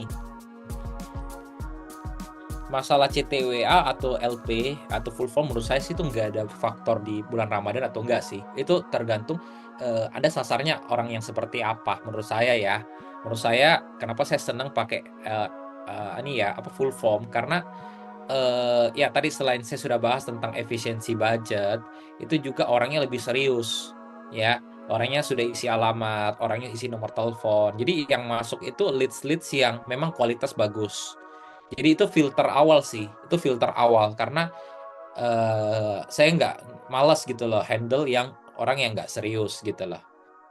Speaker 3: masalah CTWA atau LP atau full form menurut saya sih itu nggak ada faktor di bulan Ramadan atau enggak sih. Itu tergantung Anda sasarnya orang yang seperti apa menurut saya ya. Menurut saya kenapa saya senang pakai full form, karena ya tadi selain saya sudah bahas tentang efisiensi budget, itu juga orangnya lebih serius ya. Orangnya sudah isi alamat, orangnya isi nomor telepon. Jadi yang masuk itu leads yang memang kualitas bagus. Jadi itu filter awal sih, itu filter awal karena saya nggak malas gitu loh handle yang orang yang nggak serius gitu loh,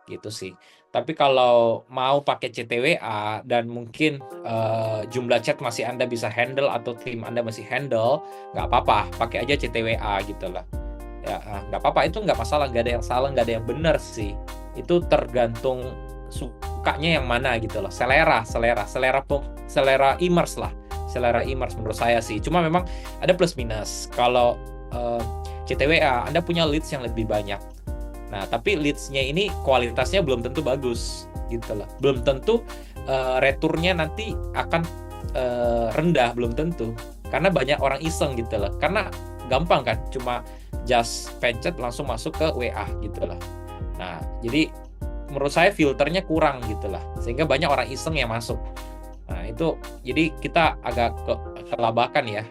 Speaker 3: gitu sih. Tapi kalau mau pakai CTWA dan mungkin jumlah chat masih Anda bisa handle atau tim Anda masih handle, nggak apa-apa, pakai aja CTWA gitu loh. Ya nggak apa-apa, itu nggak masalah, nggak ada yang salah, nggak ada yang benar sih. Itu tergantung sukanya yang mana gitu loh, selera imers lah. Selera imers menurut saya sih. Cuma memang ada plus minus. Kalau CTWA Anda punya leads yang lebih banyak. Nah, tapi leads-nya ini kualitasnya belum tentu bagus gitu loh. Belum tentu returnya nanti akan rendah, belum tentu. Karena banyak orang iseng gitu loh. Karena gampang kan, cuma just pencet langsung masuk ke WA gitu loh. Nah, jadi menurut saya filternya kurang gitu lah. Sehingga banyak orang iseng yang masuk. Nah, itu jadi kita agak kelabakan ya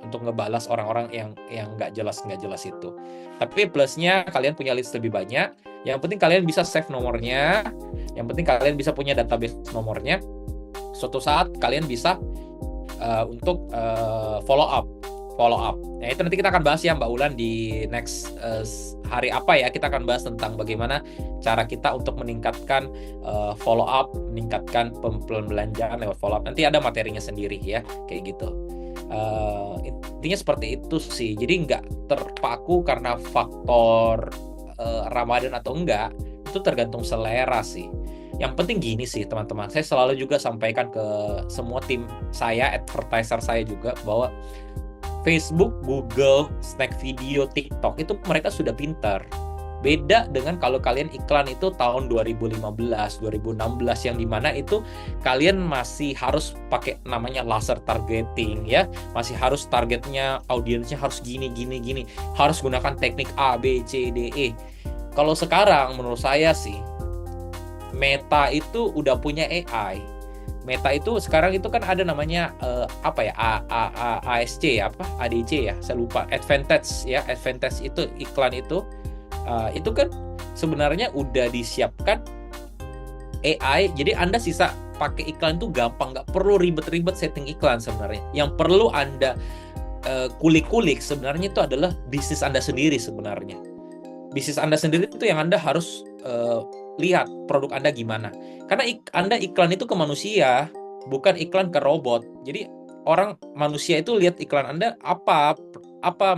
Speaker 3: untuk ngebalas orang-orang yang nggak jelas itu. Tapi plusnya kalian punya list lebih banyak. Yang penting kalian bisa save nomornya. Yang penting kalian bisa punya database nomornya. Suatu saat kalian bisa untuk follow up. Nah, itu nanti kita akan bahas ya Mbak Ulan di next hari apa ya. Kita akan bahas tentang bagaimana cara kita untuk meningkatkan follow up, meningkatkan pembelanjaan lewat follow up. Nanti ada materinya sendiri ya, kayak gitu. Intinya seperti itu sih. Jadi nggak terpaku karena faktor Ramadan atau enggak. Itu tergantung selera sih. Yang penting gini sih teman-teman. Saya selalu juga sampaikan ke semua tim saya, advertiser saya juga, bahwa Facebook, Google, Snack Video, TikTok itu mereka sudah pintar. Beda dengan kalau kalian iklan itu tahun 2015, 2016 yang dimana itu kalian masih harus pakai namanya laser targeting ya, masih harus targetnya audiensnya harus gini, harus gunakan teknik A, B, C, D, E. Kalau sekarang menurut saya sih Meta itu udah punya AI. Meta itu sekarang itu kan ada namanya ASC ya, ADC ya, saya lupa, advantage itu iklan itu kan sebenarnya udah disiapkan AI, jadi Anda sisa pakai iklan itu gampang, nggak perlu ribet-ribet setting iklan sebenarnya. Yang perlu Anda kulik-kulik sebenarnya itu adalah bisnis Anda sendiri sebenarnya. Bisnis Anda sendiri itu yang Anda harus lihat produk Anda gimana. Karena Anda iklan itu ke manusia, bukan iklan ke robot. Jadi orang manusia itu lihat iklan Anda apa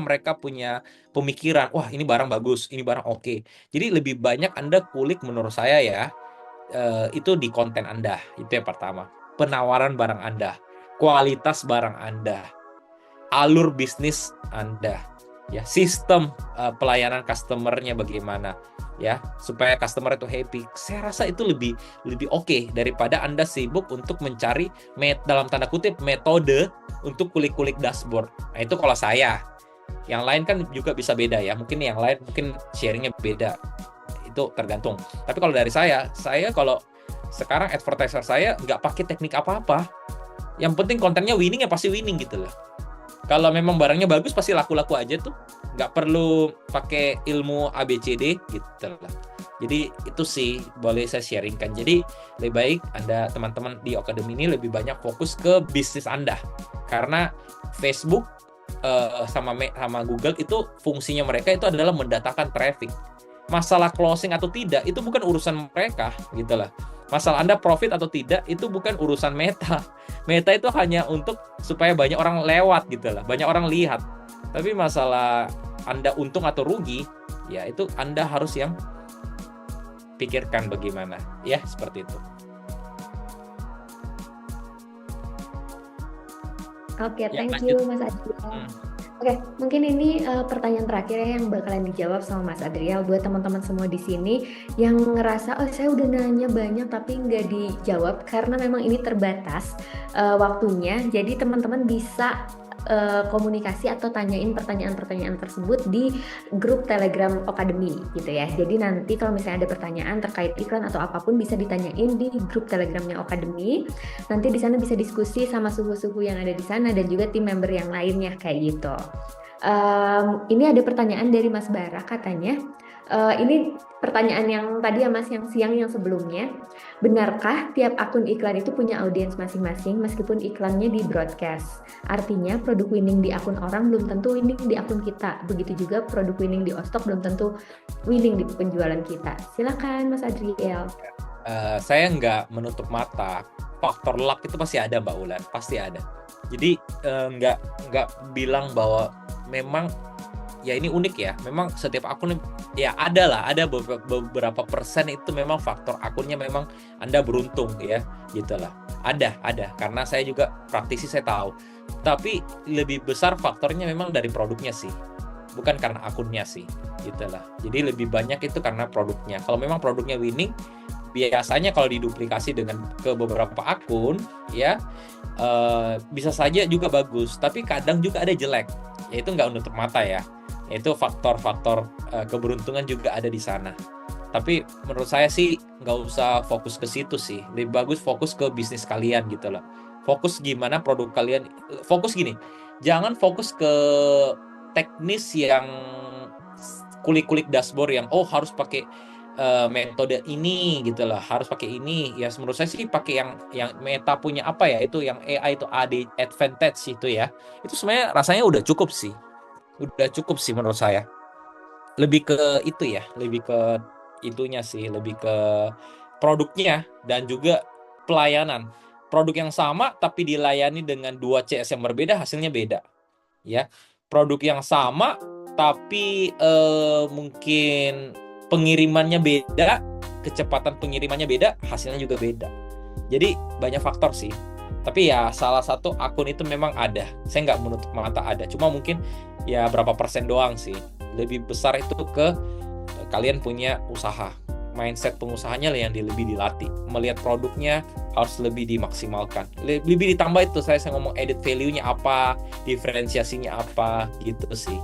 Speaker 3: mereka punya pemikiran, wah ini barang bagus, ini barang oke. Jadi lebih banyak Anda kulik menurut saya ya, itu di konten Anda. Itu yang pertama. Penawaran barang Anda, kualitas barang Anda, alur bisnis Anda, ya, sistem pelayanan customer-nya bagaimana, ya, supaya customer itu happy. Saya rasa itu lebih oke daripada Anda sibuk untuk mencari dalam tanda kutip metode untuk kulik-kulik dashboard. Nah, itu kalau saya. Yang lain kan juga bisa beda ya. Mungkin yang lain mungkin sharingnya beda. Itu tergantung. Tapi kalau dari saya kalau sekarang advertiser saya nggak pakai teknik apa-apa. Yang penting kontennya winning ya pasti winning gitu loh. Kalau memang barangnya bagus pasti laku-laku aja tuh. Nggak perlu pakai ilmu ABCD gitu lah. Jadi itu sih boleh saya sharingkan. Jadi lebih baik Anda teman-teman di Okademi ini lebih banyak fokus ke bisnis Anda. Karena Facebook sama Google itu fungsinya mereka itu adalah mendatangkan traffic. Masalah closing atau tidak itu bukan urusan mereka gitu lah. Masalah Anda profit atau tidak itu bukan urusan Meta. Meta itu hanya untuk supaya banyak orang lewat gitu lah, banyak orang lihat. Tapi masalah Anda untung atau rugi, ya itu Anda harus yang pikirkan bagaimana. Ya, seperti itu.
Speaker 1: Oke,
Speaker 3: Ya,
Speaker 1: thank
Speaker 3: lanjut.
Speaker 1: you Mas Adriel. Oke, mungkin ini pertanyaan terakhir ya yang bakalan dijawab sama Mas Adriel buat teman-teman semua di sini yang ngerasa oh saya udah nanya banyak tapi nggak dijawab karena memang ini terbatas waktunya. Jadi teman-teman bisa komunikasi atau tanyain pertanyaan-pertanyaan tersebut di grup Telegram Okademi gitu ya. Jadi nanti kalau misalnya ada pertanyaan terkait iklan atau apapun bisa ditanyain di grup Telegramnya Okademi. Nanti di sana bisa diskusi sama suhu-suhu yang ada di sana dan juga tim member yang lainnya kayak gitu. Ini ada pertanyaan dari Mas Bara katanya. Ini pertanyaan yang tadi ya Mas, yang siang yang sebelumnya. Benarkah tiap akun iklan itu punya audiens masing-masing meskipun iklannya di broadcast? Artinya produk winning di akun orang belum tentu winning di akun kita. Begitu juga produk winning di Ostok belum tentu winning di penjualan kita. Silakan Mas Adriel.
Speaker 3: Saya nggak menutup mata. Faktor luck itu pasti ada Mbak Ulan, pasti ada. Jadi nggak bilang bahwa memang ya ini unik ya. Memang setiap akun ya ada beberapa persen itu memang faktor akunnya memang Anda beruntung ya, gitulah. Ada karena saya juga praktisi saya tahu. Tapi lebih besar faktornya memang dari produknya sih. Bukan karena akunnya sih, gitulah. Jadi lebih banyak itu karena produknya. Kalau memang produknya winning, biasanya kalau diduplikasi ke beberapa akun ya bisa saja juga bagus, tapi kadang juga ada jelek. Yaitu nggak menutup mata ya. Itu faktor-faktor keberuntungan juga ada di sana. Tapi menurut saya sih nggak usah fokus ke situ sih. Lebih bagus fokus ke bisnis kalian gitu loh. Fokus gimana produk kalian. Fokus gini, jangan fokus ke teknis yang kulik-kulik dashboard yang harus pakai metode ini gitu lah, harus pakai ini. Ya menurut saya sih pakai yang Meta punya apa ya, itu yang AI itu AD Advantage itu ya. Itu sebenarnya rasanya udah cukup sih. Udah cukup sih menurut saya. Lebih ke itu ya, lebih ke itunya sih, lebih ke produknya dan juga pelayanan. Produk yang sama tapi dilayani dengan 2 CS yang berbeda, hasilnya beda. Ya. Produk yang sama tapi mungkin pengirimannya beda, kecepatan pengirimannya beda, hasilnya juga beda. Jadi banyak faktor sih. Tapi ya salah satu akun itu memang ada. Saya nggak menutup mata ada. Cuma mungkin ya berapa persen doang sih. Lebih besar itu ke kalian punya usaha. Mindset pengusahanya yang lebih dilatih. Melihat produknya harus lebih dimaksimalkan. Lebih ditambah itu saya ngomong added value-nya apa, diferensiasinya apa, gitu sih.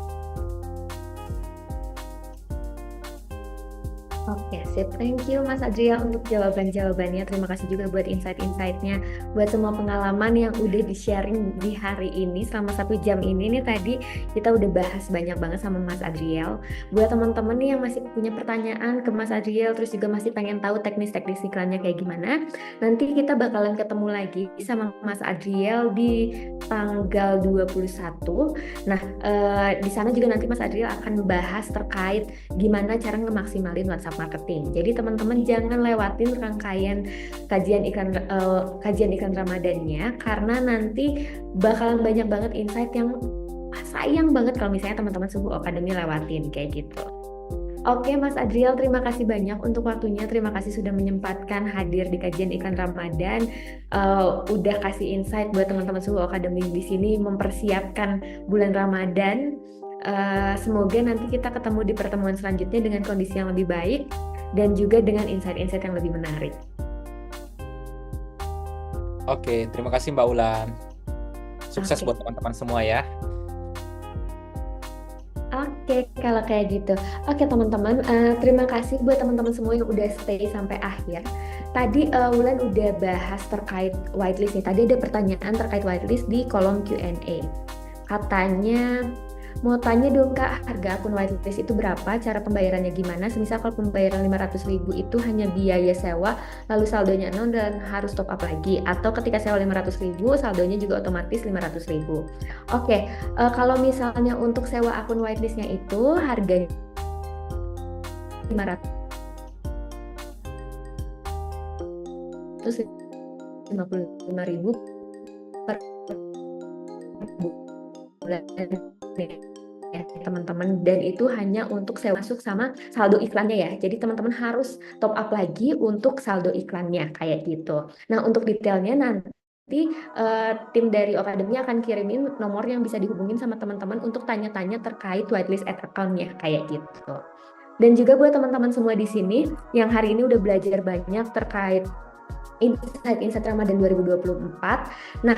Speaker 1: Oke, sip. Thank you Mas Adriel untuk jawaban-jawabannya. Terima kasih juga buat insight-insightnya, buat semua pengalaman yang udah di-sharing di hari ini selama 1 jam ini. Nih tadi kita udah bahas banyak banget sama Mas Adriel. Buat teman-teman nih yang masih punya pertanyaan ke Mas Adriel, terus juga masih pengen tahu teknis-teknis iklannya kayak gimana, nanti kita bakalan ketemu lagi sama Mas Adriel di tanggal 21. Nah, di sana juga nanti Mas Adriel akan bahas terkait gimana cara ngemaksimalin WhatsApp marketing. Jadi teman-teman jangan lewatin rangkaian kajian iklan Ramadannya karena nanti bakalan banyak banget insight yang sayang banget kalau misalnya teman-teman Suhu Okademi lewatin kayak gitu. Oke, Mas Adriel, terima kasih banyak untuk waktunya. Terima kasih sudah menyempatkan hadir di kajian iklan Ramadan. Udah kasih insight buat teman-teman Suhu Akademi di sini mempersiapkan bulan Ramadan. Semoga nanti kita ketemu di pertemuan selanjutnya dengan kondisi yang lebih baik dan juga dengan insight-insight yang lebih menarik.
Speaker 3: Oke, terima kasih Mbak Ulan. Sukses
Speaker 1: Oke.
Speaker 3: buat teman-teman semua ya.
Speaker 1: Oke, kalau kayak gitu. Oke, teman-teman, terima kasih buat teman-teman semua yang udah stay sampai akhir. Tadi Wulan udah bahas terkait whitelist nih. Tadi ada pertanyaan terkait whitelist di kolom Q&A. Katanya, mau tanya dong Kak, harga akun whitelist itu berapa? Cara pembayarannya gimana? Semisal kalau pembayaran 500.000 itu hanya biaya sewa, lalu saldonya 0 dan harus top up lagi. Atau ketika sewa 500.000, saldonya juga otomatis 500.000. Oke, kalau misalnya untuk sewa akun whitelistnya itu harganya 555.000 per bulan ya teman-teman, dan itu hanya untuk sewa masuk sama saldo iklannya ya. Jadi teman-teman harus top up lagi untuk saldo iklannya kayak gitu. Nah, untuk detailnya nanti tim dari Akademi akan kirimin nomor yang bisa dihubungin sama teman-teman untuk tanya-tanya terkait whitelist ad account-nya kayak gitu. Dan juga buat teman-teman semua di sini yang hari ini udah belajar banyak terkait insight Ramadan 2024. Nah,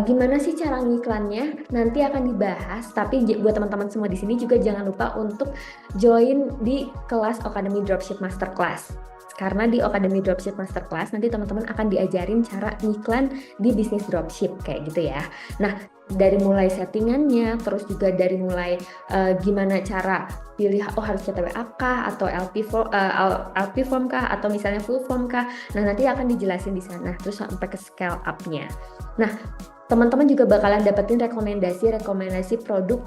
Speaker 1: gimana sih cara ngiklannya? Nanti akan dibahas. Tapi buat teman-teman semua di sini juga jangan lupa untuk join di kelas Akademi Dropship Masterclass. Karena di Akademi Dropship Masterclass nanti teman-teman akan diajarin cara ngiklan di bisnis dropship kayak gitu ya. Nah, dari mulai settingannya, terus juga dari mulai gimana cara pilih harus CTWA kah atau LP form kah atau misalnya full form kah. Nah, nanti akan dijelasin di sana terus sampai ke scale up-nya. Nah, teman-teman juga bakalan dapetin rekomendasi produk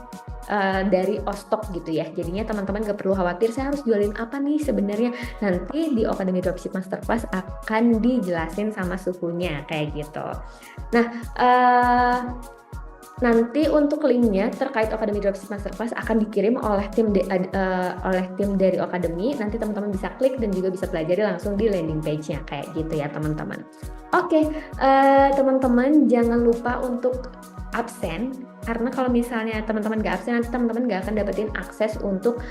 Speaker 1: dari Ostok gitu ya. Jadinya teman-teman gak perlu khawatir saya harus jualin apa nih sebenarnya. Nanti di Akademi Dropship Masterclass akan dijelasin sama suhunya kayak gitu. Nah, nanti untuk linknya terkait Akademi Dropship Masterclass akan dikirim oleh tim dari Akademi. Nanti teman-teman bisa klik dan juga bisa pelajari langsung di landing page-nya kayak gitu ya teman-teman. Oke, teman-teman jangan lupa untuk absen, karena kalau misalnya teman-teman gak absen nanti teman-teman gak akan dapetin akses untuk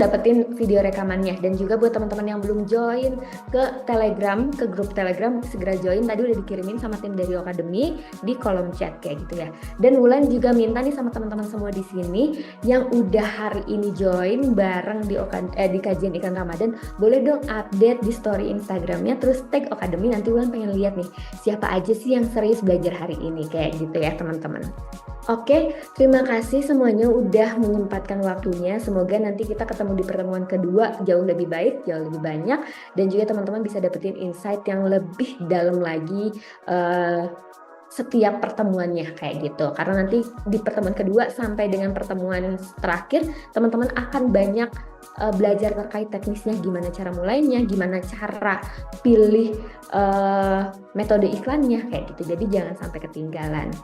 Speaker 1: dapetin video rekamannya. Dan juga buat teman-teman yang belum join ke Telegram, ke grup Telegram, segera join. Tadi udah dikirimin sama tim dari Akademi di kolom chat kayak gitu ya. Dan Wulan juga minta nih sama teman-teman semua di sini yang udah hari ini join bareng di kajian iklan Ramadan, boleh dong update di story Instagramnya terus tag Akademi. Nanti Wulan pengen lihat nih siapa aja sih yang serius belajar hari ini kayak gitu ya teman-teman. Oke, terima kasih semuanya udah menyempatkan waktunya. Semoga nanti kita ketemu di pertemuan kedua jauh lebih baik, jauh lebih banyak, dan juga teman-teman bisa dapetin insight yang lebih dalam lagi setiap pertemuannya kayak gitu. Karena nanti di pertemuan kedua sampai dengan pertemuan terakhir, teman-teman akan banyak belajar terkait teknisnya, gimana cara mulainya, gimana cara pilih metode iklannya kayak gitu. Jadi jangan sampai ketinggalan.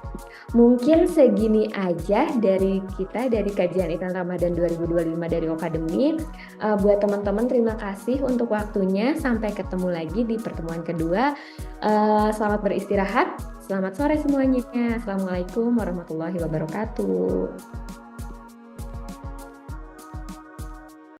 Speaker 1: Mungkin segini aja dari kita dari kajian iklan Ramadan 2025 dari Akademi. Buat teman-teman terima kasih untuk waktunya. Sampai ketemu lagi di pertemuan kedua. Selamat beristirahat. Selamat sore semuanya. Assalamualaikum warahmatullahi wabarakatuh.